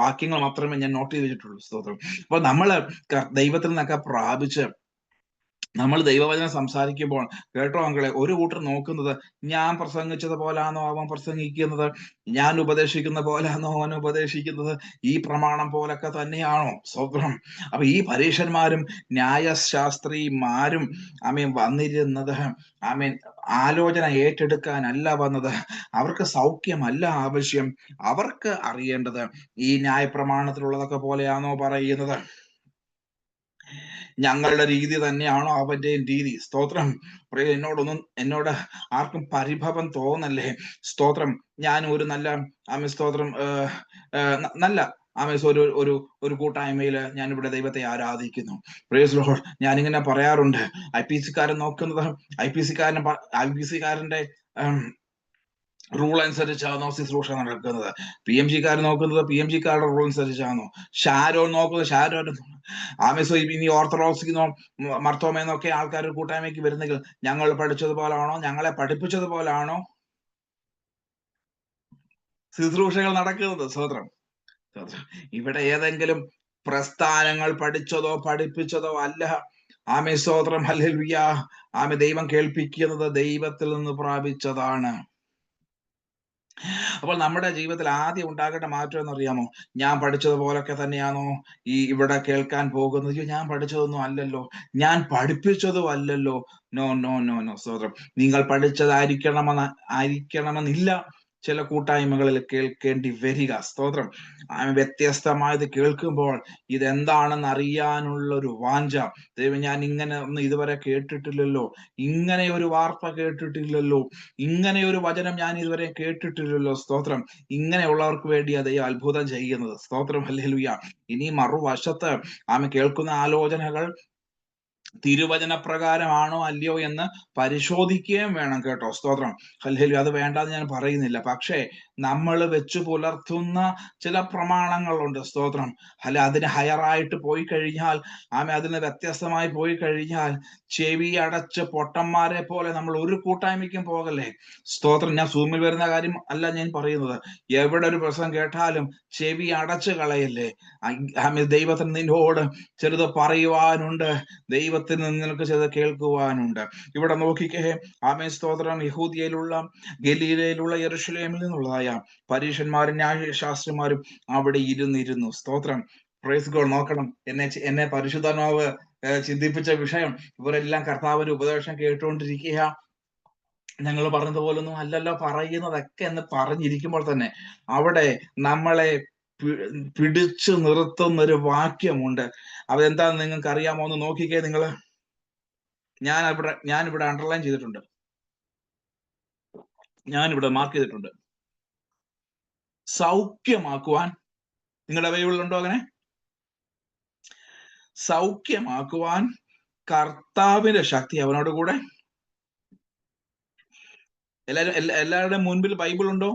വാക്യങ്ങൾ മാത്രമേ ഞാൻ നോട്ട് ചെയ്ത് വെച്ചിട്ടുള്ളൂ. സ്തോത്രം. അപ്പൊ നമ്മള് ദൈവത്തിൽ നിന്നൊക്കെ പ്രാപിച്ച് നമ്മൾ ദൈവവചനം സംസാരിക്കുമ്പോൾ കേട്ടോ മക്കളെ, ഒരു കൂട്ടർ നോക്കുന്നത് ഞാൻ പ്രസംഗിച്ചത് പോലാണോ അവൻ പ്രസംഗിക്കുന്നത്, ഞാൻ ഉപദേശിക്കുന്ന പോലാണോ അവൻ ഉപദേശിക്കുന്നത്, ഈ പ്രമാണം പോലൊക്കെ തന്നെയാണോ? സ്തോത്രം. അപ്പൊ ഈ പരീശന്മാരും ന്യായശാസ്ത്രിമാരും ആമീൻ വന്നിരുന്നത് ആമീൻ ആലോചന ഏറ്റെടുക്കാനല്ല വന്നത്. അവർക്ക് സൗഖ്യമല്ല ആവശ്യം. അവർക്ക് അറിയേണ്ടത് ഈ ന്യായപ്രമാണത്തിലുള്ളതൊക്കെ പോലെയാണോ പറയുന്നത്, ഞങ്ങളുടെ രീതി തന്നെയാണോ അവന്റെയും രീതി? സ്തോത്രം. എന്നോട് ആർക്കും പരിഭവം തോന്നല്ലേ. സ്തോത്രം. ഞാൻ ഒരു നല്ല ആമേ സ്തോത്രം നല്ല ആമേ ഒരു കൂട്ടായ്മയില് ഞാൻ ഇവിടെ ദൈവത്തെ ആരാധിക്കുന്നു. Praise Lord. ഞാനിങ്ങനെ പറയാറുണ്ട്, IPC-കാരൻ നോക്കുന്നത് IPC-കാരന്റെ റൂൾ അനുസരിച്ചാണോ ശുശ്രൂഷ നടക്കുന്നത്? PMG-കാരൻ നോക്കുന്നത് PMG-കാരുടെ റൂൾ അനുസരിച്ചാണോ? ഷാരോൻ നോക്കുന്നത് ഷാരോൻ ആമേസോ ഇനി ഓർത്തഡോക്സിന്നോ മർത്തോമേന്നൊക്കെ ആൾക്കാർ കൂട്ടായ്മയ്ക്ക് വരുന്നെങ്കിൽ ഞങ്ങൾ പഠിച്ചതുപോലാണോ, ഞങ്ങളെ പഠിപ്പിച്ചതുപോലാണോ ശുശ്രൂഷകൾ നടക്കുന്നത്? സ്തോത്രം. ഇവിടെ ഏതെങ്കിലും പ്രസ്ഥാനങ്ങൾ പഠിച്ചതോ പഠിപ്പിച്ചതോ അല്ല. ആമേ സ്തോത്രം. ഹല്ലേലൂയ. ആമേ ദൈവം കേൾപ്പിക്കുന്നത് ദൈവത്തിൽ നിന്ന് പ്രാപിച്ചതാണ്. അപ്പോൾ നമ്മുടെ ജീവിതത്തിൽ ആദ്യം ഉണ്ടാകേണ്ട മാറ്റം എന്നറിയാമോ? ഞാൻ പഠിച്ചതുപോലൊക്കെ തന്നെയാണോ ഇവിടെ കേൾക്കാൻ പോകുന്നത്? ഞാൻ പഠിച്ചതൊന്നും അല്ലല്ലോ, ഞാൻ പഠിപ്പിച്ചതും അല്ലല്ലോ. No no no no. സ്തോത്രം. നിങ്ങൾ പഠിച്ചതായിരിക്കണമെന്നില്ല, ചില കൂട്ടായ്മകളിൽ കേൾക്കേണ്ടി വരിക. സ്തോത്രം. വ്യത്യസ്തമായത് കേൾക്കുമ്പോൾ ഇതെന്താണെന്ന് അറിയാനുള്ള ഒരു വാഞ്ച. ദൈവം, ഞാൻ ഇങ്ങനെ ഒന്നും ഇതുവരെ കേട്ടിട്ടില്ലല്ലോ, ഇങ്ങനെ ഒരു വാർത്ത കേട്ടിട്ടില്ലല്ലോ, ഇങ്ങനെ ഒരു വചനം ഞാൻ ഇതുവരെ കേട്ടിട്ടില്ലല്ലോ. സ്തോത്രം. ഇങ്ങനെയുള്ളവർക്ക് വേണ്ടിയാ ദൈവം അത്ഭുതം ചെയ്യുന്നത്. സ്തോത്രം. ഹല്ലേലൂയ. ഇനി മറുവശത്ത് കേൾക്കുന്ന ആലോചനകൾ തിരുവചന പ്രകാരമാണോ അല്ലയോ എന്ന് പരിശോധിക്കുകയും വേണം കേട്ടോ. സ്തോത്രം. ഹല്ലേലൂയ. അത് വേണ്ടാന്ന് ഞാൻ പറയുന്നില്ല. പക്ഷേ നമ്മൾ വെച്ചു പുലർത്തുന്ന ചില പ്രമാണങ്ങളുണ്ട്. സ്തോത്രം. അതിന് ഹയറായിട്ട് പോയി കഴിഞ്ഞാൽ, അതിന് വ്യത്യസ്തമായി പോയി കഴിഞ്ഞാൽ ചെവി അടച്ച് പൊട്ടന്മാരെ പോലെ നമ്മൾ ഒരു കൂട്ടായ്മയ്ക്കും പോകല്ലേ. സ്തോത്രം. ഞാൻ സൂമിൽ വരുന്ന കാര്യം അല്ല ഞാൻ പറയുന്നത്. എവിടെ ഒരു പ്രസംഗം കേട്ടാലും ചെവി അടച്ച് കളയല്ലേ. ദൈവത്തിന് നിന്നോട് ചിലത് പറയുവാനുണ്ട്, ദൈവത്തിന് നിനക്ക് ചിലത് കേൾക്കുവാനുണ്ട്. ഇവിടെ നോക്കിക്കേ. സ്തോത്രം. യഹൂദിയയിലുള്ള ഗലീലയിലുള്ള യെരൂശലേമിൽ നിന്നുള്ളതായ പരീശന്മാരും ന്യായശാസ്ത്രിമാരും അവിടെ ഇരുന്നിരുന്നു. സ്തോത്രം. Praise God. നോക്കണം, എന്നെ പരിശുദ്ധാത്മാവ് ചിന്തിപ്പിച്ച വിഷയം. ഇവരെല്ലാം കർത്താവിന്റെ ഉപദേശം കേട്ടുകൊണ്ടിരിക്കുക. ഞങ്ങൾ പറഞ്ഞതുപോലൊന്നും അല്ലല്ലോ പറയുന്നതൊക്കെ എന്ന് പറഞ്ഞിരിക്കുമ്പോൾ തന്നെ അവിടെ നമ്മളെ പിടിച്ചു നിർത്തുന്ന ഒരു വാക്യമുണ്ട്. അതെന്താന്ന് നിങ്ങൾക്ക് അറിയാമോ? എന്ന് നോക്കിക്കേ നിങ്ങൾ. ഞാനിവിടെ അണ്ടർലൈൻ ചെയ്തിട്ടുണ്ട്, ഞാനിവിടെ മാർക്ക് ചെയ്തിട്ടുണ്ട്. സൗഖ്യമാക്കുവാൻ. നിങ്ങളുടെ ബൈബിളിലുണ്ടോ അങ്ങനെ? സൗഖ്യമാക്കുവാൻ കർത്താവിന്റെ ശക്തി അവനോട് കൂടെ. എല്ലാവരുടെയും മുൻപിൽ ബൈബിൾ ഉണ്ടോ?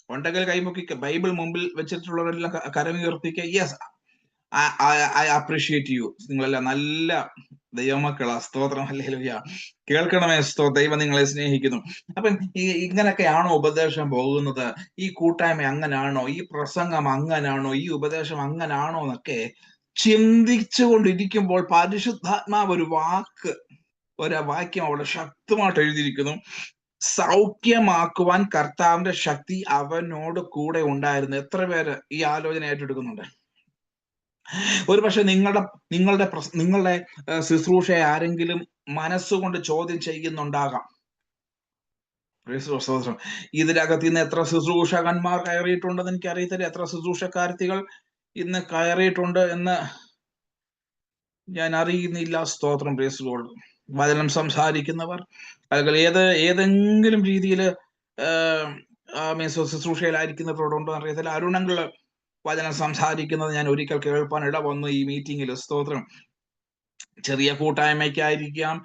ഉണ്ടെങ്കിൽ കൈമുക്കിക്ക. ബൈബിൾ മുമ്പിൽ വെച്ചിട്ടുള്ളവരെല്ലാം കരമുയർത്തിക്കുക. Yes, I appreciate you. നിങ്ങളെല്ലാം നല്ല ദൈവമക്കളാ. സ്തോത്രം. ഹല്ലേലൂയ. കേൾക്കണമേ. ദൈവം നിങ്ങളെ സ്നേഹിക്കുന്നു. അപ്പം ഇങ്ങനൊക്കെയാണോ ഉപദേശം പോകുന്നത്? ഈ കൂട്ടായ്മ അങ്ങനാണോ? ഈ പ്രസംഗം അങ്ങനാണോ? ഈ ഉപദേശം അങ്ങനാണോ എന്നൊക്കെ ചിന്തിച്ചു കൊണ്ടിരിക്കുമ്പോൾ പരിശുദ്ധാത്മാവ് ഒരു വാക്യം അവിടെ ശക്തമായിട്ട് എഴുതിയിരിക്കുന്നു. സൗഖ്യമാക്കുവാൻ കർത്താവിന്റെ ശക്തി അവനോട് കൂടെ ഉണ്ടായിരുന്നു. എത്ര പേര് ഈ ആലോചന ഏറ്റെടുക്കുന്നുണ്ട്? ഒരു പക്ഷെ നിങ്ങളുടെ ശുശ്രൂഷയെ ആരെങ്കിലും മനസ്സുകൊണ്ട് ചോദ്യം ചെയ്യുന്നുണ്ടാകാം. ഇതിനകത്ത് ഇന്ന് എത്ര ശുശ്രൂഷകന്മാർ കയറിയിട്ടുണ്ടെന്ന് എനിക്ക് അറിയത്തില്ല. എത്ര ശുശ്രൂഷക്കാരത്തികൾ ഇന്ന് കയറിയിട്ടുണ്ട് എന്ന് ഞാൻ അറിയുന്നില്ല. സ്തോത്രം. Praise Lord. വചനം സംസാരിക്കുന്നവർ, അല്ലെങ്കിൽ ഏതെങ്കിലും രീതിയിൽ ശുശ്രൂഷയിലായിരിക്കുന്നവരോടുണ്ടോ അറിയത്തില്ല. അരുണങ്ങൾ വചനം സംസാരിക്കുന്നത് ഞാൻ ഒരിക്കൽ കേൾപ്പാൻ ഇട വന്നു ഈ മീറ്റിംഗിൽ. സ്തോത്രം. ചെറിയ കൂട്ടായ്മയ്ക്കായിരിക്കാം,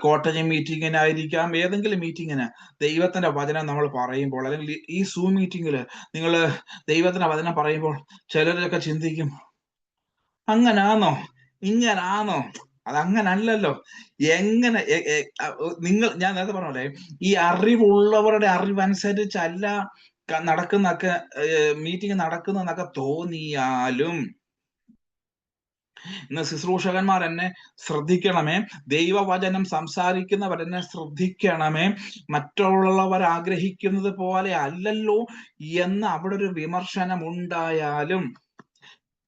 കോട്ടയം മീറ്റിങ്ങിനായിരിക്കാം, ഏതെങ്കിലും മീറ്റിങ്ങിന് ദൈവത്തിന്റെ വചനം നമ്മൾ പറയുമ്പോൾ, അല്ലെങ്കിൽ ഈ സൂം മീറ്റിങ്ങിൽ നിങ്ങൾ ദൈവത്തിന്റെ വചനം പറയുമ്പോൾ ചിലരൊക്കെ ചിന്തിക്കും, അങ്ങനാണോ, ഇങ്ങനാണോ? അതങ്ങനല്ലല്ലോ. എങ്ങനെ ഞാൻ നേരത്തെ പറഞ്ഞോളെ, ഈ അറിവുള്ളവരുടെ അറിവനുസരിച്ചല്ല മീറ്റിംഗ് നടക്കുന്നതൊക്കെ തോന്നിയാലും ഇന്ന് ശുശ്രൂഷകന്മാർ എന്നെ ശ്രദ്ധിക്കണമേ, ദൈവവചനം സംസാരിക്കുന്നവർ എന്നെ ശ്രദ്ധിക്കണമേ. മറ്റുള്ളവർ ആഗ്രഹിക്കുന്നത് പോലെ അല്ലല്ലോ എന്ന് അവിടെ ഒരു വിമർശനം ഉണ്ടായാലും,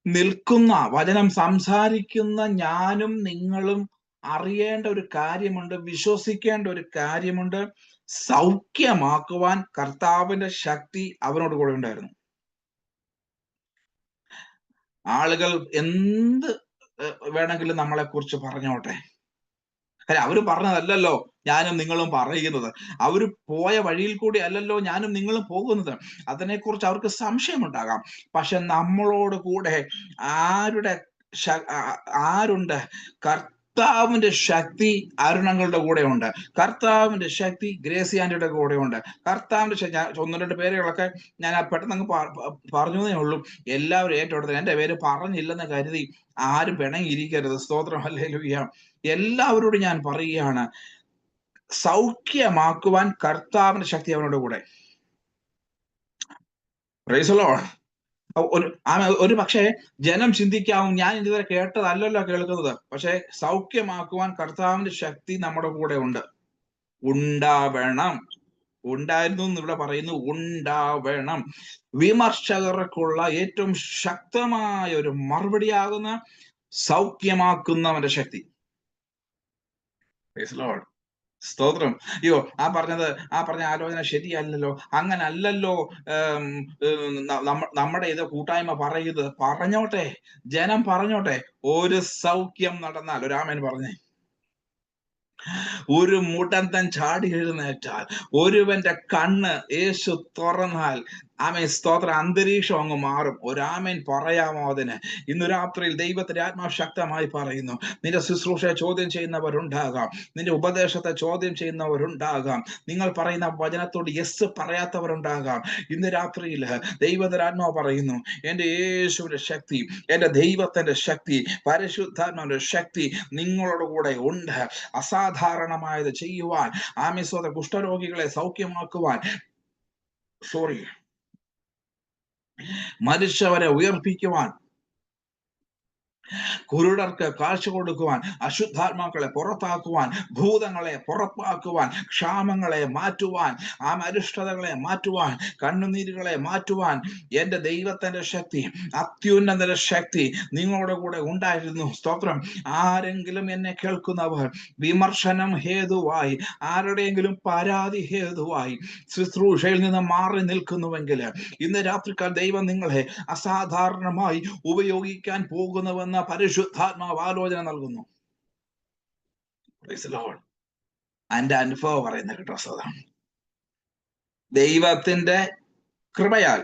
നിൽക്കുന്ന വചനം സംസാരിക്കുന്ന ഞാനും നിങ്ങളും അറിയേണ്ട ഒരു കാര്യമുണ്ട്, വിശ്വസിക്കേണ്ട ഒരു കാര്യമുണ്ട്. സൗഖ്യമാക്കുവാൻ കർത്താവിന്റെ ശക്തി അവനോട് കൂടെ ഉണ്ടായിരുന്നു. ആളുകൾ എന്ത് വേണമെങ്കിലും നമ്മളെ കുറിച്ച് പറഞ്ഞോട്ടെ. അവര് പറഞ്ഞതല്ലല്ലോ ഞാനും നിങ്ങളും പറയുന്നത്. അവര് പോയ വഴിയിൽ കൂടി അല്ലല്ലോ ഞാനും നിങ്ങളും പോകുന്നത്. അതിനെക്കുറിച്ച് അവർക്ക് സംശയമുണ്ടാകാം. പക്ഷെ നമ്മളോട് കൂടെ ആരുണ്ട്? കർത്താവിന്റെ ശക്തി അരുണങ്ങളുടെ കൂടെ ഉണ്ട്. കർത്താവിന്റെ ശക്തി ഗ്രേസിയാൻഡിയുടെ കൂടെ ഉണ്ട്. കർത്താവിന്റെ ശക്തി, ഒന്ന് രണ്ട് പേരുകളൊക്കെ ഞാൻ പെട്ടെന്ന് അങ്ങ് പറഞ്ഞതേ ഉള്ളൂ. എല്ലാവരും ഏറ്റെടുത്തത്. എന്റെ പേര് പറഞ്ഞില്ലെന്ന് കരുതി ആരും പിണങ്ങിയിരിക്കരുത്. സ്തോത്രം. ഹല്ലേലൂയ. എല്ലാവരോടും ഞാൻ പറയുകയാണ്, സൗഖ്യമാക്കുവാൻ കർത്താവിന്റെ ശക്തി അവനോട് കൂടെ. Price the Lord. ഒരു പക്ഷേ ജനം ചിന്തിക്കാവും, ഞാൻ ഇതുവരെ കേട്ടതല്ലല്ലോ കേൾക്കുന്നത്. പക്ഷെ സൗഖ്യമാക്കുവാൻ കർത്താവിന്റെ ശക്തി നമ്മുടെ കൂടെ ഉണ്ട്. ഉണ്ടാവണം. ഉണ്ടായിരുന്നു എന്ന് ഇവിടെ പറയുന്നു. ഉണ്ടാവണം. വിമർശകർക്കുള്ള ഏറ്റവും ശക്തമായ ഒരു മറുപടിയാകുന്ന സൗഖ്യമാക്കുന്നവന്റെ ശക്തി. Praise the Lord. സ്തോത്രം. അയ്യോ ആ പറഞ്ഞ ആലോചന ശരിയല്ലല്ലോ, അങ്ങനല്ലല്ലോ. നമ്മുടെ ഇത് കൂട്ടായ്മ പറഞ്ഞോട്ടെ, ജനം പറഞ്ഞോട്ടെ. ഒരു സൗഖ്യം നടന്നാൽ, ഒരു ആമേൻ പറഞ്ഞേ, ഒരു മുടന്തൻ ചാടി എഴുന്നേറ്റാൽ, ഒരുവന്റെ കണ്ണ് യേശു തുറന്നാൽ, ആമേൻ സ്തോത്രം, അന്തരീക്ഷം അങ്ങ് മാറും. ഒരാമേൻ പറയാമോ അതിന്? ഇന്ന് രാത്രിയിൽ ദൈവത്തിന്റെ ആത്മാവ് ശക്തമായി പറയുന്നു, നിന്റെ ശുശ്രൂഷയെ ചോദ്യം ചെയ്യുന്നവരുണ്ടാകാം, നിന്റെ ഉപദേശത്തെ ചോദ്യം ചെയ്യുന്നവരുണ്ടാകാം, നിങ്ങൾ പറയുന്ന വചനത്തോട് യെസ് പറയാത്തവരുണ്ടാകാം. ഇന്ന് രാത്രിയിൽ ദൈവത്തിന്റെ ആത്മാവ് പറയുന്നു, എന്റെ യേശുവിന്റെ ശക്തി, എന്റെ ദൈവത്തിന്റെ ശക്തി, പരിശുദ്ധാത്മാവിന്റെ ശക്തി നിങ്ങളോട് കൂടെ ഉണ്ട്. അസാധാരണമായത് ചെയ്യുവാൻ, ആമേൻ, കുഷ്ഠരോഗികളെ സൗഖ്യമാക്കുവാൻ, മരിച്ചവരെ ഉയർപ്പിക്കുവാൻ, കുരുടർക്ക് കാഴ്ച കൊടുക്കുവാൻ, അശുദ്ധാത്മാക്കളെ പുറത്താക്കുവാൻ, ഭൂതങ്ങളെ പുറത്താക്കുവാൻ, ക്ഷാമങ്ങളെ മാറ്റുവാൻ, ആ അരിഷ്ടതകളെ മാറ്റുവാൻ, കണ്ണുനീരുകളെ മാറ്റുവാൻ എന്റെ ദൈവത്തിന്റെ ശക്തി, അത്യുന്നതന്റെ ശക്തി നിങ്ങളുടെ കൂടെ ഉണ്ടായിരുന്നു. സ്തോത്രം. ആരെങ്കിലും എന്നെ കേൾക്കുന്നവർ വിമർശനം ഹേതുവായി, ആരുടെയെങ്കിലും പരാതി ഹേതുവായി ശുശ്രൂഷയിൽ നിന്ന് മാറി നിൽക്കുന്നുവെങ്കിൽ, ഇന്ന് രാത്രിക്കാൽ ദൈവം നിങ്ങളെ അസാധാരണമായി ഉപയോഗിക്കാൻ പോകുന്നുവെന്ന് പരിശുദ്ധാത്മാവ് ആലോചന നൽകുന്നു. എന്റെ അനുഭവം പറയുന്ന കേട്ടോ. സദാ ദൈവത്തിന്റെ കൃപയാൽ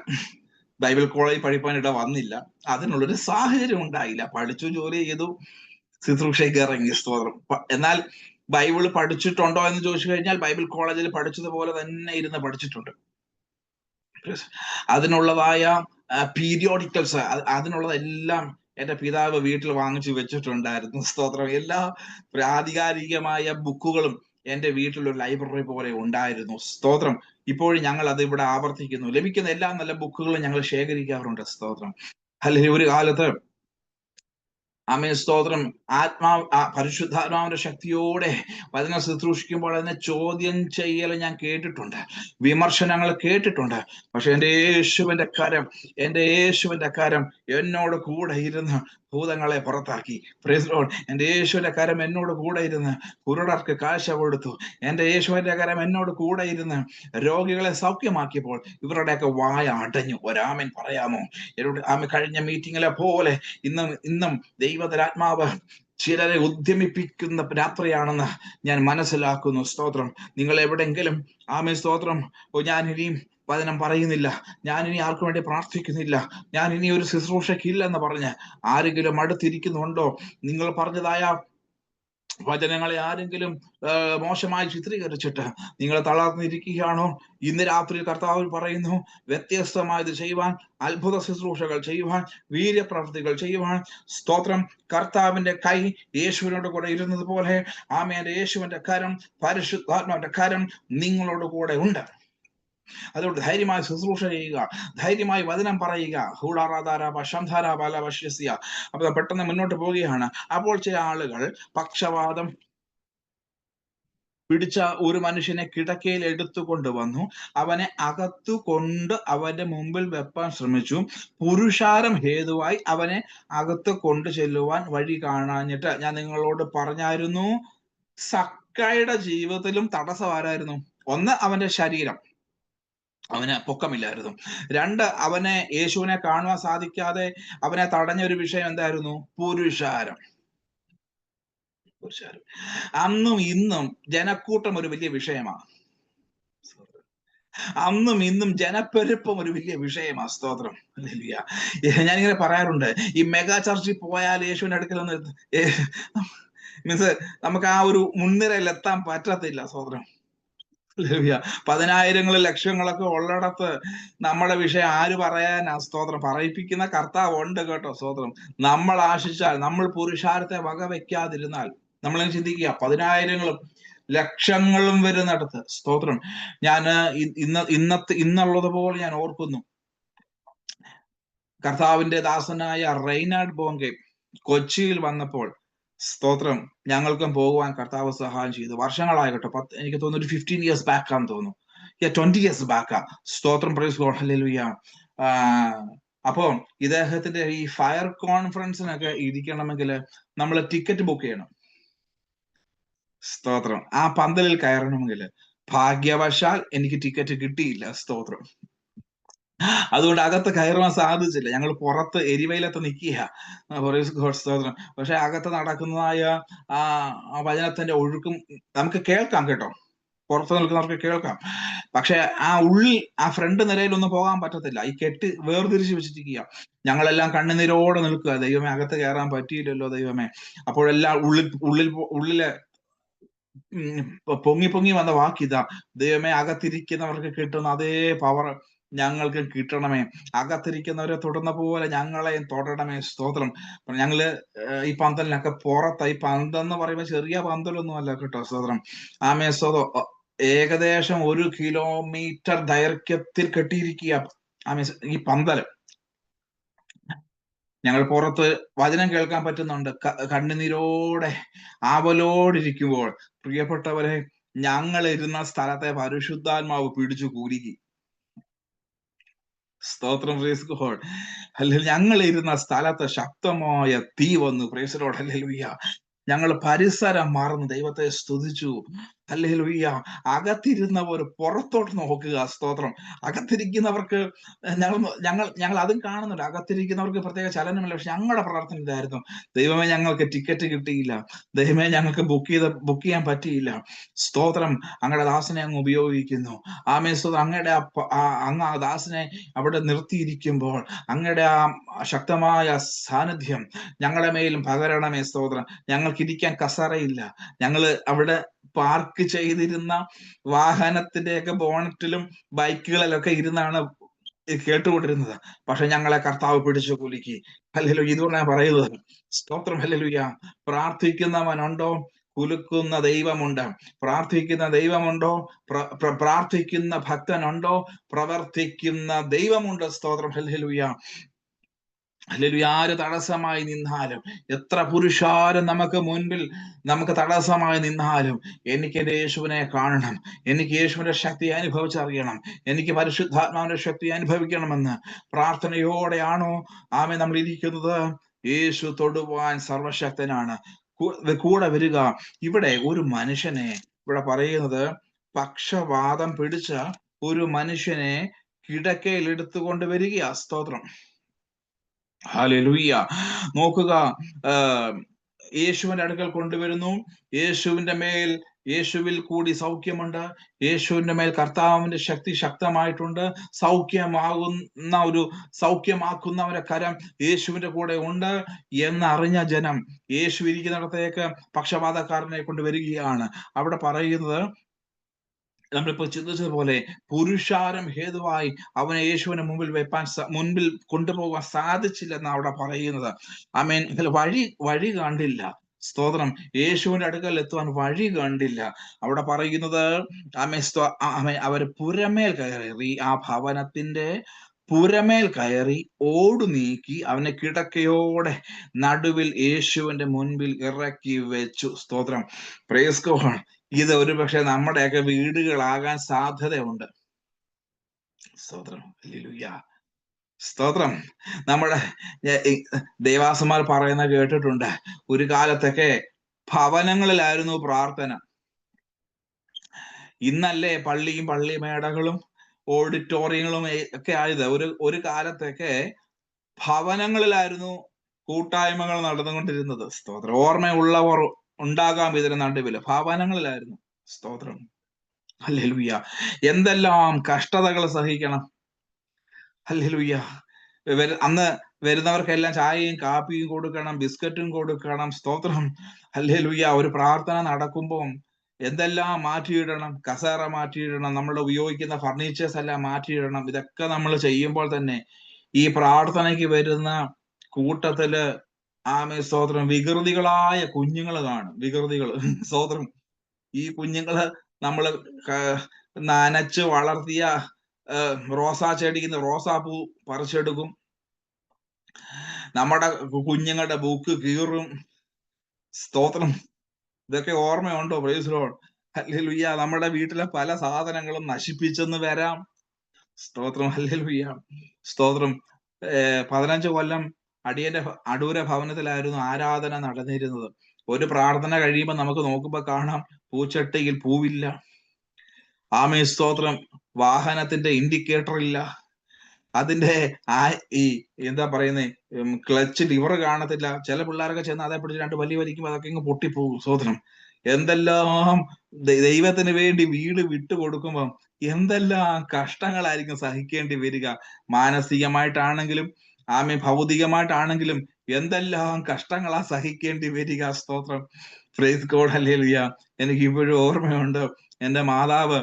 ബൈബിൾ കോളേജ് പഠിപ്പാനിട വന്നില്ല, അതിനുള്ളൊരു സാഹചര്യം ഉണ്ടായില്ല. പഠിച്ചു, ജോലി ചെയ്തു, ശുശ്രൂഷയ്ക്ക് ഇറങ്ങി. സ്തോത്രം. എന്നാൽ ബൈബിൾ പഠിച്ചിട്ടുണ്ടോ എന്ന് ചോദിച്ചു കഴിഞ്ഞാൽ, ബൈബിൾ കോളേജിൽ പഠിച്ചതുപോലെ തന്നെ ഇരുന്ന് പഠിച്ചിട്ടുണ്ട്. അതിനുള്ളതായ പീരിയോഡിക്കൽസ്, അതിനുള്ളതെല്ലാം എന്റെ പിതാവ് വീട്ടിൽ വാങ്ങിച്ചു വെച്ചിട്ടുണ്ടായിരുന്നു. സ്തോത്രം. എല്ലാ ആധികാരികമായ ബുക്കുകളും എന്റെ വീട്ടിലൊരു ലൈബ്രറി പോലെ ഉണ്ടായിരുന്നു. സ്തോത്രം. ഇപ്പോഴും ഞങ്ങൾ അത് ഇവിടെ ആവർത്തിക്കുന്നു. ലഭിക്കുന്ന എല്ലാ നല്ല ബുക്കുകളും ഞങ്ങൾ ശേഖരിക്കാറുണ്ട്. സ്തോത്രം. അല്ലെങ്കിൽ ഒരു കാലത്ത് ആമേൻ സ്തോത്രം, പരിശുദ്ധാത്മാവിന്റെ ശക്തിയോടെ വചനം ശുശ്രൂഷിക്കുമ്പോൾ അതിനെ ചോദ്യം ചെയ്യൽ ഞാൻ കേട്ടിട്ടുണ്ട്, വിമർശനങ്ങൾ കേട്ടിട്ടുണ്ട്. പക്ഷെ എൻ്റെ യേശുവിന്റെ കരം എന്നോട് കൂടെ ഇരുന്ന് ഭൂതങ്ങളെ പുറത്താക്കി. Praise Lord. എൻ്റെ യേശുവിന്റെ കരം എന്നോട് കൂടെ ഇരുന്ന് കുരുടർക്ക് കാഴ്ച കൊടുത്തു. എൻ്റെ യേശുവിന്റെ കരം എന്നോട് കൂടെ ഇരുന്ന് രോഗികളെ സൗഖ്യമാക്കിയപ്പോൾ ഇവരുടെയൊക്കെ വായ അടഞ്ഞു. ഒരാമൻ പറയാമോ? കഴിഞ്ഞ മീറ്റിങ്ങിലെ പോലെ ഇന്നും ദൈവത്തിലാത്മാവ് ചിലരെ ഉദ്യമിപ്പിക്കുന്ന രാത്രിയാണെന്ന് ഞാൻ മനസ്സിലാക്കുന്നു. സ്തോത്രം. നിങ്ങൾ എവിടെങ്കിലും ആമേൻ സ്തോത്രം, ഞാൻ ഇനിയും വചനം പറയുന്നില്ല, ഞാൻ ഇനി ആർക്കു വേണ്ടി പ്രാർത്ഥിക്കുന്നില്ല, ഞാൻ ഇനി ഒരു ശുശ്രൂഷയ്ക്കില്ലെന്ന് പറഞ്ഞ് ആരെങ്കിലും അടുത്തിരിക്കുന്നുണ്ടോ? നിങ്ങൾ പറഞ്ഞതായ വചനങ്ങളെ ആരെങ്കിലും മോശമായി ചിത്രീകരിച്ചിട്ട് നിങ്ങൾ തളർന്നിരിക്കുകയാണോ? ഇന്ന് രാത്രി കർത്താവ് പറയുന്നു, വ്യത്യസ്തമായത് ചെയ്യുവാൻ, അത്ഭുത ശുശ്രൂഷകൾ ചെയ്യുവാൻ, വീര്യപ്രവൃത്തികൾ ചെയ്യുവാൻ. സ്തോത്രം. കർത്താവിന്റെ കൈ യേശുവിനോട് കൂടെ ഇരുന്നത് പോലെ ആമേൻ യേശുവിന്റെ കരം, പരിശുദ്ധാത്മാവിന്റെ കരം നിങ്ങളോട് കൂടെ ഉണ്ട്. അതുകൊണ്ട് ധൈര്യമായി ശുശ്രൂഷ ചെയ്യുക, ധൈര്യമായി വചനം പറയുക. അപ്പൊ പെട്ടെന്ന് മുന്നോട്ട് പോവുകയാണ്. അപ്പോൾ ചില ആളുകൾ പക്ഷവാതം പിടിച്ച ഒരു മനുഷ്യനെ കിടക്കയിൽ എടുത്തുകൊണ്ടുവന്നു, അവനെ അകത്തുകൊണ്ട് അവന്റെ മുമ്പിൽ വെപ്പാൻ ശ്രമിച്ചു. പുരുഷാരം ഹേതുവായി അവനെ അകത്ത് കൊണ്ടു ചെല്ലുവാൻ വഴി കാണാഞ്ഞിട്ട് ഞാൻ നിങ്ങളോട് പറഞ്ഞായിരുന്നു. സക്കായുടെ ജീവിതത്തിലും തടസ്സം ആരായിരുന്നു? ഒന്ന്, അവന്റെ ശരീരം, അവന് പൊക്കമില്ലായിരുന്നു. രണ്ട്, അവനെ യേശുവിനെ കാണുവാൻ സാധിക്കാതെ അവനെ തടഞ്ഞൊരു വിഷയം എന്തായിരുന്നു? പുരുഷാരം. അന്നും ഇന്നും ജനക്കൂട്ടം ഒരു വലിയ വിഷയമാണ്. അന്നും ഇന്നും ജനപ്പെരുപ്പം ഒരു വലിയ വിഷയമാണ്. സ്തോത്രം. ഞാനിങ്ങനെ പറയാറുണ്ട്, ഈ മെഗാ ചർച്ചിൽ പോയാൽ യേശുവിന്റെ അടുക്കലൊന്ന് മീൻസ് നമുക്ക് ആ ഒരു മുൻനിരയിൽ എത്താൻ പറ്റത്തില്ല. സ്തോത്രം. 10,000 ലക്ഷങ്ങളൊക്കെ ഉള്ളിടത്ത് നമ്മുടെ വിഷയം ആര് പറയാനാ? സ്തോത്രം. പറയിപ്പിക്കുന്ന കർത്താവ് ഉണ്ട് കേട്ടോ. സ്തോത്രം. നമ്മൾ ആശിച്ചാൽ, നമ്മൾ പുരുഷാരത്തെ വകവെക്കാതിരുന്നാൽ, നമ്മളെങ്ങനെ ചിന്തിക്കുക, 10,000 ലക്ഷങ്ങളും വരുന്നിടത്ത്. സ്തോത്രം. ഞാൻ ഇന്നുള്ളത് പോലെ ഞാൻ ഓർക്കുന്നു, കർത്താവിന്റെ ദാസനായ റെയ്നാഡ് ബോങ്കെ കൊച്ചിയിൽ വന്നപ്പോൾ, സ്തോത്രം, ഞങ്ങൾക്കും പോകുവാൻ കർത്താവ് സഹായം ചെയ്തു. വർഷങ്ങളായി കേട്ടോ. എനിക്ക് തോന്നുന്നു ഒരു 15 years ബാക്ക് ആണെന്ന് തോന്നുന്നു. 20 years ബാക്കാ. സ്തോത്രം. Praise God. ഹല്ലേലൂയ. അപ്പോ ഇദ്ദേഹത്തിന്റെ ഈ ഫയർ കോൺഫറൻസിനൊക്കെ ഇരിക്കണമെങ്കിൽ നമ്മൾ ടിക്കറ്റ് ബുക്ക് ചെയ്യണം. സ്തോത്രം. ആ പന്തലിൽ കയറണമെങ്കിൽ ഭാഗ്യവശാൽ എനിക്ക് ടിക്കറ്റ് കിട്ടിയില്ല. സ്തോത്രം. അതുകൊണ്ട് അകത്ത് കയറുവാൻ സാധിച്ചില്ല. ഞങ്ങൾ പുറത്ത് എരിവയിലത്ത് നിൽക്കുക. സ്തോത്രം. പക്ഷെ അകത്ത് നടക്കുന്നതായ ആ വചനത്തിന്റെ ഒഴുക്കും നമുക്ക് കേൾക്കാം കേട്ടോ. പുറത്ത് നിൽക്കുന്നവർക്ക് കേൾക്കാം. പക്ഷെ ആ ഫ്രണ്ട് നിരയിലൊന്നും പോകാൻ പറ്റത്തില്ല. ഈ കെട്ട് വേർതിരിച്ച് വെച്ചിരിക്കുക. ഞങ്ങളെല്ലാം കണ്ണുനീരോടെ നിൽക്കുക. ദൈവമേ, അകത്ത് കയറാൻ പറ്റിയില്ലല്ലോ ദൈവമേ. അപ്പോഴെല്ലാം ഉള്ളിലെ പൊങ്ങി പൊങ്ങി വന്ന വാക്കിതാ, ദൈവമേ, അകത്തിരിക്കുന്നവർക്ക് കിട്ടുന്ന അതേ പവർ ഞങ്ങൾക്ക് കിട്ടണമേ. അകത്തിരിക്കുന്നവരെ തൊടുന്ന പോലെ ഞങ്ങളെ തൊടണമേ. സ്തോത്രം. ഞങ്ങള് ഈ പന്തലിനൊക്കെ പുറത്ത്, ഈ പന്തെന്ന് പറയുമ്പോൾ ചെറിയ പന്തലൊന്നും അല്ല കേട്ടോ. സ്തോത്രം. ആമേ. സ്തോത്രം. ഏകദേശം 1 കിലോമീറ്റർ ദൈർഘ്യത്തിൽ കെട്ടിയിരിക്കുക ആമേ ഈ പന്തല്. ഞങ്ങൾ പുറത്ത് വചനം കേൾക്കാൻ പറ്റുന്നുണ്ട്. കണ്ണുനീരോടെ ആവലോടിരിക്കുമ്പോൾ പ്രിയപ്പെട്ടവരെ, ഞങ്ങൾ ഇരുന്ന സ്ഥലത്തെ പരിശുദ്ധാത്മാവ് പിടിച്ചു കുലുക്കി. സ്തോത്രം. Praise God. അല്ലെങ്കിൽ ഞങ്ങൾ ഇരുന്ന സ്ഥലത്ത് ശക്തമായ തീ വന്നു. Praise Lord. ഹല്ലേലൂയ. ഞങ്ങൾ പരിസരം മറന്ന് ദൈവത്തെ സ്തുതിച്ചു. ഹല്ലേലൂയ. അകത്തിരുന്നവർ പുറത്തോട്ട് നോക്കുക. സ്തോത്രം. അകത്തിരിക്കുന്നവർക്ക് ഞങ്ങൾ അതും കാണുന്നുണ്ട്. അകത്തിരിക്കുന്നവർക്ക് പ്രത്യേക ചലനമില്ല. പക്ഷെ ഞങ്ങളുടെ പ്രാർത്ഥന ഇതായിരുന്നു, ദൈവമേ, ഞങ്ങൾക്ക് ടിക്കറ്റ് കിട്ടിയില്ല. ദൈവമേ, ഞങ്ങൾക്ക് ബുക്ക് ചെയ്യാൻ പറ്റിയില്ല. സ്തോത്രം. അങ്ങയുടെ ദാസനെ അങ്ങ് ഉപയോഗിക്കുന്നു. ആമേ. സ്തോത്രം. അങ്ങ് ആ ദാസനെ അവിടെ നിർത്തിയിരിക്കുമ്പോൾ അങ്ങയുടെ ആ ശക്തമായ സാന്നിധ്യം ഞങ്ങളുടെ മേലും പകരണമേ. സ്തോത്രം. ഞങ്ങൾക്ക് ഇരിക്കാൻ കസറയില്ല. ഞങ്ങൾ അവിടെ പാർക്ക് ചെയ്തിരുന്ന വാഹനത്തിന്റെയൊക്കെ ബോണറ്റിലും ബൈക്കുകളിലൊക്കെ ഇരുന്നാണ് കേട്ടുകൊണ്ടിരുന്നത്. പക്ഷെ ഞങ്ങളെ കർത്താവ് പിടിച്ചു കുലുക്കി. ഹല്ലേലൂയ. ഇതുകൊണ്ട് ഞാൻ പറയുന്നത്, സ്തോത്രം. ഹല്ലേലൂയ. പ്രാർത്ഥിക്കുന്നവനുണ്ടോ? കുലുക്കുന്ന ദൈവമുണ്ട്. പ്രാർത്ഥിക്കുന്ന ദൈവമുണ്ടോ? പ്രാർത്ഥിക്കുന്ന ഭക്തനുണ്ടോ? പ്രവർത്തിക്കുന്ന ദൈവമുണ്ട്. സ്തോത്രം. ഹല്ലേലൂയ. ഹല്ലേലൂയ. ആര് തടസ്സമായി നിന്നാലും, എത്ര പുരുഷാരം നമുക്ക് തടസ്സമായി നിന്നാലും, എനിക്ക് എന്റെ യേശുവിനെ കാണണം. എനിക്ക് യേശുവിന്റെ ശക്തി അനുഭവിച്ചറിയണം. എനിക്ക് പരിശുദ്ധാത്മാവിന്റെ ശക്തി അനുഭവിക്കണമെന്ന് പ്രാർത്ഥനയോടെയാണോ ആമേ നമ്മൾ ഇരിക്കുന്നത്? യേശു തൊടുവാൻ സർവശക്തനാണ്. കൂടെ വരിക. ഇവിടെ ഒരു മനുഷ്യനെ ഇവിടെ പറയുന്നത്, പക്ഷവാതം പിടിച്ച ഒരു മനുഷ്യനെ കിടക്കയിൽ എടുത്തുകൊണ്ട് വരിക. സ്തോത്രം. ഹല്ലേലൂയ. നോക്കുക, യേശുവിന്റെ അടുക്കൽ കൊണ്ടുവരുന്നു. യേശുവിൽ കൂടി സൗഖ്യമുണ്ട്. യേശുവിന്റെ മേൽ കർത്താവിന്റെ ശക്തി ശക്തമായിട്ടുണ്ട്. സൗഖ്യമാക്കുന്നവരെ കരം യേശുവിന്റെ കൂടെ ഉണ്ട് എന്നറിഞ്ഞ ജനം യേശു ഇരിക്കുന്നിടത്തേക്ക് പക്ഷപാതക്കാരനെ കൊണ്ടുവരികയാണ്. അവിടെ പറയുന്നത്, നമ്മളിപ്പോ ചിന്തിച്ചതുപോലെ പുരുഷാരം ഹേതുവായി അവനെ യേശുവിനെ മുൻപിൽ കൊണ്ടുപോകാൻ സാധിച്ചില്ലെന്ന് അവിടെ പറയുന്നത്. ആമേൻ. വഴി കണ്ടില്ല. സ്തോത്രം. യേശുവിന്റെ അടുക്കൽ എത്തുവാൻ വഴി കണ്ടില്ല. അവിടെ പറയുന്നത്, അവര് പുരമേൽ കയറി, ആ ഭവനത്തിന്റെ പുരമേൽ കയറി ഓടു നീക്കി അവനെ കിടക്കയോടെ നടുവിൽ യേശുവിന്റെ മുൻപിൽ ഇറക്കി വെച്ചു. സ്തോത്രം. Praise God. ഇത് ഒരുപക്ഷെ നമ്മുടെയൊക്കെ വീടുകളാകാൻ സാധ്യതയുണ്ട്. സ്തോത്രം. ഹല്ലേലൂയ. സ്തോത്രം. നമ്മുടെ ദേവാസന്മാർ പറയുന്ന കേട്ടിട്ടുണ്ട്, ഒരു കാലത്തൊക്കെ ഭവനങ്ങളിലായിരുന്നു പ്രാർത്ഥന. ഇന്നല്ലേ പള്ളിമേടകളും ഓഡിറ്റോറിയങ്ങളും ഒക്കെ ആയത്. ഒരു കാലത്തൊക്കെ ഭവനങ്ങളിലായിരുന്നു കൂട്ടായ്മകൾ നടന്നുകൊണ്ടിരുന്നത്. സ്തോത്രം. ഓർമ്മയുള്ളവർ ഉണ്ടാകാം ഇതിന് നടുവില്. ഭവനങ്ങളിലായിരുന്നു. സ്തോത്രം. ഹല്ലേലൂയ. എന്തെല്ലാം കഷ്ടതകൾ സഹിക്കണം. ഹല്ലേലൂയ. അന്ന് വരുന്നവർക്കെല്ലാം ചായയും കാപ്പിയും കൊടുക്കണം, ബിസ്ക്കറ്റും കൊടുക്കണം. സ്തോത്രം. ഹല്ലേലൂയ. ഒരു പ്രാർത്ഥന നടക്കുമ്പോൾ എന്തെല്ലാം മാറ്റിയിടണം. കസേര മാറ്റിയിടണം, നമ്മൾ ഉപയോഗിക്കുന്ന ഫർണിച്ചേഴ്സ് എല്ലാം മാറ്റിയിടണം. ഇതൊക്കെ നമ്മൾ ചെയ്യുമ്പോൾ തന്നെ ഈ പ്രാർത്ഥനയ്ക്ക് വരുന്ന കൂട്ടത്തില് ആമേ. സ്തോത്രം. വികൃതികളായ കുഞ്ഞുങ്ങൾ കാണും. വികൃതികൾ. സ്തോത്രം. ഈ കുഞ്ഞുങ്ങള് നമ്മള് നനച്ച് വളർത്തിയ റോസാ ചെടിക്കുന്ന റോസാപ്പൂ പറിച്ചെടുക്കും. നമ്മുടെ കുഞ്ഞുങ്ങളുടെ ബുക്ക് കീറും. സ്തോത്രം. ഇതൊക്കെ ഓർമ്മയുണ്ടോ? Praise Lord. ഹല്ലേലൂയ. നമ്മുടെ വീട്ടിലെ പല സാധനങ്ങളും നശിപ്പിച്ചെന്ന് വരാം. സ്തോത്രം. ഹല്ലേലൂയ. സ്തോത്രം. 15 കൊല്ലം അടിയന്റെ അടൂര ഭവനത്തിലായിരുന്നു ആരാധന നടന്നിരുന്നത്. ഒരു പ്രാർത്ഥന കഴിയുമ്പോൾ നമുക്ക് നോക്കുമ്പോൾ കാണാം പൂച്ചട്ടിയിൽ പൂവില്ല. ആമേ സ്തോത്രം. വാഹനത്തിന്റെ ഇൻഡിക്കേറ്റർ ഇല്ല. അതിന്റെ ഈ എന്താ പറയുന്നേ, ക്ലച്ച് ലിവർ കാണത്തില്ല. ചില പിള്ളേരൊക്കെ ചെന്ന് അതേ പിടിച്ച് 2 വലി വലിക്കുമ്പോൾ അതൊക്കെ ഇങ്ങ് പൊട്ടിപ്പോകും. സ്തോത്രം. എന്തെല്ലാം ദൈവത്തിന് വേണ്ടി വീട് വിട്ടുകൊടുക്കുമ്പം എന്തെല്ലാം കഷ്ടങ്ങളായിരിക്കും സഹിക്കേണ്ടി വരിക. മാനസികമായിട്ടാണെങ്കിലും ഭൗതികമായിട്ടാണെങ്കിലും എന്തെല്ലാം കഷ്ടങ്ങളാ സഹിക്കേണ്ടി വരിക. സ്തോത്രം. Praise God. ഹല്ലേലൂയ. എനിക്ക് ഇപ്പോഴും ഓർമ്മയുണ്ട്, എന്റെ മാതാവ്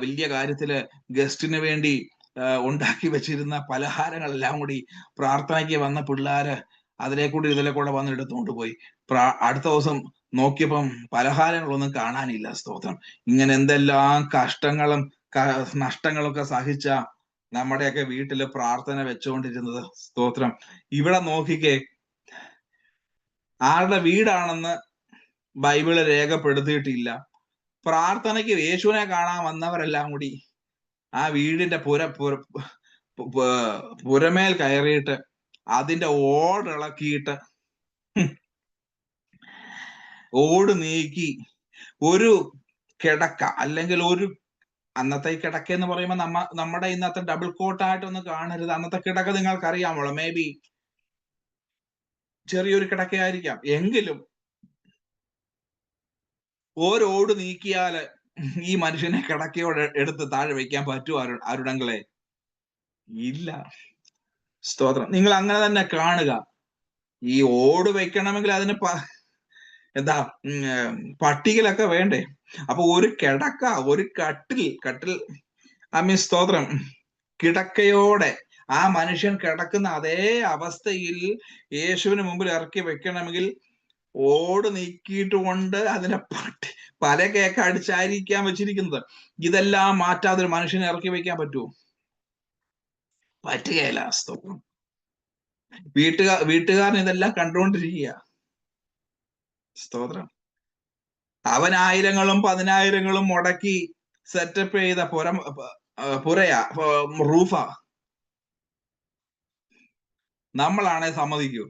വലിയ കാര്യത്തില് ഗസ്റ്റിന് വേണ്ടി ഉണ്ടാക്കി വെച്ചിരുന്ന പലഹാരങ്ങളെല്ലാം കൂടി പ്രാർത്ഥനയ്ക്ക് വന്ന പിള്ളേര് ഇതിലെ കൂടെ വന്ന് എടുത്തുകൊണ്ട് പോയി. അടുത്ത ദിവസം നോക്കിയപ്പം പലഹാരങ്ങളൊന്നും കാണാനില്ല. സ്തോത്രം. ഇങ്ങനെ എന്തെല്ലാം കഷ്ടങ്ങളും നഷ്ടങ്ങളൊക്കെ സഹിച്ച നമ്മുടെയൊക്കെ വീട്ടില് പ്രാർത്ഥന വെച്ചുകൊണ്ടിരുന്നത്. സ്തോത്രം. ഇവിടെ നോക്കിക്കേ, ആരുടെ വീടാണെന്ന് ബൈബിള് രേഖപ്പെടുത്തിയിട്ടില്ല. പ്രാർത്ഥനയ്ക്ക് യേശുവിനെ കാണാൻ വന്നവരെല്ലാം കൂടി ആ വീടിന്റെ പുരമേൽ കയറിയിട്ട് അതിന്റെ ഓടിളക്കിയിട്ട് ഓട് നീക്കി ഒരു കിടക്ക, അല്ലെങ്കിൽ ഒരു അന്നത്തെ കിടക്ക എന്ന് പറയുമ്പോൾ നമ്മുടെ ഇന്നത്തെ ഡബിൾ കോട്ടായിട്ടൊന്നും കാണരുത്. അന്നത്തെ കിടക്ക നിങ്ങൾക്ക് അറിയാമല്ലോ. മേ ബി ചെറിയൊരു കിടക്കയായിരിക്കാം. എങ്കിലും ഓരോട് നീക്കിയാല് ഈ മനുഷ്യനെ കിടക്കയോടെ എടുത്ത് താഴെ വെക്കാൻ പറ്റുമോ ആരുടെങ്കിലേ? ഇല്ല. സ്തോത്രം. നിങ്ങൾ അങ്ങനെ തന്നെ കാണുക. ഈ ഓട് വെക്കണമെങ്കിൽ അതിന് എന്താ പട്ടികയിലൊക്കെ വേണ്ടേ? അപ്പൊ ഒരു കിടക്ക, ഒരു കട്ടിൽ സ്തോത്രം, കിടക്കയോടെ ആ മനുഷ്യൻ കിടക്കുന്ന അതേ അവസ്ഥയിൽ യേശുവിന് മുമ്പിൽ ഇറക്കി വെക്കണമെങ്കിൽ ഓട് നീക്കിയിട്ട് കൊണ്ട് അതിനെ പല കേക്ക് അടിച്ചായിരിക്കാൻ വെച്ചിരിക്കുന്നത്. ഇതെല്ലാം മാറ്റാതെ ഒരു മനുഷ്യനെ ഇറക്കി വെക്കാൻ പറ്റുമോ? പറ്റുകയില്ല. സ്തോത്രം. വീട്ടുകാരൻ ഇതെല്ലാം കണ്ടുകൊണ്ടിരിക്കുക. സ്തോത്രം. അവൻ 1000ങ്ങളും 10,000ങ്ങളും മുടക്കി സെറ്റപ്പ് ചെയ്ത റൂഫാ. നമ്മളാണെ സമ്മതിക്കൂ?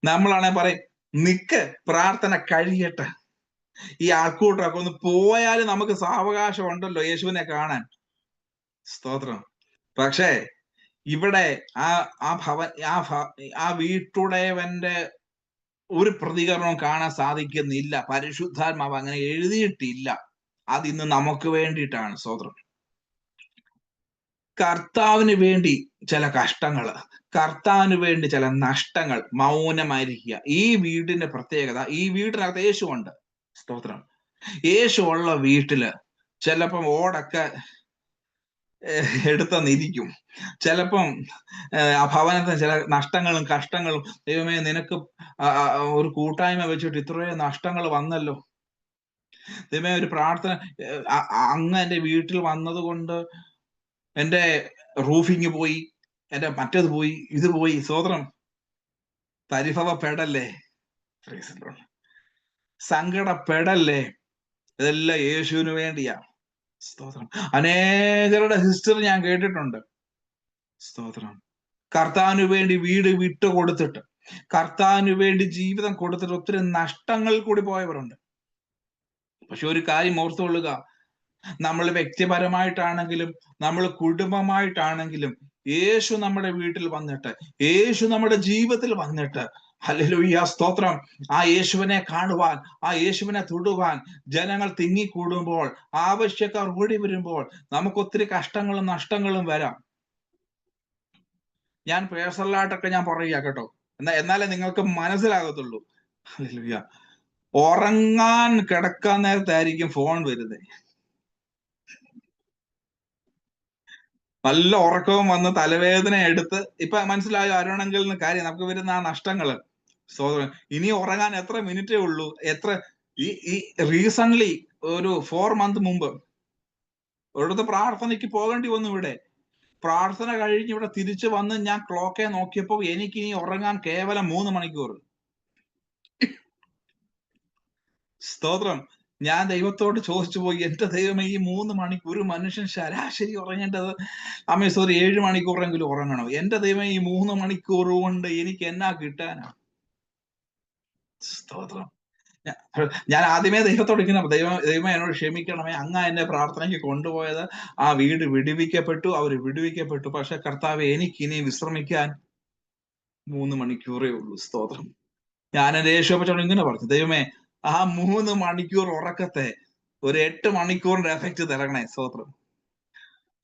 നമ്മളാണെ പറയും നിക്ക്, പ്രാർത്ഥന കഴിയട്ടെ, ഈ ആൾക്കൂട്ടമൊക്കെ ഒന്ന് പോയാലും നമുക്ക് സാവകാശം ഉണ്ടല്ലോ യേശുവിനെ കാണാൻ. സ്തോത്രം. പക്ഷേ ഇവിടെ ആ വീട്ടുടയവന്റെ ഒരു പ്രതികരണവും കാണാൻ സാധിക്കുന്നില്ല. പരിശുദ്ധാത്മാവ് അങ്ങനെ എഴുതിയിട്ടില്ല. അതിന്ന് നമുക്ക് വേണ്ടിയിട്ടാണ്. സ്തോത്രം. കർത്താവിന് വേണ്ടി ചില കഷ്ടങ്ങള്, കർത്താവിന് വേണ്ടി ചില നഷ്ടങ്ങൾ, മൗനമായിരിക്കുക. ഈ വീടിന്റെ പ്രത്യേകത, ഈ വീട്ടിനകത്ത് യേശു ഉണ്ട്. സ്തോത്രം. യേശു ഉള്ള വീട്ടില് ചിലപ്പം ഓടൊക്കെ എടുത്തെന്നിരിക്കും. ചിലപ്പം ആ ഭവനത്തിന് ചില നഷ്ടങ്ങളും കഷ്ടങ്ങളും, ദൈവമേ നിനക്ക് ഒരു കൂട്ടായ്മ വെച്ചിട്ട് ഇത്രയും നഷ്ടങ്ങൾ വന്നല്ലോ, ദൈവമേ ഒരു പ്രാർത്ഥന, അങ്ങ് എന്റെ വീട്ടിൽ വന്നത് കൊണ്ട് എന്റെ റൂഫിങ് പോയി, എന്റെ മറ്റേത് പോയി, ഇത് പോയി. സ്തോത്രം. പരിഭവപ്പെടല്ലേ, സങ്കടപ്പെടല്ലേ. ഇതെല്ലാം യേശുവിന് വേണ്ടിയാ. സ്തോത്രം. അനേകരുടെ ഹിസ്റ്ററി ഞാൻ കേട്ടിട്ടുണ്ട്. സ്തോത്രം. കർത്താവിന് വേണ്ടി വീട് വിട്ടു കൊടുത്തിട്ട്, കർത്താവിന് വേണ്ടി ജീവിതം കൊടുത്തിട്ട് ഒത്തിരി നഷ്ടങ്ങൾ കൂടി പോയവരുണ്ട്. പക്ഷെ ഒരു കാര്യം ഓർത്തുകൊള്ളുക, നമ്മൾ വ്യക്തിപരമായിട്ടാണെങ്കിലും നമ്മൾ കുടുംബമായിട്ടാണെങ്കിലും യേശു നമ്മുടെ വീട്ടിൽ വന്നിട്ട്, യേശു നമ്മുടെ ജീവിതത്തിൽ വന്നിട്ട്, ഹല്ലേലൂയ സ്തോത്രം, ആ യേശുവിനെ കാണുവാൻ, ആ യേശുവിനെ തൊടുവാൻ ജനങ്ങൾ തിങ്ങിക്കൂടുമ്പോൾ, ആവശ്യക്കാർ ഓടി വരുമ്പോൾ നമുക്ക് ഒത്തിരി കഷ്ടങ്ങളും നഷ്ടങ്ങളും വരാം. ഞാൻ പേഴ്സണലായിട്ടൊക്കെ ഞാൻ പറയുക കേട്ടോ, എന്നാലേ നിങ്ങൾക്ക് മനസ്സിലാകത്തുള്ളൂ. ഹല്ലേലൂയ. ഉറങ്ങാൻ കിടക്കാൻ നേരത്തായിരിക്കും ഫോൺ വരുന്നത്. നല്ല ഉറക്കവും വന്ന് തലവേദന എടുത്ത്, ഇപ്പൊ മനസ്സിലായോ ആരോണെങ്കിൽ കാര്യം, നമുക്ക് വരുന്ന ആ നഷ്ടങ്ങള്. സ്തോത്രം. ഇനി ഉറങ്ങാൻ എത്ര മിനിറ്റേ ഉള്ളൂ. ഈ റീസൺലി ഒരു 4 months മുമ്പ് ഒരിടത്ത് പ്രാർത്ഥനയ്ക്ക് പോകേണ്ടി വന്നു. ഇവിടെ പ്രാർത്ഥന കഴിഞ്ഞ് ഇവിടെ തിരിച്ചു വന്ന് ഞാൻ ക്ലോക്കെ നോക്കിയപ്പോൾ എനിക്ക് ഇനി ഉറങ്ങാൻ കേവലം 3 മണിക്കൂർ. സ്തോത്രം. ഞാൻ ദൈവത്തോട് ചോദിച്ചു പോയി, എന്റെ ദൈവമേ, ഈ 3 മണിക്കൂർ മനുഷ്യൻ ശരാശരി ഉറങ്ങേണ്ടത് 7 മണിക്കൂറെങ്കിലും ഉറങ്ങണം. എന്റെ ദൈവമേ, ഈ 3 മണിക്കൂർ കൊണ്ട് എനിക്ക് എന്നാ കിട്ടാനാ? സ്തോത്രം. ഞാൻ ആദ്യമേ ദൈവത്തോട് ഇങ്ങനെ, ദൈവമേ എന്നോട് ക്ഷമിക്കണമേ, അങ്ങ് എന്നെ പ്രാർത്ഥനയ്ക്ക് കൊണ്ടുപോയത്, ആ വീട് വിടുവിക്കപ്പെട്ടു, അവര് വിടുവിക്കപ്പെട്ടു. പക്ഷെ കർത്താവെ, എനിക്ക് ഇനി വിശ്രമിക്കാൻ 3 മണിക്കൂറേ ഉള്ളൂ. സ്തോത്രം. ഞാൻ എന്റെ യേശുവപ്പച്ചോട് ഇങ്ങനെ പറഞ്ഞു, ദൈവമേ, ആ 3 മണിക്കൂർ ഉറക്കത്തെ ഒരു 8 മണിക്കൂറിന്റെ എഫക്റ്റ് തരണേ. സ്തോത്രം.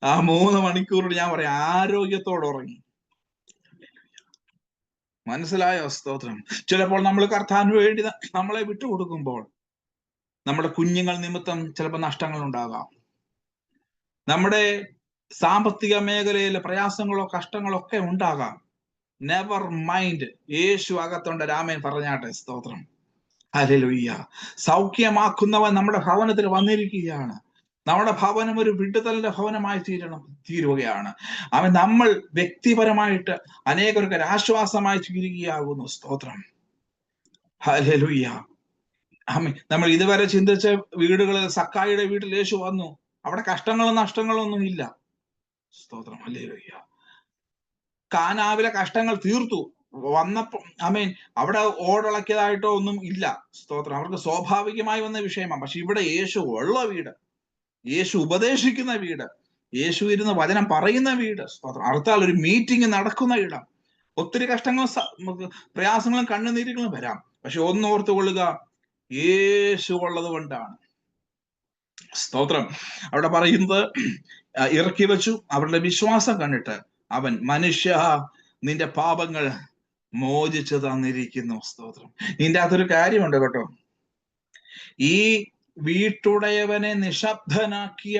ആ 3 മണിക്കൂറിൽ ഞാൻ പറയാം, ആരോഗ്യത്തോടെ ഉറങ്ങി. മനസ്സിലായോ? സ്തോത്രം. ചിലപ്പോൾ നമ്മൾ കർത്താവിന് വേണ്ടി നമ്മളെ വിട്ടുകൊടുക്കുമ്പോൾ നമ്മുടെ കുഞ്ഞുങ്ങൾ നിമിത്തം ചിലപ്പോൾ നഷ്ടങ്ങൾ ഉണ്ടാകാം. നമ്മുടെ സാമ്പത്തിക മേഖലയിലെ പ്രയാസങ്ങളോ കഷ്ടങ്ങളോ ഒക്കെ ഉണ്ടാകാം. നെവർ മൈൻഡ്, യേശു അകത്തുണ്ട്. രാമൻ പറഞ്ഞാട്ടെ. സ്തോത്രം. ഹല്ലേലൂയ. സൗഖ്യമാക്കുന്നവൻ നമ്മുടെ ഭവനത്തിൽ വന്നിരിക്കുകയാണ്. നമ്മുടെ ഭവനം ഒരു വിടുതലിന്റെ ഭവനമായി തീരുകയാണ്. അവൻ നമ്മൾ വ്യക്തിപരമായിട്ട് അനേകർക്ക് ആശ്വാസമായി തീരുകയാകുന്നു. സ്തോത്രം. ഹല്ലേലൂയ. നമ്മൾ ഇതുവരെ ചിന്തിച്ച വീടുകളിൽ, സക്കായിയുടെ വീട്ടിൽ യേശു വന്നു, അവിടെ കഷ്ടങ്ങളും നഷ്ടങ്ങളും ഒന്നും ഇല്ല. സ്തോത്രം. ഹല്ലേലൂയ. കാനാവിലെ കഷ്ടങ്ങൾ തീർത്തു വന്നപ്പോ അവിടെ ഓടിളക്കിയതായിട്ടോ ഒന്നും ഇല്ല. സ്തോത്രം. അവർക്ക് സ്വാഭാവികമായി വന്ന വിഷയമാണ്. പക്ഷെ ഇവിടെ യേശു ഉള്ള വീട്, യേശു ഉപദേശിക്കുന്ന വീട്, യേശു ഇരുന്ന് വചനം പറയുന്ന വീട്. സ്തോത്രം. അർത്ഥത്താൽ ഒരു മീറ്റിംഗ് നടക്കുന്ന ഇടം. ഒത്തിരി കഷ്ടങ്ങളും പ്രയാസങ്ങളും കണ്ണുനീരുകളും വരാം. പക്ഷെ ഒന്നോർത്ത് കൊള്ളുക, യേശു ഉള്ളത് കൊണ്ടാണ്. സ്തോത്രം. അവിടെ പറയുന്നത്, ഇറക്കി വെച്ചു, അവരുടെ വിശ്വാസം കണ്ടിട്ട് അവൻ, മനുഷ്യ, നിന്റെ പാപങ്ങൾ മോചിച്ചു തന്നിരിക്കുന്നു. സ്തോത്രം. ഇതിന്റെ അകത്തൊരു കാര്യമുണ്ട് കേട്ടോ. ഈ വീട്ടുടയവനെ നിശബ്ദനാക്കിയ,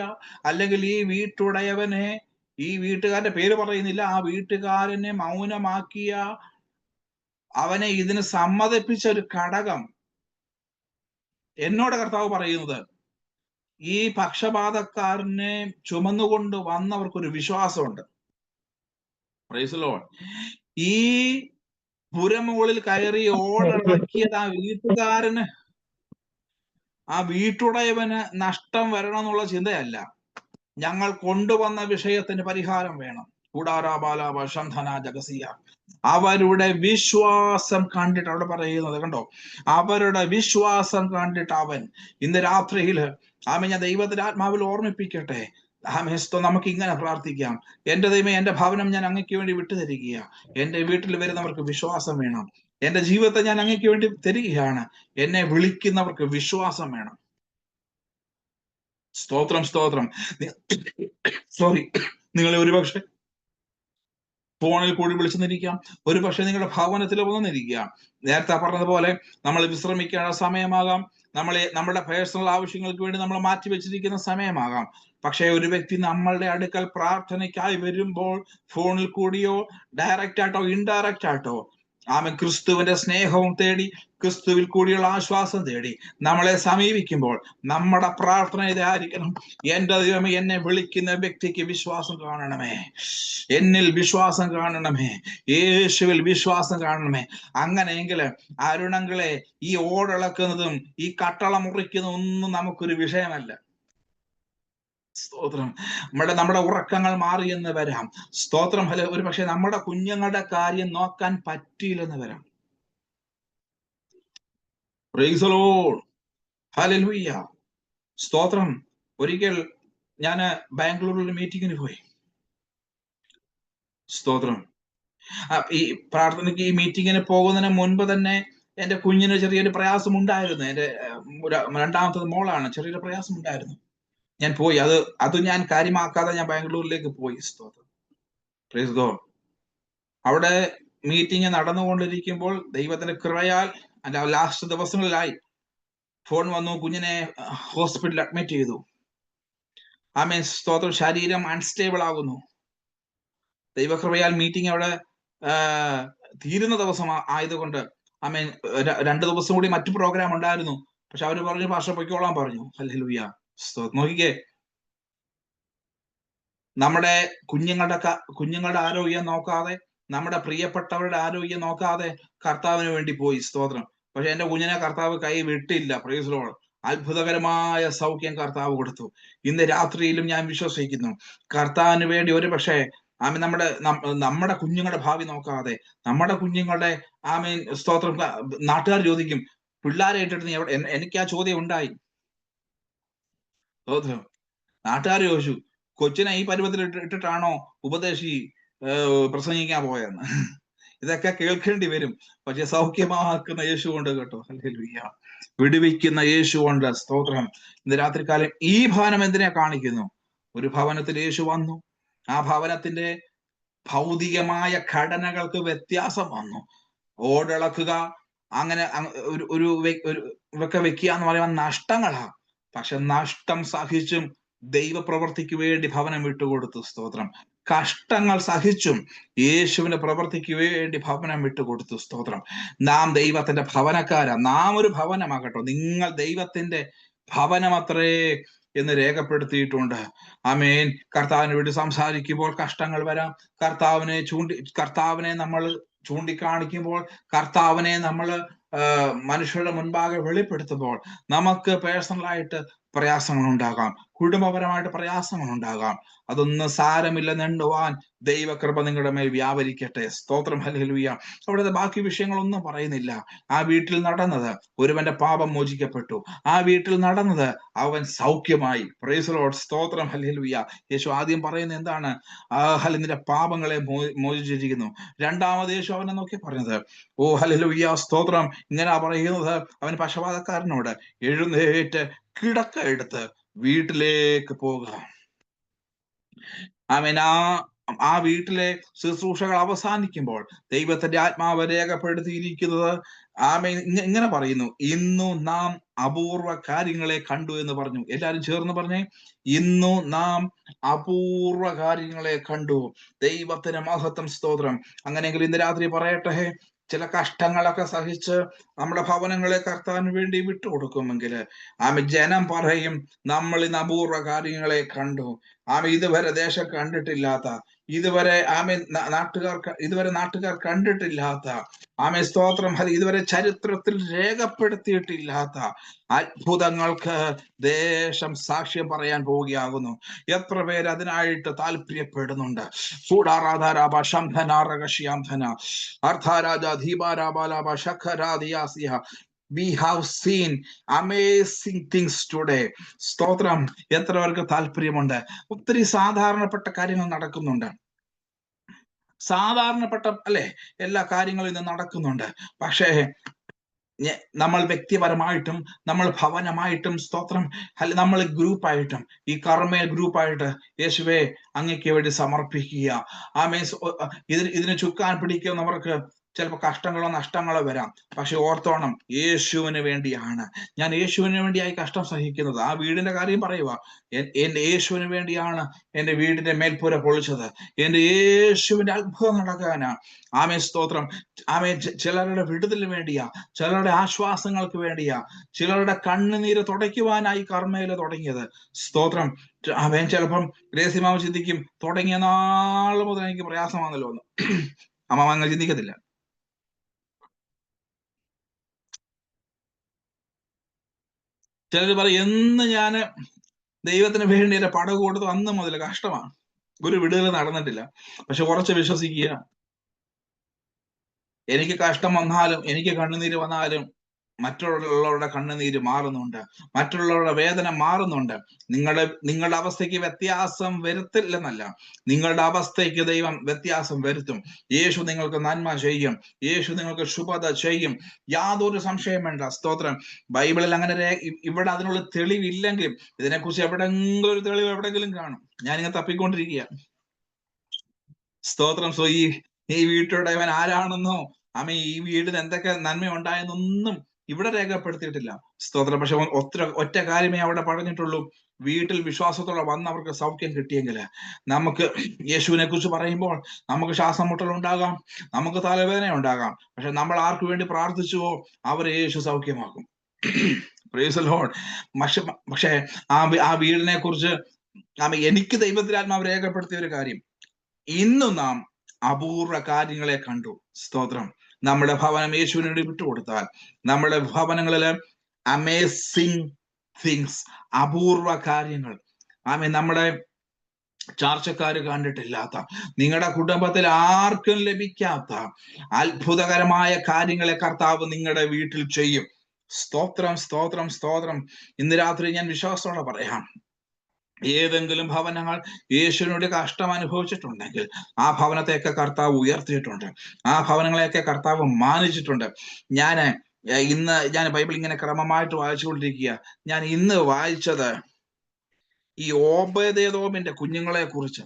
അല്ലെങ്കിൽ ഈ വീട്ടുടയവനെ, ഈ വീട്ടുകാരന്റെ പേര് പറയുന്നില്ല, ആ വീട്ടുകാരനെ മൗനമാക്കിയ, അവനെ ഇതിന് സമ്മതിപ്പിച്ച ഒരു ഘടകം, എന്നോട് കർത്താവ് പറയുന്നത്, ഈ പക്ഷപാതക്കാരനെ ചുമന്നുകൊണ്ട് വന്നവർക്കൊരു വിശ്വാസമുണ്ട്. Price the Lord. ഈ പുരമുകളിൽ കയറി ഓടിളക്കിയത് ആ വീട്ടുകാരന്, ആ വീട്ടുടയവന് നഷ്ടം വരണം എന്നുള്ള ചിന്തയല്ല. ഞങ്ങൾ കൊണ്ടുവന്ന വിഷയത്തിന് പരിഹാരം വേണം. അവരുടെ വിശ്വാസം കണ്ടിട്ട്, അവിടെ പറയുന്നത് കണ്ടോ, അവരുടെ വിശ്വാസം കണ്ടിട്ട് അവൻ. ഇന്ന് രാത്രിയില് ഞാൻ ദൈവത്തിന്റെ ആത്മാവിൽ ഓർമ്മിപ്പിക്കട്ടെ. നമുക്ക് ഇങ്ങനെ പ്രാർത്ഥിക്കാം. എന്റെ ദൈവമേ, എന്റെ ഭവനം ഞാൻ അങ്ങയ്ക്ക് വേണ്ടി വിട്ടുതരിക. എന്റെ വീട്ടിൽ വരുന്നവർക്ക് വിശ്വാസം വേണം. എന്റെ ജീവിതത്തെ ഞാൻ അങ്ങയ്ക്ക് വേണ്ടി തരികയാണ്. എന്നെ വിളിക്കുന്നവർക്ക് വിശ്വാസം വേണം. സ്തോത്രം. സ്തോത്രം. സോറി, നിങ്ങളെ ഒരുപക്ഷെ ഫോണിൽ കൂടി വിളിച്ചെന്നിരിക്കാം, ഒരുപക്ഷെ നിങ്ങളുടെ ഭവനത്തിൽ വന്നിരിക്കാം. നേരത്തെ പറഞ്ഞതുപോലെ നമ്മൾ വിശ്രമിക്കേണ്ട സമയമാകാം, നമ്മുടെ പേഴ്സണൽ ആവശ്യങ്ങൾക്ക് വേണ്ടി നമ്മൾ മാറ്റിവെച്ചിരിക്കുന്ന സമയമാകാം. പക്ഷെ ഒരു വ്യക്തി നമ്മളുടെ അടുക്കൽ പ്രാർത്ഥനയ്ക്കായി വരുമ്പോൾ, ഫോണിൽ കൂടിയോ ഡയറക്റ്റ് ആയിട്ടോ ഇൻഡയറക്റ്റ് ആയിട്ടോ, ക്രിസ്തുവിന്റെ സ്നേഹവും തേടി, ക്രിസ്തുവിൽ കൂടിയുള്ള ആശ്വാസം തേടി നമ്മളെ സമീപിക്കുമ്പോൾ നമ്മുടെ പ്രാർത്ഥന ഇതായിരിക്കണം: എന്റെ ദൈവമേ, എന്നെ വിളിക്കുന്ന വ്യക്തിക്ക് വിശ്വാസം കാണണമേ, എന്നിൽ വിശ്വാസം കാണണമേ, യേശുവിൽ വിശ്വാസം കാണണമേ. അങ്ങനെയെങ്കിൽ അരുണങ്ങളെ, ഈ ഓടിളക്കുന്നതും ഈ കട്ടള മുറിക്കുന്നതും ഒന്നും നമുക്കൊരു വിഷയമല്ല. സ്തോത്രം. നമ്മുടെ ഉറക്കങ്ങൾ മാറിയെന്ന് വരാം. സ്തോത്രം. ഒരു പക്ഷെ നമ്മുടെ കുഞ്ഞുങ്ങളുടെ കാര്യം നോക്കാൻ പറ്റിയില്ലെന്ന് വരാം. Price the Lord. ഹല്ലേലൂയ. സ്തോത്രം. ഒരിക്കൽ ഞാൻ ബാംഗ്ലൂരിൽ മീറ്റിങ്ങിന് പോയി. സ്തോത്രം. ഈ പ്രാർത്ഥനയ്ക്ക്, ഈ മീറ്റിങ്ങിന് പോകുന്നതിന് മുൻപ് തന്നെ എന്റെ കുഞ്ഞിന് ചെറിയൊരു പ്രയാസം ഉണ്ടായിരുന്നു. എന്റെ രണ്ടാമത്തത് മോളാണ്. ചെറിയൊരു പ്രയാസം ഉണ്ടായിരുന്നു. ഞാൻ പോയി. അത് ഞാൻ കാര്യമാക്കാതെ ഞാൻ ബാംഗ്ലൂരിലേക്ക് പോയി. സ്തോത്രം. Praise God. അവിടെ മീറ്റിംഗ് നടന്നുകൊണ്ടിരിക്കുമ്പോൾ ദൈവത്തിന്റെ കൃപയാൽ ലാസ്റ്റ് ദിവസങ്ങളിലായി ഫോൺ വന്നു, കുഞ്ഞിനെ ഹോസ്പിറ്റലിൽ അഡ്മിറ്റ് ചെയ്തു. സ്തോത്രം. ശരീരം അൺസ്റ്റേബിൾ ആകുന്നു. ദൈവകൃപയാൽ മീറ്റിംഗ് അവിടെ തീരുന്ന ദിവസം ആയതുകൊണ്ട് 2 ദിവസം കൂടി മറ്റു പ്രോഗ്രാം ഉണ്ടായിരുന്നു. പക്ഷെ അവര് പറഞ്ഞു, പാസ്റ്റർ പൊയ്ക്കോളാൻ പറഞ്ഞു. ഹല്ലേലൂയ. നോക്കിക്കേ, നമ്മുടെ കുഞ്ഞുങ്ങളുടെ ആരോഗ്യം നോക്കാതെ, നമ്മുടെ പ്രിയപ്പെട്ടവരുടെ ആരോഗ്യം നോക്കാതെ കർത്താവിന് വേണ്ടി പോയി. സ്തോത്രം. പക്ഷെ എന്റെ കുഞ്ഞിനെ കർത്താവ് കൈ വിട്ടില്ല. Price the Lord. അത്ഭുതകരമായ സൗഖ്യം കർത്താവ് കൊടുത്തു. ഇന്ന് രാത്രിയിലും ഞാൻ വിശ്വസിക്കുന്നു, കർത്താവിന് വേണ്ടി ഒരു പക്ഷേ നമ്മുടെ കുഞ്ഞുങ്ങളുടെ ഭാവി നോക്കാതെ, നമ്മുടെ കുഞ്ഞുങ്ങളുടെ സ്തോത്രം, നാട്ടുകാർ ചോദിക്കും, പിള്ളേരെ ഇട്ടിട്ട് നീ എവിടെ? എനിക്ക് ആ ചോദ്യം ഉണ്ടായി. സ്തോത്രം. നാട്ടുകാർ ചോദിച്ചു, കൊച്ചിനെ ഈ പരുവത്തിൽ ഇട്ടിട്ടാണോ ഉപദേശി പ്രസംഗിക്കാൻ പോയെന്ന്. ഇതൊക്കെ കേൾക്കേണ്ടി വരും. പക്ഷെ സൗഖ്യമാക്കുന്ന യേശു കൊണ്ട് കേട്ടോ. ഹല്ലേലൂയ. വിടുവിക്കുന്ന യേശു കൊണ്ട്. സ്തോത്രം. ഇന്ന് രാത്രികാലം ഈ ഭവനം എന്തിനെ കാണിക്കുന്നു? ഒരു ഭവനത്തിൽ യേശു വന്നു. ആ ഭവനത്തിന്റെ ഭൗതികമായ ഘടനകൾക്ക് വ്യത്യാസം വന്നു. ഓടിളക്കുക, അങ്ങനെ വെക്കുക എന്ന് പറയുന്ന നഷ്ടങ്ങളാ. പക്ഷെ നഷ്ടം സഹിച്ചും ദൈവപ്രവൃത്തിക്ക് വേണ്ടി ഭവനം വിട്ടുകൊടുത്തു. സ്തോത്രം. കഷ്ടങ്ങൾ സഹിച്ചും യേശുവിന്റെ പ്രവൃത്തിക്ക് വേണ്ടി ഭവനം വിട്ടുകൊടുത്തു. സ്തോത്രം. നാം ദൈവത്തിന്റെ ഭവനക്കാരാ. നാം ഒരു ഭവനമാകട്ടോ. നിങ്ങൾ ദൈവത്തിന്റെ ഭവനമത്രേ എന്ന് രേഖപ്പെടുത്തിയിട്ടുണ്ട്. ആമേൻ. കർത്താവിന് വേണ്ടി സംസാരിക്കുമ്പോൾ കഷ്ടങ്ങൾ വരാം. കർത്താവിനെ നമ്മൾ ചൂണ്ടിക്കാണിക്കുമ്പോൾ, കർത്താവിനെ നമ്മൾ മനുഷ്യരുടെ മുൻപാകെ വെളിപ്പെടുത്തുമ്പോൾ നമുക്ക് പേഴ്സണലായിട്ട് പ്രയാസങ്ങൾ ഉണ്ടാകാം, കുടുംബപരമായിട്ട് പ്രയാസങ്ങൾ ഉണ്ടാകാം. അതൊന്നും സാരമില്ലെന്നുണ്ടുവാൻ ദൈവകൃപ നിങ്ങളുടെ മേൽ വ്യാപരിക്കട്ടെ. സ്തോത്രം. ഹല്ലേലൂയ. അവിടുത്തെ ബാക്കി വിഷയങ്ങളൊന്നും പറയുന്നില്ല. ആ വീട്ടിൽ നടന്നത്, ഒരുവന്റെ പാപം മോചിക്കപ്പെട്ടു. ആ വീട്ടിൽ നടന്നത്, അവൻ സൗഖ്യമായി. Praise the Lord. സ്തോത്രം. ഹല്ലേലൂയ. യേശു ആദ്യം പറയുന്നത് എന്താണ്? നിന്റെ പാപങ്ങളെ മോചിച്ചിരിക്കുന്നു. രണ്ടാമത് യേശു അവനെ നോക്കി പറഞ്ഞത്, ഓ ഹല്ലേലൂയ, സ്തോത്രം, ഇങ്ങനെ പറയുന്നത്, അവൻ പക്ഷപാതക്കാരനോട്, എഴുന്നേറ്റ് കിടക്ക എടുത്ത് വീട്ടിലേക്ക് പോകുക. ആ വീട്ടിലെ ശുശ്രൂഷകൾ അവസാനിക്കുമ്പോൾ ദൈവത്തിന്റെ ആത്മാവ് രേഖപ്പെടുത്തിയിരിക്കുന്നത് ഇങ്ങനെ പറയുന്നു, ഇന്നു നാം അപൂർവ കാര്യങ്ങളെ കണ്ടു എന്ന് പറഞ്ഞു. എല്ലാരും ചേർന്ന് പറഞ്ഞേ, ഇന്നു നാം അപൂർവ കാര്യങ്ങളെ കണ്ടു. ദൈവത്തിന് മഹത്വം. സ്തോത്രം. അങ്ങനെയെങ്കിൽ ഇന്ന് രാത്രി പറയട്ടെ, ചില കഷ്ടങ്ങളൊക്കെ സഹിച്ച് നമ്മുടെ ഭവനങ്ങളെ കർത്താവിന് വേണ്ടി വിട്ടുകൊടുക്കുമെങ്കിൽ ജനം പറയും, നമ്മൾ ഇന്ന് അപൂർവ കാര്യങ്ങളെ കണ്ടു. ഇതുവരെ ദേശം കണ്ടിട്ടില്ലാത്ത, ഇതുവരെ നാട്ടുകാർ കണ്ടിട്ടില്ലാത്ത, സ്തോത്രം, ഇതുവരെ ചരിത്രത്തിൽ രേഖപ്പെടുത്തിയിട്ടില്ലാത്ത അത്ഭുതങ്ങൾക്ക് ദേശം സാക്ഷ്യം പറയാൻ പോവുകയാകുന്നു. എത്ര പേര് അതിനായിട്ട് താല്പര്യപ്പെടുന്നുണ്ട്. We have seen amazing things today. സ്തോത്രം. എത്ര പേർക്ക് താല്പര്യമുണ്ട്? ഒത്തിരി സാധാരണപ്പെട്ട കാര്യങ്ങൾ നടക്കുന്നുണ്ട്. സാധാരണപ്പെട്ട അല്ലെ, എല്ലാ കാര്യങ്ങളും ഇന്ന് നടക്കുന്നുണ്ട്. പക്ഷേ നമ്മൾ വ്യക്തിപരമായിട്ടും, നമ്മൾ ഭവനമായിട്ടും, സ്തോത്രം, നമ്മൾ ഗ്രൂപ്പായിട്ടും, ഈ കർമ്മ ഗ്രൂപ്പായിട്ട് യേശുവേ അങ്ങയ്ക്ക് വേണ്ടി സമർപ്പിക്കുക. ഇതിന് ചുക്കാൻ പിടിക്കുന്നവർക്ക് ചിലപ്പോൾ കഷ്ടങ്ങളോ നഷ്ടങ്ങളോ വരാം. പക്ഷെ ഓർത്തോണം, യേശുവിന് വേണ്ടിയാണ് ഞാൻ യേശുവിന് വേണ്ടിയായി കഷ്ടം സഹിക്കുന്നത്. ആ വീടിന്റെ കാര്യം പറയുക, എന്റെ യേശുവിന് വേണ്ടിയാണ് എന്റെ വീടിന്റെ മേൽപ്പുര പൊളിച്ചത്. എന്റെ യേശുവിന്റെ അത്ഭുതം നടക്കാനാ. സ്തോത്രം. ചിലരുടെ വിടുതലിന് വേണ്ടിയാ, ചിലരുടെ ആശ്വാസങ്ങൾക്ക് വേണ്ടിയാ, ചിലരുടെ കണ്ണുനീര് തുടയ്ക്കുവാനായി കർമ്മയില് തുടങ്ങിയത്. സ്തോത്രം. ചിലപ്പം ഗ്രേസിമാവ് ചിന്തിക്കും, തുടങ്ങിയ നാൾ മുതൽ എനിക്ക് പ്രയാസമാണല്ലോ എന്ന്. അമ്മ അങ്ങനെ ചിന്തിക്കത്തില്ല. ചിലർ പറയും, എന്ന് ഞാന് ദൈവത്തിന് വേണ്ടി എന്റെ പടവ് കൊടുത്തു അന്ന് മുതൽ കഷ്ടമാണ്, ഒരു വിടുതൽ നടന്നിട്ടില്ല. പക്ഷെ കുറച്ച് വിശ്വസിക്കുക, എനിക്ക് കഷ്ടം വന്നാലും, എനിക്ക് കണ്ണുനീര് വന്നാലും മറ്റുള്ളവരുടെ കണ്ണുനീര് മാറുന്നുണ്ട്, മറ്റുള്ളവരുടെ വേദന മാറുന്നുണ്ട്. നിങ്ങളുടെ അവസ്ഥയ്ക്ക് വ്യത്യാസം വരുത്തില്ലെന്നല്ല, നിങ്ങളുടെ അവസ്ഥയ്ക്ക് ദൈവം വ്യത്യാസം വരുത്തും. യേശു നിങ്ങൾക്ക് നന്മ ചെയ്യും, യേശു നിങ്ങൾക്ക് ശുഭത ചെയ്യും, യാതൊരു സംശയം വേണ്ട. സ്തോത്രം. ബൈബിളിൽ അങ്ങനെ ഇവിടെ അതിനുള്ള തെളിവില്ലെങ്കിൽ, ഇതിനെക്കുറിച്ച് എവിടെയെങ്കിലും ഒരു തെളിവ് എവിടെയെങ്കിലും കാണും. ഞാനിങ്ങനെ തപ്പിക്കൊണ്ടിരിക്കുക. സ്തോത്രം. സോ ഈ വീട്ടുടയവൻ ആരാണെന്നോ ഈ വീടിന് എന്തൊക്കെ നന്മ ഉണ്ടായെന്നൊന്നും ഇവിടെ രേഖപ്പെടുത്തിയിട്ടില്ല. സ്തോത്രം. പക്ഷെ ഒറ്റ കാര്യമേ അവിടെ പറഞ്ഞിട്ടുള്ളൂ, വീട്ടിൽ വിശ്വാസത്തോടെ വന്നവർക്ക് സൗഖ്യം കിട്ടിയെങ്കിൽ. നമുക്ക് യേശുവിനെ കുറിച്ച് പറയുമ്പോൾ നമുക്ക് ശ്വാസം മുട്ടൽ ഉണ്ടാകാം, നമുക്ക് തലവേദന ഉണ്ടാകാം. പക്ഷെ നമ്മൾ ആർക്ക് വേണ്ടി പ്രാർത്ഥിച്ചുവോ അവരെ യേശു സൗഖ്യമാക്കും. Praise the Lord. പക്ഷെ ആ വീടിനെ കുറിച്ച് എനിക്ക് ദൈവത്തിന്റെ ആത്മാവ് രേഖപ്പെടുത്തിയ ഒരു കാര്യം, ഇന്നും നാം അപൂർവ കാര്യങ്ങളെ കണ്ടു. സ്തോത്രം. നമ്മുടെ ഭവനം യേശുവിന് വേണ്ടി വിട്ടുകൊടുത്താൽ നമ്മുടെ ഭവനങ്ങളില് അമേസിങ് തിങ്സ്, അപൂർവ കാര്യങ്ങൾ. ആമേൻ. നമ്മുടെ ചാർച്ചക്കാര് കണ്ടിട്ടില്ലാത്ത, നിങ്ങളുടെ കുടുംബത്തിൽ ആർക്കും ലഭിക്കാത്ത അത്ഭുതകരമായ കാര്യങ്ങളെ കർത്താവ് നിങ്ങളുടെ വീട്ടിൽ ചെയ്യും. സ്തോത്രം, സ്തോത്രം, സ്തോത്രം. ഇന്ന് രാത്രി ഞാൻ വിശ്വാസത്തോടെ പറയാം, ഏതെങ്കിലും ഭവനങ്ങൾ യേശുവിനോട് കഷ്ടം അനുഭവിച്ചിട്ടുണ്ടെങ്കിൽ ആ ഭവനത്തെയൊക്കെ കർത്താവ് ഉയർത്തിയിട്ടുണ്ട്, ആ ഭവനങ്ങളെയൊക്കെ കർത്താവ് മാനിച്ചിട്ടുണ്ട്. ഞാൻ ബൈബിൾ ഇങ്ങനെ ക്രമമായിട്ട് വായിച്ചുകൊണ്ടിരിക്കുക. ഞാൻ ഇന്ന് വായിച്ചത് ഈ ഓബേദെദോമിന്റെ കുഞ്ഞുങ്ങളെ കുറിച്ച്.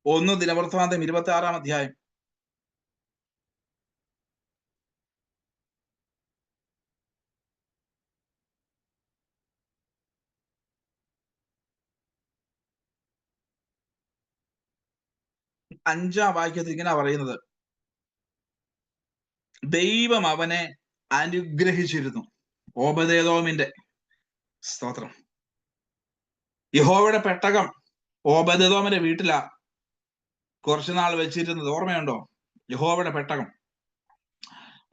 ഒന്ന് ദിനവൃത്താന്തം 26-ാം അധ്യായം. അഞ്ചാം വാക്യത്തിൽ ഇങ്ങനെ പറയുന്നത്, ദൈവം അവനെ അനുഗ്രഹിച്ചിരുന്നു. ഓബദേദോമിന്റെ, സ്തോത്രം, യഹോവയുടെ പെട്ടകം ഓബദേദോമിന്റെ വീട്ടിലാ കുറച്ചുനാൾ വെച്ചിരുന്നത്. ഓർമ്മയുണ്ടോ? യഹോവയുടെ പെട്ടകം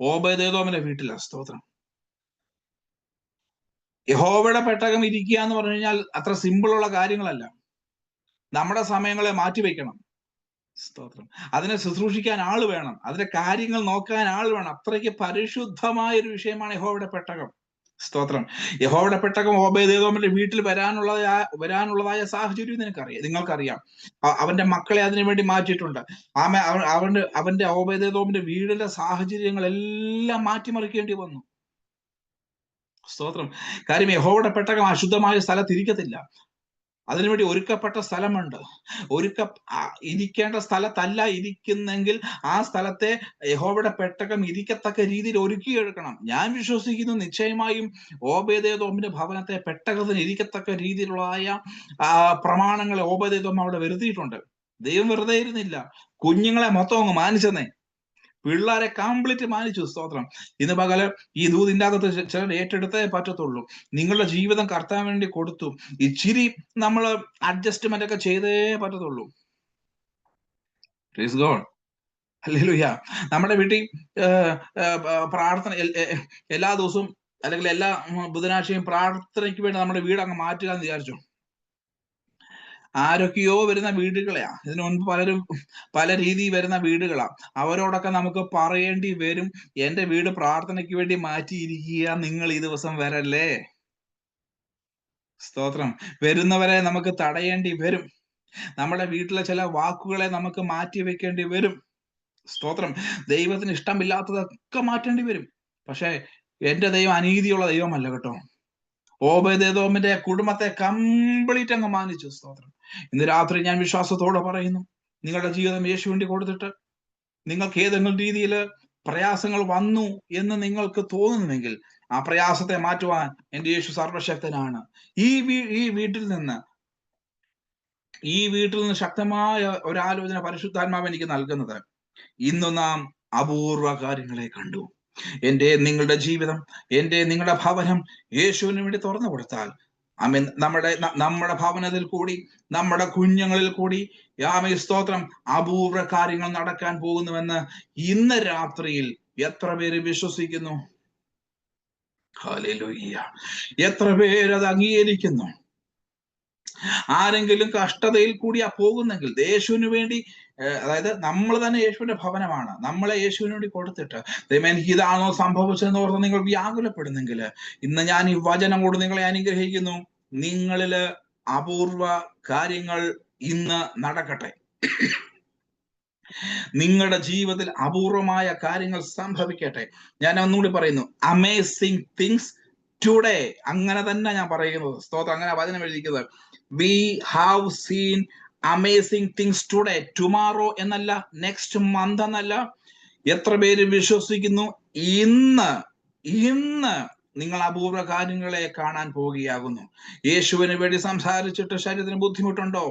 ഓബദേദോമിന്റെ വീട്ടിലാ. സ്തോത്രം. യഹോവയുടെ പെട്ടകം ഇരിക്കുക എന്ന് പറഞ്ഞു കഴിഞ്ഞാൽ അത്ര സിമ്പിളുള്ള കാര്യങ്ങളല്ല. നമ്മുടെ സമയങ്ങളെ മാറ്റിവെക്കണം. സ്തോത്രം. അതിനെ ശുശ്രൂഷിക്കാൻ ആള് വേണം, അതിന്റെ കാര്യങ്ങൾ നോക്കാൻ ആള് വേണം. അത്രയ്ക്ക് പരിശുദ്ധമായ ഒരു വിഷയമാണ് യഹോവയുടെ പെട്ടകം. സ്തോത്രം. യഹോവയുടെ പെട്ടകം ഓബേദെദോമിന്റെ വീട്ടിൽ വരാനുള്ളതായ സാഹചര്യം നിങ്ങൾക്കറിയാം. അവന്റെ മക്കളെ അതിനു വേണ്ടി മാറ്റിയിട്ടുണ്ട്. അവന്റെ ഓബേദെദോമിന്റെ വീടിന്റെ സാഹചര്യങ്ങളെല്ലാം മാറ്റിമറിക്കേണ്ടി വന്നു. സ്തോത്രം. കാര്യം യഹോവയുടെ പെട്ടകം അശുദ്ധമായ സ്ഥലത്ത് ഇരിക്കത്തില്ല. അതിനുവേണ്ടി ഒരുക്കപ്പെട്ട സ്ഥലമുണ്ട്. ഇരിക്കേണ്ട സ്ഥലത്തല്ല ഇരിക്കുന്നെങ്കിൽ ആ സ്ഥലത്തെ യഹോവയുടെ പെട്ടകം ഇരിക്കത്തക്ക രീതിയിൽ ഒരുക്കിയെടുക്കണം. ഞാൻ വിശ്വസിക്കുന്നു നിശ്ചയമായും ഓബേദെദോമിന്റെ ഭവനത്തെ പെട്ടകത്തിന് ഇരിക്കത്തക്ക രീതിയിലുള്ളതായ പ്രമാണങ്ങൾ ഓബേദെദോം അവിടെ വരുത്തിയിട്ടുണ്ട്. ദൈവം വെറുതെ ഇരുന്നില്ല, കുഞ്ഞുങ്ങളെ മൊത്തം അങ്ങ് മാനിച്ചെന്നേ, പിള്ളേരെ കംപ്ലീറ്റ് മാനിച്ചു. സ്തോത്രം. ഇന്ന് പകല് ഈ ദൂതിന്റെ അകത്ത് ചിലർ ഏറ്റെടുത്തേ പറ്റത്തുള്ളൂ. നിങ്ങളുടെ ജീവിതം കർത്താൻ വേണ്ടി കൊടുത്തു. ഇച്ചിരി നമ്മൾ അഡ്ജസ്റ്റ്മെന്റ് ഒക്കെ ചെയ്തേ പറ്റത്തുള്ളൂ. Praise God. ഹല്ലേലൂയ. നമ്മുടെ വീട്ടിൽ പ്രാർത്ഥന എല്ലാ ദിവസവും അല്ലെങ്കിൽ എല്ലാ ബുധനാഴ്ചയും പ്രാർത്ഥനയ്ക്ക് വേണ്ടി നമ്മുടെ വീട് അങ്ങ് മാറ്റുക എന്ന് വിചാരിച്ചു. ആരൊക്കെയോ വരുന്ന വീടുകളെയാ, ഇതിനു മുൻപ് പലരും പല രീതിയിൽ വരുന്ന വീടുകളാ. അവരോടൊക്കെ നമുക്ക് പറയേണ്ടി വരും, എന്റെ വീട് പ്രാർത്ഥനയ്ക്ക് വേണ്ടി മാറ്റിയിരിക്കുക, നിങ്ങൾ ഈ ദിവസം വരല്ലേ. സ്തോത്രം. വരുന്നവരെ നമുക്ക് തടയേണ്ടി വരും. നമ്മുടെ വീട്ടിലെ ചില വാക്കുകളെ നമുക്ക് മാറ്റി വെക്കേണ്ടി വരും. സ്തോത്രം. ദൈവത്തിന് ഇഷ്ടമില്ലാത്തതൊക്കെ മാറ്റേണ്ടി വരും. പക്ഷെ എന്റെ ദൈവം അനീതിയുള്ള ദൈവമല്ല കേട്ടോ. ഓബേദെദോമിന്റെ കുടുംബത്തെ കംപ്ലീറ്റ് അങ്ങ് മാനിച്ചു. സ്തോത്രം. ഇന്ന് രാത്രി ഞാൻ വിശ്വാസത്തോടെ പറയുന്നു, നിങ്ങളുടെ ജീവിതം യേശു വേണ്ടി കൊടുത്തിട്ട് നിങ്ങൾക്ക് ഏതെങ്കിലും രീതിയിൽ പ്രയാസങ്ങൾ വന്നു എന്ന് നിങ്ങൾക്ക് തോന്നുന്നുവെങ്കിൽ ആ പ്രയാസത്തെ മാറ്റുവാൻ എൻ്റെ യേശു സർവശക്തനാണ്. ഈ വീട്ടിൽ നിന്ന് ശക്തമായ ഒരാലോചന പരിശുദ്ധാത്മാവ് എനിക്ക് നൽകുന്നത്, ഇന്ന് നാം അപൂർവ കാര്യങ്ങളെ കണ്ടു. നിങ്ങളുടെ ജീവിതം, നിങ്ങളുടെ ഭവനം യേശുവിന് വേണ്ടി തുറന്നു കൊടുത്താൽ, ആമേൻ, നമ്മുടെ ഭവനത്തിൽ കൂടി നമ്മുടെ കുഞ്ഞുങ്ങളിൽ കൂടി സ്തോത്രം അപൂർവ കാര്യങ്ങൾ നടക്കാൻ പോകുന്നുവെന്ന് ഇന്ന് രാത്രിയിൽ എത്ര പേര് വിശ്വസിക്കുന്നു? ഹല്ലേലൂയ. എത്ര പേര് അത് അംഗീകരിക്കുന്നു? ആരെങ്കിലും കഷ്ടതയിൽ കൂടിയാ പോകുന്നെങ്കിൽ യേശുവിന് വേണ്ടി, അതായത് നമ്മൾ തന്നെ യേശുവിന്റെ ഭവനമാണ്, നമ്മളെ യേശുവിന് വേണ്ടി കൊടുത്തിട്ട് ദൈവമേ എനിക്ക് ഇതാണോ സംഭവിച്ചതെന്ന് ഓർത്ത് നിങ്ങൾ വ്യാകുലപ്പെടുന്നെങ്കിൽ ഇന്ന് ഞാൻ ഈ വചനം കൊണ്ട് നിങ്ങളെ അനുഗ്രഹിക്കുന്നു. നിങ്ങളില് അപൂർവ കാര്യങ്ങൾ ഇന്ന് നടക്കട്ടെ. നിങ്ങളുടെ ജീവിതത്തിൽ അപൂർവമായ കാര്യങ്ങൾ സംഭവിക്കട്ടെ. ഞാൻ ഒന്നുകൂടി പറയുന്നു, അമേസിംഗ് തിങ്സ് ടുഡേ. അങ്ങനെ തന്നെ ഞാൻ പറയുന്നത്. സ്തോത്രം. അങ്ങനെ വചനം എഴുതിക്കുന്നത്, we have seen amazing things today. Tomorrow എന്നല്ല, നെക്സ്റ്റ് മന്ത് എന്നല്ല. എത്ര പേര് വിശ്വസിക്കുന്നു ഇന്ന് നിങ്ങൾ അപൂർവ കാര്യങ്ങളെ കാണാൻ പോവുകയാകുന്നു? യേശുവിന് വേണ്ടി സംസാരിച്ചിട്ട് ശരീരത്തിന് ബുദ്ധിമുട്ടുണ്ടോ?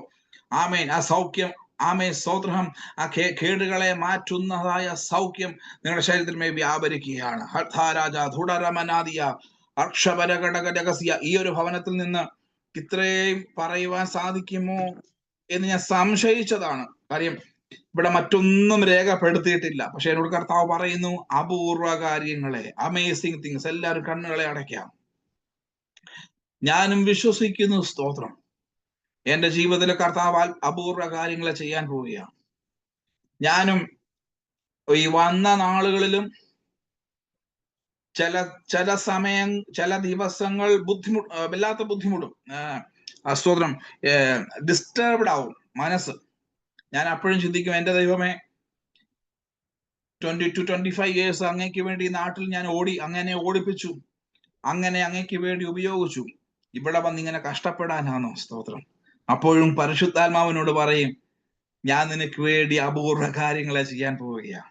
ആമേൻ. ആ സൗഖ്യം ആമേ സ്തോത്രം. ആ കേടുകളെ മാറ്റുന്നതായ സൗഖ്യം നിങ്ങളുടെ ശരീരത്തിൽ വ്യാപരിക്കുകയാണ്. ഹർധാരാജ ധുടരമനാദിയ അക്ഷപരഘടകരഹസ്യ. ഈ ഒരു ഭവനത്തിൽ നിന്ന് ഇത്രയും പറയുവാൻ സാധിക്കുമോ എന്ന് ഞാൻ സംശയിച്ചതാണ്. കാര്യം ഇവിടെ മറ്റൊന്നും രേഖപ്പെടുത്തിയിട്ടില്ല. പക്ഷെ എന്നോട് കർത്താവ് പറയുന്നു, അപൂർവ കാര്യങ്ങളെ, അമേസിംഗ് തിങ്സ്. എല്ലാവരും കണ്ണുകളെ അടയ്ക്കാം. ഞാനും വിശ്വസിക്കുന്നു. സ്തോത്രം. എന്റെ ജീവിതത്തിലെ കർത്താവ് അപൂർവ കാര്യങ്ങളെ ചെയ്യാൻ പോവുകയാണ്. ഞാനും ഈ വന്ന നാളുകളിലും ചില സമയം, ചില ദിവസങ്ങൾ വല്ലാത്ത ബുദ്ധിമുട്ടും, സ്തോത്രം, ഡിസ്റ്റർബ്ഡ് ആവും മനസ്സ്. ഞാൻ അപ്പോഴും ചിന്തിക്കും, എന്റെ ദൈവമേ, 20-25 ഇയേഴ്സ് അങ്ങേക്ക് വേണ്ടി നാട്ടിൽ ഞാൻ അങ്ങനെ ഓടിപ്പിച്ചു, അങ്ങനെ അങ്ങേക്ക് വേണ്ടി ഉപയോഗിച്ചു. ഇവിടെ വന്ന് ഇങ്ങനെ കഷ്ടപ്പെടാനാണോ? സ്തോത്രം. അപ്പോഴും പരിശുദ്ധാത്മാവിനോട് പറയും, ഞാൻ നിനക്ക് വേണ്ടി അപൂർവ കാര്യങ്ങളെ ചെയ്യാൻ പോവുകയാണ്.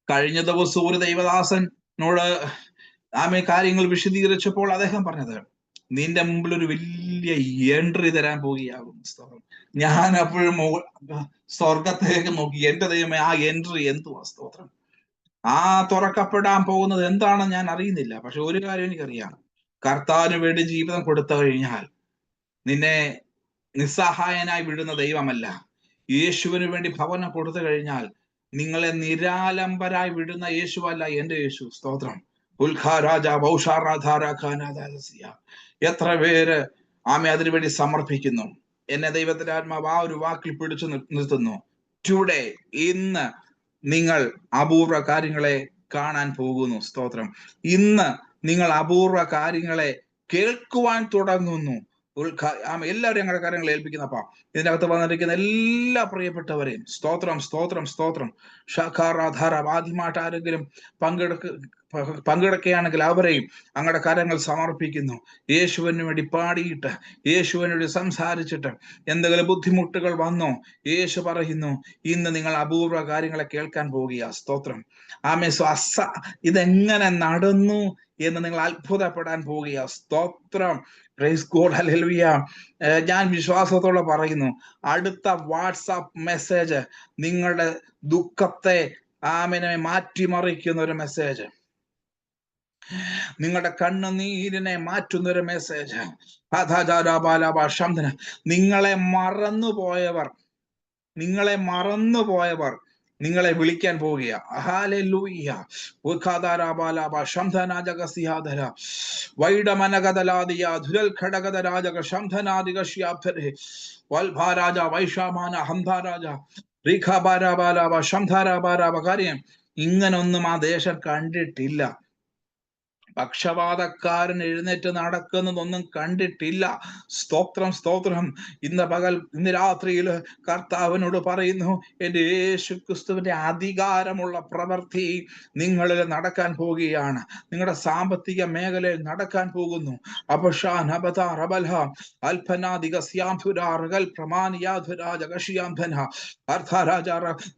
കഴിഞ്ഞ ദിവസം ഒരു ദൈവദാസനോട് ആമേ കാര്യങ്ങൾ വിശദീകരിച്ചപ്പോൾ അദ്ദേഹം പറഞ്ഞത്, നിന്റെ മുമ്പിൽ ഒരു വലിയ എൻട്രി തരാൻ പോവുകയാകും. ഞാൻ അപ്പോഴും സ്വർഗത്തേക്ക് നോക്കി, എന്റെ ദൈവമേ, ആ എൻട്രി എന്തുവാ? സ്തോത്രം. ആ തുറക്കപ്പെടാൻ പോകുന്നത് എന്താണെന്ന് ഞാൻ അറിയുന്നില്ല. പക്ഷെ ഒരു കാര്യം എനിക്കറിയാം, കർത്താവിന് വേണ്ടി ജീവിതം കൊടുത്തു കഴിഞ്ഞാൽ നിന്നെ നിസ്സഹായനായി വിടുന്ന ദൈവമല്ല. യേശുവിന് വേണ്ടി ഭവനം കൊടുത്തു കഴിഞ്ഞാൽ നിങ്ങളെ നിരാലംബരായി വിടുന്ന യേശുവല്ല എന്റെ യേശു. സ്തോത്രം. എത്ര പേര് ആമേ അതിനുവേണ്ടി സമർപ്പിക്കുന്നു. എന്നെ ദൈവത്തിന്റെ ആത്മാവ് ആ ഒരു വാക്കിൽ പിടിച്ചു നിർത്തുന്നു. ടുഡേ, ഇന്ന് നിങ്ങൾ അപൂർവ കാര്യങ്ങളെ കാണാൻ പോകുന്നു. സ്തോത്രം. ഇന്ന് നിങ്ങൾ അപൂർവ കാര്യങ്ങളെ കേൾക്കുവാൻ തുടങ്ങുന്നു. എല്ലാവരും ഞങ്ങളുടെ കാര്യങ്ങൾ ഏൽപ്പിക്കുന്നപ്പ ഇതിനകത്ത് വന്നിരിക്കുന്ന എല്ലാ പ്രിയപ്പെട്ടവരെയും സ്തോത്രം, സ്തോത്രം, സ്തോത്രം. ഷാഖാറാധാര ആദ്യമായിട്ട് ആരെങ്കിലും പങ്കെടുക്കുകയാണെങ്കിൽ അവരെയും അങ്ങയുടെ കാര്യങ്ങൾ സമർപ്പിക്കുന്നു. യേശുവിന് വേണ്ടി പാടിയിട്ട്, യേശുവിന് വേണ്ടി സംസാരിച്ചിട്ട് എന്തെങ്കിലും ബുദ്ധിമുട്ടുകൾ വന്നോ, യേശു പറയുന്നു, ഇന്ന് നിങ്ങൾ അപൂർവ കാര്യങ്ങളെ കേൾക്കാൻ പോകുക. സ്തോത്രം. ആമേ. ഇതെങ്ങനെ നടന്നു എന്ന് നിങ്ങൾ അത്ഭുതപ്പെടാൻ പോവുക. സ്തോത്രം. Praise God. ഹല്ലേലൂയ. ഞാൻ വിശ്വാസത്തോടെ പറയുന്നു, അടുത്ത വാട്സാപ്പ് മെസ്സേജ് നിങ്ങളുടെ ദുഃഖത്തെ ആമേനെ മാറ്റിമറിക്കുന്ന ഒരു മെസ്സേജ്, നിങ്ങളുടെ കണ്ണുനീരിനെ മാറ്റുന്ന ഒരു മെസ്സേജ്. നിങ്ങളെ മറന്നുപോയവർ നിങ്ങളെ വിളിക്കാൻ പോവുക. ഹല്ലേലൂയ. വൈഡമനഗദലാദിയ ധുരൽ ഘടകദരാജക ശംധനാദികശ്യാബ്ധരെ വൽഭാരാജ വൈഷാമാന ഹംധാരാജ റീഖാബാരാബാലാബ ശംധാരാബാരാബ. കാര്യം ഇങ്ങനൊന്നും ആ ദേശം കണ്ടിട്ടില്ല. പക്ഷപാതക്കാരൻ എഴുന്നേറ്റ് നടക്കുന്നതൊന്നും കണ്ടിട്ടില്ല. സ്തോത്രം, സ്തോത്രം. ഇന്ന് രാത്രിയിൽ കർത്താവിനോട് പറയുന്നു, എൻ്റെ യേശു ക്രിസ്തുവിന്റെ അധികാരമുള്ള പ്രവൃത്തി നിങ്ങളിൽ നടക്കാൻ പോവുകയാണ്. നിങ്ങളുടെ സാമ്പത്തിക മേഖലയിൽ നടക്കാൻ പോകുന്നു.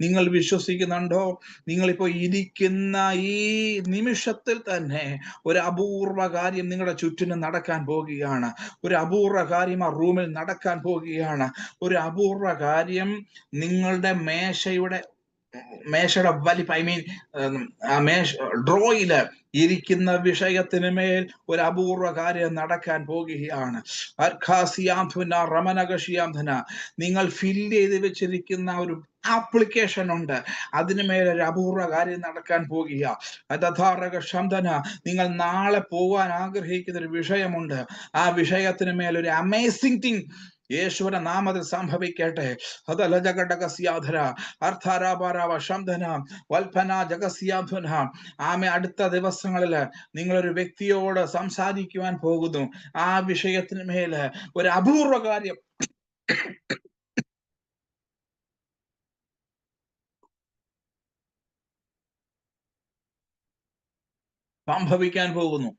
നിങ്ങൾ വിശ്വസിക്കുന്നുണ്ടോ? നിങ്ങളിപ്പോ ഇരിക്കുന്ന ഈ നിമിഷത്തിൽ തന്നെ ഒരു അപൂർവ കാര്യം നിങ്ങളുടെ ചുറ്റിനും നടക്കാൻ പോകുകയാണ്. ഒരു അപൂർവ കാര്യം ആ റൂമിൽ നടക്കാൻ പോകുകയാണ്. ഒരു അപൂർവ കാര്യം നിങ്ങളുടെ മേശയുടെ വലിപ്പം, ഡ്രോയില് ഇരിക്കുന്ന വിഷയത്തിന് മേൽ ഒരു അപൂർവ കാര്യം നടക്കാൻ പോകുകയാണ്. നിങ്ങൾ ഫില്ല് ചെയ്ത് വെച്ചിരിക്കുന്ന ഒരു ആപ്ലിക്കേഷൻ ഉണ്ട്, അതിനുമേൽ ഒരു അപൂർവ കാര്യം നടക്കാൻ പോകുക. നിങ്ങൾ നാളെ പോകാൻ ആഗ്രഹിക്കുന്ന ഒരു വിഷയമുണ്ട്, ആ വിഷയത്തിന് മേൽ ഒരു അമേസിംഗ് തിങ് യേശുവിന്റെ നാമത്തിൽ സംഭവിക്കട്ടെ. ആമേ. അടുത്ത ദിവസങ്ങളിൽ നിങ്ങളൊരു വ്യക്തിയോട് സംസാരിക്കുവാൻ പോകുന്നു. ആ വിഷയത്തിന് മേല് ഒരു അപൂർവ കാര്യം സംഭവിക്കാൻ പോകുന്നു.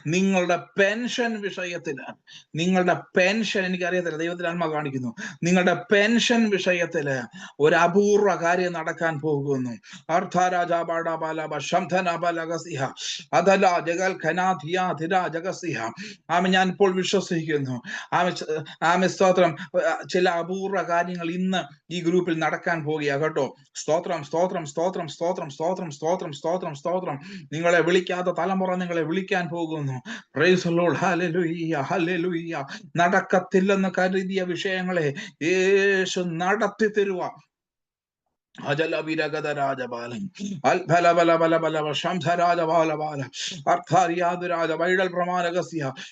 നിങ്ങളുടെ പെൻഷൻ വിഷയത്തില്, നിങ്ങളുടെ പെൻഷൻ, എനിക്കറിയത്തില്ല, ദൈവത്തിന്റെ ആത്മ കാണിക്കുന്നു, നിങ്ങളുടെ പെൻഷൻ വിഷയത്തില് ഒരു അപൂർവ കാര്യം നടക്കാൻ പോകുന്നു. ഞാൻ ഇപ്പോൾ വിശ്വസിക്കുന്നു. ആമേ സ്തോത്രം. ചില അപൂർവ കാര്യങ്ങൾ ഇന്ന് ഈ ഗ്രൂപ്പിൽ നടക്കാൻ പോകുക കേട്ടോ. സ്തോത്രം, സ്തോത്രം, സ്തോത്രം, സ്തോത്രം, സ്തോത്രം, സ്തോത്രം, സ്തോത്രം, സ്തോത്രം. നിങ്ങളെ വിളിക്കാത്ത തലമുറ നിങ്ങളെ വിളിക്കാൻ പോകുന്നു. Praise the Lord. ഹല്ലേലൂയ, ഹല്ലേലൂയ. നടക്കത്തില്ലെന്ന് കരുതിയ വിഷയങ്ങളെ യേശു നടത്തി തരുക.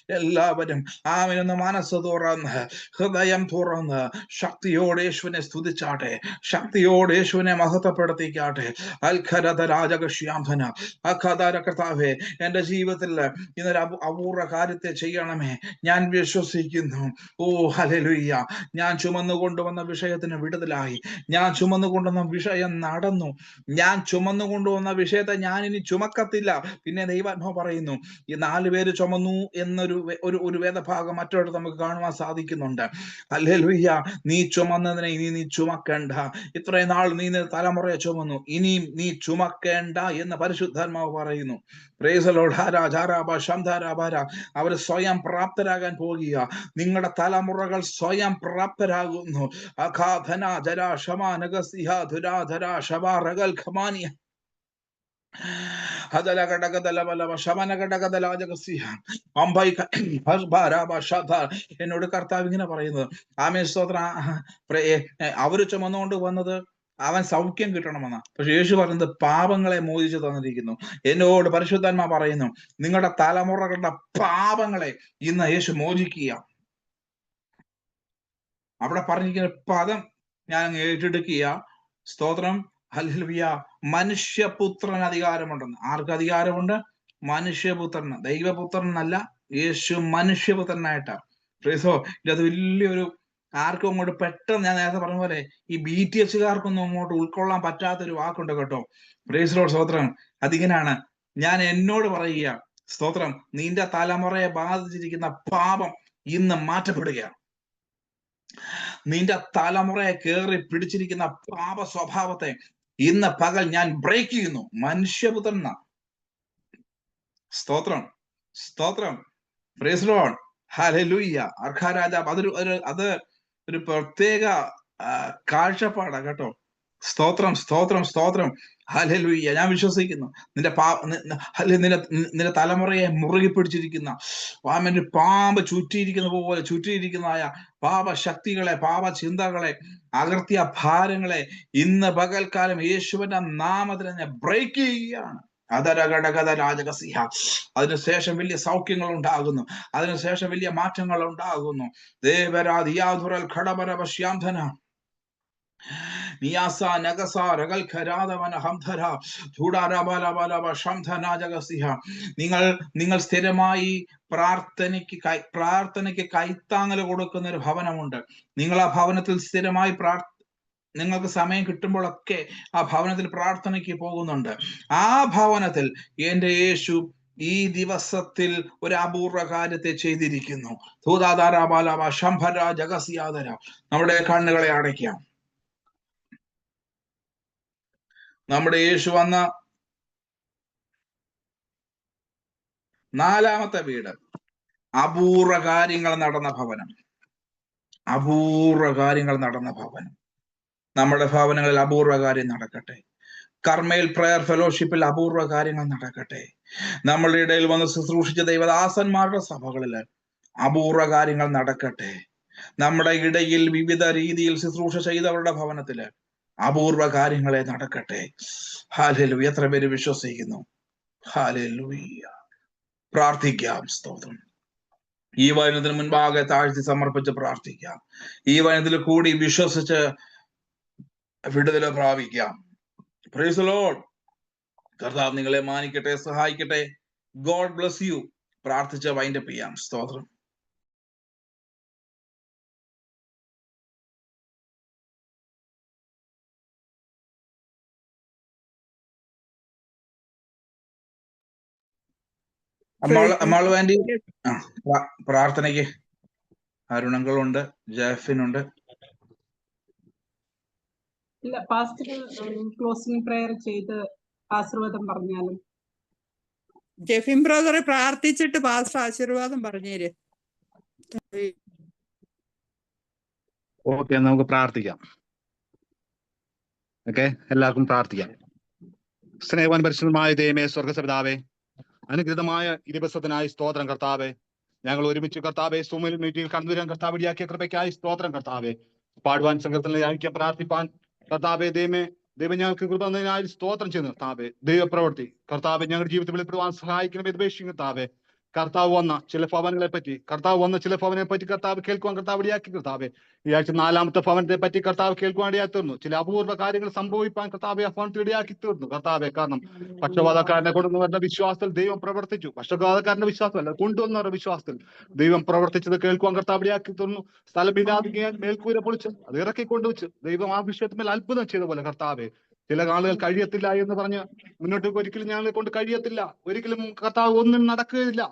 എല്ലാവരും ആമേനൊന്ന് മനസ്സ് തുറന്ന്, ഹൃദയം തുറന്ന് ശക്തിയോടെ യേശുവിനെ സ്തുതിച്ചാട്ടെ, ശക്തിയോടെ യേശുവിനെ മഹത്വപ്പെടുത്തിക്കാട്ടെ. അൽഖരത രാജകശ്യാംധന അഖാദാര. കർത്താവേ, എന്റെ ജീവിതത്തിൽ ഇന്നൊരു അപൂർവ കാര്യത്തെ ചെയ്യണമേ. ഞാൻ വിശ്വസിക്കുന്നു. ഓ ഹല്ലേലൂയ. ഞാൻ ചുമന്നു കൊണ്ടുവന്ന വിഷയത്തിന് വിടുതലായി. ഞാൻ ചുമന്നു കൊണ്ടുവന്ന വിഷയം നടന്നു. ഞാൻ ചുമന്നു കൊണ്ടുവന്ന വിഷയത്തെ ഞാൻ ഇനി ചുമക്കത്തില്ല. പിന്നെ ദൈവാത്മാവ് പറയുന്നു, ഈ 4 പേര് ചുമന്നു എന്നൊരു ഒരു വേദഭാഗം മറ്റൊരിടത്ത് നമുക്ക് കാണുവാൻ സാധിക്കുന്നുണ്ട്. ഹല്ലേലൂയ. നീ ചുമന്നതിനെ ഇനി നീ ചുമക്കേണ്ട. ഇത്രയും നാൾ നീ തലമുറയെ ചുമന്നു, ഇനിയും നീ ചുമക്കേണ്ട എന്ന് പരിശുദ്ധാത്മാവ് പറയുന്നു. Price the Lord. അവർ സ്വയം പ്രാപ്തരാകാൻ പോകുക. നിങ്ങളുടെ തലമുറകൾ സ്വയം പ്രാപ്തരാകുന്നു. അഖാധന ജരാ ഷമാ നഗസിഹ ധുരാധര ശബാറഗൽ ഖമാനിയ എന്നോട് കർത്താവ് ഇങ്ങനെ പറയുന്നത്, ആമേ സ്തോത്ര, അവര് ചുമന്നുകൊണ്ട് വന്നത് അവൻ സൗഖ്യം കിട്ടണമെന്നാ. പക്ഷെ യേശു പറയുന്നത് പാപങ്ങളെ മോചിച്ചു തന്നിരിക്കുന്നു. എന്നോട് പരിശുദ്ധാത്മാ പറയുന്നു, നിങ്ങളുടെ തലമുറകളുടെ പാപങ്ങളെ ഇന്ന് യേശു മോചിക്കുക. അവിടെ പറഞ്ഞിരിക്കുന്ന പദം ഞാൻ അങ്ങ് ഏറ്റെടുക്കുക. സ്തോത്രം. ഹല്ലേലൂയ. മനുഷ്യപുത്രന് അധികാരമുണ്ടെന്ന്. ആർക്ക് അധികാരമുണ്ട്? മനുഷ്യപുത്രന്. ദൈവപുത്രനല്ല, യേശു മനുഷ്യപുത്രനായിട്ടാണ്. പ്രൈസോ. ഇത് വലിയൊരു ആർക്കും അങ്ങോട്ട് പെട്ടെന്ന്, ഞാൻ നേരത്തെ പറഞ്ഞ പോലെ ഈ BTHകാർക്കൊന്നും അങ്ങോട്ട് ഉൾക്കൊള്ളാൻ പറ്റാത്തൊരു വാക്കുണ്ട് കേട്ടോ. Praise Lord. സ്തോത്രം. അതിങ്ങനെയാണ്. ഞാൻ എന്നോട് പറയുക, സ്തോത്രം, നിന്റെ തലമുറയെ ബാധിച്ചിരിക്കുന്ന പാപം ഇന്ന് മാറ്റപ്പെടുകയാണ്. നിന്റെ തലമുറയെ കയറി പിടിച്ചിരിക്കുന്ന പാപ സ്വഭാവത്തെ ഇന്ന് പകൽ ഞാൻ ബ്രേക്ക് ചെയ്യുന്നു. മനുഷ്യപുത്രൻ. സ്തോത്രം, സ്തോത്രം. Price the Lord. ഹല്ലേലൂയ. അർഖാരാജാവ് അത് ഒരു പ്രത്യേക കാഴ്ചപ്പാടാ കേട്ടോ. സ്തോത്രം, സ്തോത്രം, സ്തോത്രം. ഹല്ലേലൂയ. ഞാൻ വിശ്വസിക്കുന്നു നിന്റെ തലമുറയെ മുറുകി പിടിച്ചിരിക്കുന്ന വാമന്റെ പാമ്പ് ചുറ്റിയിരിക്കുന്ന പോലെ ചുറ്റിയിരിക്കുന്നതായ പാപ ശക്തികളെ, പാപ ചിന്തകളെ, അകർത്തിയ ഭാരങ്ങളെ ഇന്ന് പകൽക്കാലം യേശുവിന്റെ നാമത്തിൽ ഞാൻ ബ്രേക്ക് ചെയ്യുകയാണ്. അതിനുശേഷം വലിയ സൗഖ്യങ്ങൾ ഉണ്ടാകുന്നു. അതിനുശേഷം വലിയ മാറ്റങ്ങൾ ഉണ്ടാകുന്നു. ദേവരാധിയാധുരൽ ഘടപരവശ്യാംധന നിയാസ നഗസ രഗൽ ഖരാദവന ഹംധര ധൂഡാരബലബലബ ശംധനാജഗസിഹ. നിങ്ങൾ സ്ഥിരമായി പ്രാർത്ഥനയ്ക്ക് കൈത്താങ്ങൽ കൊടുക്കുന്ന ഒരു ഭവനമുണ്ട്. നിങ്ങൾ ആ ഭവനത്തിൽ സ്ഥിരമായി നിങ്ങൾക്ക് സമയം കിട്ടുമ്പോഴൊക്കെ ആ ഭവനത്തിൽ പ്രാർത്ഥനയ്ക്ക് പോകുന്നുണ്ട്. ആ ഭവനത്തിൽ എന്റെ യേശു ഈ ദിവസത്തിൽ ഒരു അപൂർവ കാര്യത്തെ ചെയ്തിരിക്കുന്നു. ധൂതാധാരാബാലബ ശംഭര ജഗസിയാദര. നമ്മുടെ കണ്ണുകളെ അടയ്ക്കാം. നമ്മുടെ യേശു വന്ന 4ാമത്തെ വീട് അപൂർവ കാര്യങ്ങൾ നടന്ന ഭവനം. അപൂർവ കാര്യങ്ങൾ നടന്ന ഭവനം. നമ്മുടെ ഭവനങ്ങളിൽ അപൂർവ കാര്യം നടക്കട്ടെ. കർമ്മയിൽ പ്രയർ ഫെലോഷിപ്പിൽ അപൂർവ കാര്യങ്ങൾ നടക്കട്ടെ. നമ്മളുടെ ഇടയിൽ വന്ന് ശുശ്രൂഷിച്ച ദൈവദാസന്മാരുടെ സഭകളില് അപൂർവ കാര്യങ്ങൾ നടക്കട്ടെ. നമ്മുടെ ഇടയിൽ വിവിധ രീതിയിൽ ശുശ്രൂഷ ചെയ്തവരുടെ ഭവനത്തില് അപൂർവ കാര്യങ്ങളെ നടക്കട്ടെ. ഹല്ലേലൂയ. എത്ര പേര് വിശ്വസിക്കുന്നു? ഹല്ലേലൂയ. പ്രാർത്ഥിക്കാം. സ്തോത്രം. ഈ വചനത്തിന് മുൻപാകെ താഴ്ത്തി സമർപ്പിച്ച് പ്രാർത്ഥിക്കാം. ഈ വചനത്തിൽ കൂടി വിശ്വസിച്ച് വിടുതൽ പ്രാപിക്കാം. Price the Lord. കർത്താവ് നിങ്ങളെ മാനിക്കട്ടെ, സഹായിക്കട്ടെ. God bless U. പ്രാർത്ഥിച്ച് വൈൻഡപ്പ് ചെയ്യാം. സ്തോത്രം. അമ്മാള് വേണ്ടി പ്രാർത്ഥനയ്ക്ക് അരുണങ്ങളുണ്ട്, ജാഫിനുണ്ട്. ഇല്ല, പാസ്റ്റർ ക്ലോസിംഗ് പ്രയർ ചെയ്ത് ആശീർവാദം പറഞ്ഞാലും. ജെഫിൻ ബ്രദറെ പ്രാർത്ഥിച്ചിട്ട് പാസ്റ്റർ ആശീർവാദം പറഞ്ഞേര്. ഓക്കെ, നമുക്ക് പ്രാർത്ഥിക്കാം. ഓക്കെ, എല്ലാവർക്കും പ്രാർത്ഥിക്കാം. സ്നേഹവാൻ പരിശുദ്ധമായ ദൈവമേ, സ്വർഗപിതാവേ, അനുഗ്രഹമായ ഈ ദിവസത്തിനായി സ്തോത്രം കർത്താവേ. ഞങ്ങൾ ഒരുമിച്ച് കർത്താവെ സൂമിൽ മീറ്റിംഗിൽ കണ്ടുവരാൻ കർത്താവ് വഴിയാക്കിയ കൃപയ്ക്കായി സ്തോത്രം കർത്താവെ. പാടുവാൻ സംഘത്തിൽ ഐക്യം പ്രാർത്ഥിപ്പാൻ കർത്താവെ ദൈവം ഞങ്ങൾക്ക് കൃപ തന്നതിനായി സ്തോത്രം ചെയ്യുന്നു കർത്താവെ. ദൈവപ്രവൃത്തി കർത്താവെ ഞങ്ങളുടെ ജീവിതത്തിൽ വെളിപ്പെടുവാൻ സഹായിക്കണം എന്ന് അപേക്ഷിക്കും കർത്താവെ. കർത്താവ് വന്ന ചില ഭവനങ്ങളെ പറ്റി കർത്താവ് കേൾക്കുവാൻ കർത്താവ് ഇടയാക്കി കർത്താവെ. ഈ ആഴ്ച 4ാമത്തെ ഭവനത്തെ പറ്റി കർത്താവ് കേൾക്കുവാൻ ഇടയാക്കി തീർന്നു. ചില അപൂർവ കാര്യങ്ങൾ സംഭവിപ്പാൻ കർത്താവെ ആ ഭവനത്തിൽ ഇടയാക്കി തീർന്നു കർത്താവെ. കാരണം പക്ഷപാതക്കാരനെ കൊണ്ടുവന്നവരുടെ വിശ്വാസത്തിൽ ദൈവം പ്രവർത്തിച്ചു. പക്ഷപാതക്കാരന്റെ വിശ്വാസമല്ല, കൊണ്ടുവന്നവരുടെ വിശ്വാസത്തിൽ ദൈവം പ്രവർത്തിച്ചത് കേൾക്കുവാൻ കർത്താവ് ഇടയാക്കി തീർന്നു. സ്ഥലമില്ലാതെ മേൽക്കൂര പൊളിച്ച് അത് ഇറക്കി കൊണ്ടുവച്ച് ദൈവം ആ വിഷയത്തിന്മേൽ അത്ഭുതം ചെയ്ത പോലെ കർത്താവെ. ചില ആളുകൾ കഴിയത്തില്ല എന്ന് പറഞ്ഞ് മുന്നോട്ട് ഒരിക്കലും ഞങ്ങളെ കൊണ്ട് കഴിയത്തില്ല, ഒരിക്കലും കർത്താവ് ഒന്നും നടക്കുകയില്ല,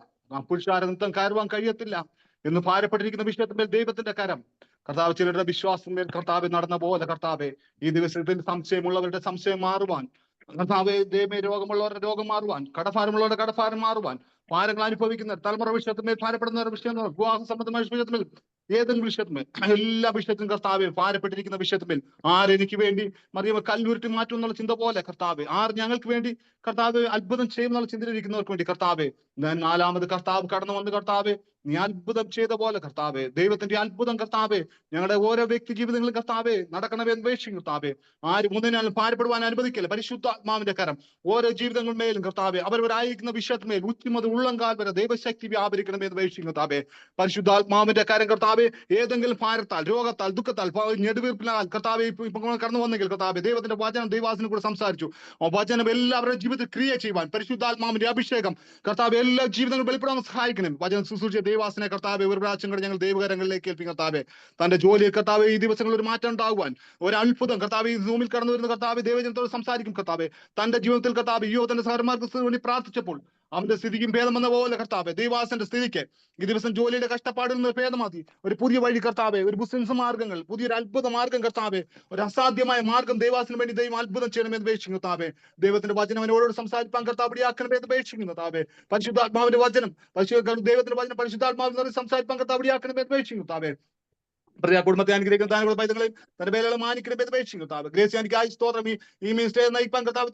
പുരുഷാരനൃത്തം കയറുവാൻ കഴിയത്തില്ല എന്ന് ഭാരപ്പെട്ടിരിക്കുന്ന വിഷയത്തിന്മേൽ ദൈവത്തിന്റെ കരം കർത്താവ് ചിലരുടെ വിശ്വാസത്തിന്മേൽ കർത്താവ് നടന്ന പോലെ കർത്താവെ ഈ ദിവസത്തിൽ സംശയമുള്ളവരുടെ സംശയം മാറുവാൻ കർത്താവെ, ദൈവമേ രോഗമുള്ളവരുടെ രോഗം മാറുവാൻ, കടഭാരമുള്ളവരുടെ കടഭാരം മാറുവാൻ, ഭാരങ്ങൾ അനുഭവിക്കുന്ന തലമുറ വിഷയത്തിന്മേൽ ഭാരപ്പെടുന്ന വിഷയം, വിവാഹ സംബന്ധമായ വിഷയത്തിന്മേൽ, ഏതെങ്കിലും വിഷയത്തിന്മേൽ, എല്ലാ വിഷയത്തിലും കർത്താവെ ഭാരപ്പെട്ടിരിക്കുന്ന വിഷയത്തിന്മേൽ ആരെനിക്ക് വേണ്ടി മറിയം കല്ലുരുട്ടി മാറ്റും എന്നുള്ള ചിന്ത പോലെ കർത്താവെ, ഞങ്ങൾക്ക് വേണ്ടി കർത്താവ് അത്ഭുതം ചെയ്യും എന്നുള്ള ചിന്തയിലിരിക്കുന്നവർക്ക് വേണ്ടി കർത്താവെ, 4ാമത് കർത്താവ് കടന്നു വന്ന് കർത്താവെ നീ അത്ഭുതം ചെയ്ത പോലെ കർത്താവെ, ദൈവത്തിന്റെ അത്ഭുതം കർത്താവെ ഞങ്ങളുടെ ഓരോ വ്യക്തി ജീവിതങ്ങളിൽ കർത്താവെ നടക്കണമേ എന്ന് അപേക്ഷിക്കും കർത്താവെ. ആരും ഒന്നിനാലും ഭാരപ്പെടുവാൻ അനുവദിക്കില്ല. പരിശുദ്ധാത്മാവിന്റെ കരം ഓരോ ജീവിതങ്ങളിലും കർത്താവെ അവരവരായിരിക്കുന്ന വിഷയത്തിന്മേൽ ഉച്ചമത് ഉള്ളംകാൽ വരെ ദൈവശക്തി വ്യാപരിക്കണമേ എന്ന് അപേക്ഷിക്കും കർത്താവെ. പരിശുദ്ധാത്മാവിന്റെ കരം കർത്താവെ ഏതെങ്കിലും ഭാരത്താൽ, രോഗത്താൽ, ദുഃഖത്താൽ, നെടുവീർപ്പിനാൽ കർത്താവെ ഇപ്പൊ കടന്നു വന്നെങ്കിൽ കർത്താവെ ദൈവത്തിന്റെ വചനം ദൈവാസിനെ കൂടെ സംസാരിച്ചു. ആ വചനം എല്ലാവരുടെ ജീവിതത്തിൽ ക്രിയ ചെയ്യുവാൻ പരിശുദ്ധാത്മാവിന്റെ അഭിഷേകം കർത്താവ് എല്ലാ ജീവിതങ്ങളും വെളിപ്പെടാൻ സഹായിക്കണം. വചനം ശുശ്രൂഷിച്ച ദൈവാസിനെ കർത്താവെ ഒരു പ്രാവശ്യം കൂടെ ഞങ്ങൾ ദൈവകരങ്ങളിലേക്ക് ഏൽപ്പിക്കും കർത്താവെ. തന്റെ ജോലിയിൽ കർത്താവെ ഈ ദിവസങ്ങളിൽ ഒരു മാറ്റം ഉണ്ടാകുവാൻ, ഒരു അത്ഭുതം കർത്താവ് ഈ സൂമിൽ കടന്നു വരുന്ന കർത്താവെ ദൈവജനത്തോട് സംസാരിക്കും കർത്താവെ. തന്റെ ജീവിതത്തിൽ കർത്താവ് യോധന്റെ സഹമാർക്ക് വേണ്ടി പ്രാർത്ഥിച്ചപ്പോൾ അവന്റെ സ്ഥിതിക്കും ഭേദം വന്ന പോലെ കർത്താവെ ദൈവാസന്റെ സ്ഥിതിക്ക് ഈ ദിവസം ജോലിയുടെ കഷ്ടപ്പാടിൽ നിന്ന് ഭേദമാക്കി ഒരു പുതിയ വഴി കർത്താവെ, ഒരു ബിസിനസ് മാർഗങ്ങൾ, പുതിയൊരു അത്ഭുത മാർഗം കർത്താവെ, ഒരു അസാധ്യമായ മാർഗം ദൈവാസിന് വേണ്ടി ദൈവം അത്ഭുതം ചെയ്യണമെന്ന് അപേക്ഷിക്കുന്നു കർത്താവെ. ദൈവത്തിന്റെ വചനം അവനോട് സംസാരിപ്പാൻ കർത്താവ് ഇടയാക്കണമെന്ന് അപേക്ഷിക്കുന്നു കർത്താവെ. പരിശുദ്ധാത്മാവിന്റെ വചനം ദൈവത്തിന്റെ വചനം പരിശുദ്ധാത്മാവിനോട് സംസാരിപ്പാൻ കർത്താവ് ഇടയാക്കണമെന്ന് അപേക്ഷിക്കുന്നു കർത്താവെ. കുടുംബത്തെ അനുഗ്രഹിക്കുന്ന താങ്കളുടെ പൈതങ്ങളെയും തന്റെ പേരുകളെ മാനിക്കണമേ അപേക്ഷിക്കും കർത്താവ്. ഗ്രേസ് എനിക്ക് ആയി സ്തോത്രം. ഈ മിനിസ്റ്റേ നയിപ്പാൻ കർത്താവ്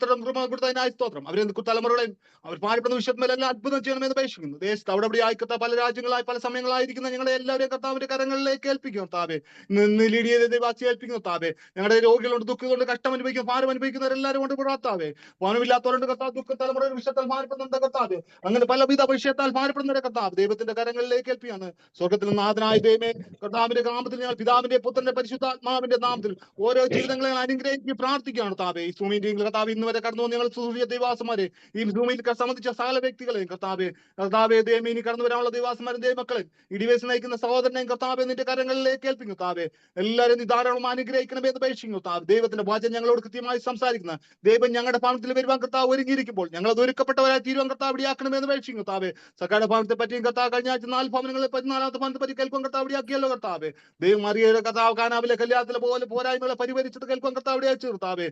കൊടുത്തതിനായി സ്തോത്രം. അവരെ തലമുറകളെയും അവർ പാടിപ്പെടുന്ന വിഷയത്തിലെല്ലാം അത്ഭുതം ചെയ്യണമെന്ന് അപേക്ഷിക്കുന്നു. ദേശത്ത് അവിടെ ഇവിടെ ആയിക്കത്ത പല രാജ്യങ്ങളായി പല സമയങ്ങളായിരിക്കുന്ന ഞങ്ങളെ എല്ലാവരെയും കർത്താവിന്റെ കരങ്ങളിലേക്ക് ഏൽപ്പിക്കും കർത്താവെ. ദൈവാസി ഏൽപ്പിക്കും കർത്താവെ. ഞങ്ങളുടെ രോഗികളുണ്ട്, ദുഃഖികളുണ്ട്, കഷ്ടം അനുഭവിക്കും, ഭാരം അനുഭവിക്കുന്നവരെല്ലാവരും കൊണ്ട് കർത്താവെ. പണമില്ലാത്തവരുണ്ട് കർത്താവ്, ദുഃഖ തലമുറയുടെ വിഷയത്താൽ ഭാരപ്പെടുന്നുണ്ട് കർത്താവെ. അങ്ങനെ പലവിധ വിഷയത്താൽ ഭാരപ്പെടുന്നവരെ കർത്താവ് ദൈവത്തിന്റെ കരങ്ങളിലേക്ക് ഏൽപ്പിയാണ്. സ്വർഗത്തിൽ നാഥനായ ദൈവമേ കർത്താവിന്റെ നാമത്തിൽ ഞങ്ങൾ പിതാവിന്റെ പുത്രന്റെ പരിശുദ്ധാത്മാവിന്റെ നാമത്തിൽ ഓരോ ജീവിതങ്ങളെ അനുഗ്രഹിച്ച് പ്രാർത്ഥിക്കുകയാണ് താവേ. ഈ സൂമിന്റെ കർത്താവ് ഇന്ന് വരെ കടന്നു ഞങ്ങൾ സൂര്യ ദൈവാസന്മാരെ ഈ ഭൂമിയിൽ സംബന്ധിച്ച സകല വ്യക്തികളെയും കർത്താവെ ദൈവമേ ഇനി കടന്നു വരാനുള്ള ദൈവാസന്മാരും ദൈവമക്കളെ ഇടിവേസ് നയിക്കുന്ന സഹോദരനെയും കർത്താവെ നിന്റെ കരങ്ങളിലേക്ക് ഏൽപ്പിക്കും താവേ. എല്ലാവരും നീ ധാരാളം അനുഗ്രഹിക്കണമേ എന്ന് അപേക്ഷിക്കുന്നു താവ്. ദൈവത്തിന്റെ വചനം ഞങ്ങളോട് കൃത്യമായി സംസാരിക്കുന്ന ദൈവം ഞങ്ങളുടെ ഭവനത്തിൽ വരുവാൻ കർത്താവ് ഒരുങ്ങിയിരിക്കുമ്പോൾ ഞങ്ങൾ അത് ഒരുക്കപ്പെട്ടവരായി തീരുവാൻ കർത്താവ് ഇടയാക്കണമേ എന്ന് അപേക്ഷിക്കുന്നു താവേ. സകല ഭവനത്തെ പറ്റിയും കർത്താവ് കഴിഞ്ഞ ആഴ്ച 4 ഭവനങ്ങളെ പറ്റി 4ാമത്തെ ഭവനത്തെ പറ്റി കേൾക്കുവാൻ കർത്താവ് ഇടയാക്കിയല്ലോ കർത്താവെ. ദൈവം അറിയുടെ കർത്താവ് കാനാവിലെ കല്യാണത്തിലെ പോലെ പോരായ്മകളെ പരിഹരിച്ചത് കേൾക്കുവാൻ കർത്താവ് ഇടയാച്ചു കർത്താവെ.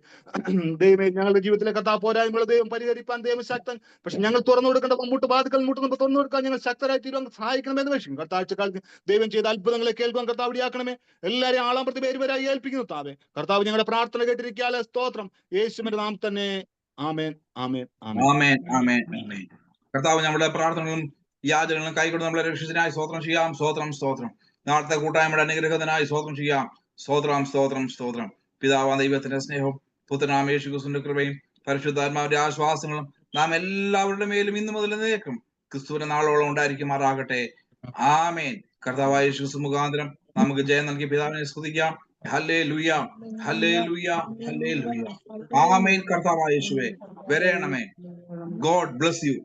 ദൈവമേ ഞങ്ങളുടെ ജീവിതത്തിലെ കർത്താവ് പോരായ്മകളെ ദൈവം പരിഹരിപ്പാൻ ദൈവം ശക്തൻ. പക്ഷെ ഞങ്ങൾ തുറന്നു കൊടുക്കേണ്ട വാതിൽക്കൽ മുട്ടുമ്പോൾ തുറന്നു കൊടുക്കാൻ ഞങ്ങൾ ശക്തരായി തീരുവാൻ സഹായിക്കണമെന്ന് വെച്ചു. കർത്താഴ്ചക്കാലത്ത് ദൈവം ചെയ്ത അത്ഭുതങ്ങളെ കേൾക്കുവാൻ കർത്താവ് ഇടയാക്കണമേ. എല്ലാവരെയും ആളാമ്പത്തി പേരുവരായി ഏൽപ്പിക്കുന്നു താവേ. കർത്താവ് ഞങ്ങളുടെ പ്രാർത്ഥന കേട്ടിരിക്കാലെ സ്തോത്രം. യേശുവിന്റെ നാമത്തിൽ തന്നെ ആമേൻ, ആമേൻ, ആമേൻ, ആമേൻ, ആമേൻ. കർത്താവ് നമ്മുടെ പ്രാർത്ഥനകളും യാചനകളും കൈകൊണ്ട് നമ്മളെ രക്ഷിച്ചതിനായി സ്തോത്രം ചെയ്യാം. സ്തോത്രം, സ്തോത്രം. നാളത്തെ കൂട്ടായ്മയുടെ അനുഗ്രഹത്തിനായി സ്തോത്രം ചെയ്യാം. സ്തോത്രം, സ്തോത്രം, സ്തോത്രം. പിതാവാം ദൈവത്തിന്റെ സ്നേഹവും പുത്രനാം യേശു ക്രിസ്തുവിന്റെ കൃപയും പരിശുദ്ധാത്മാവിന്റെ ആശ്വാസങ്ങളും നാം എല്ലാവരുടെ മേലും ഇന്നു മുതൽ എന്നേക്കും ക്രിസ്തുവിന്റെ നാളോളം ഉണ്ടായിരിക്കുമാറാകട്ടെ. ആമേൻ. കർത്താവായ യേശു ക്രിസ്തു മുഖാന്തരം നമുക്ക് ജയം നൽകിയ പിതാവിനെ സ്തുതിക്കാം. ഹല്ലേലൂയ, ഹല്ലേലൂയ, ഹല്ലേലൂയ. ആമേൻ. കർത്താവായ യേശുവേ വരേണമേ. God bless U.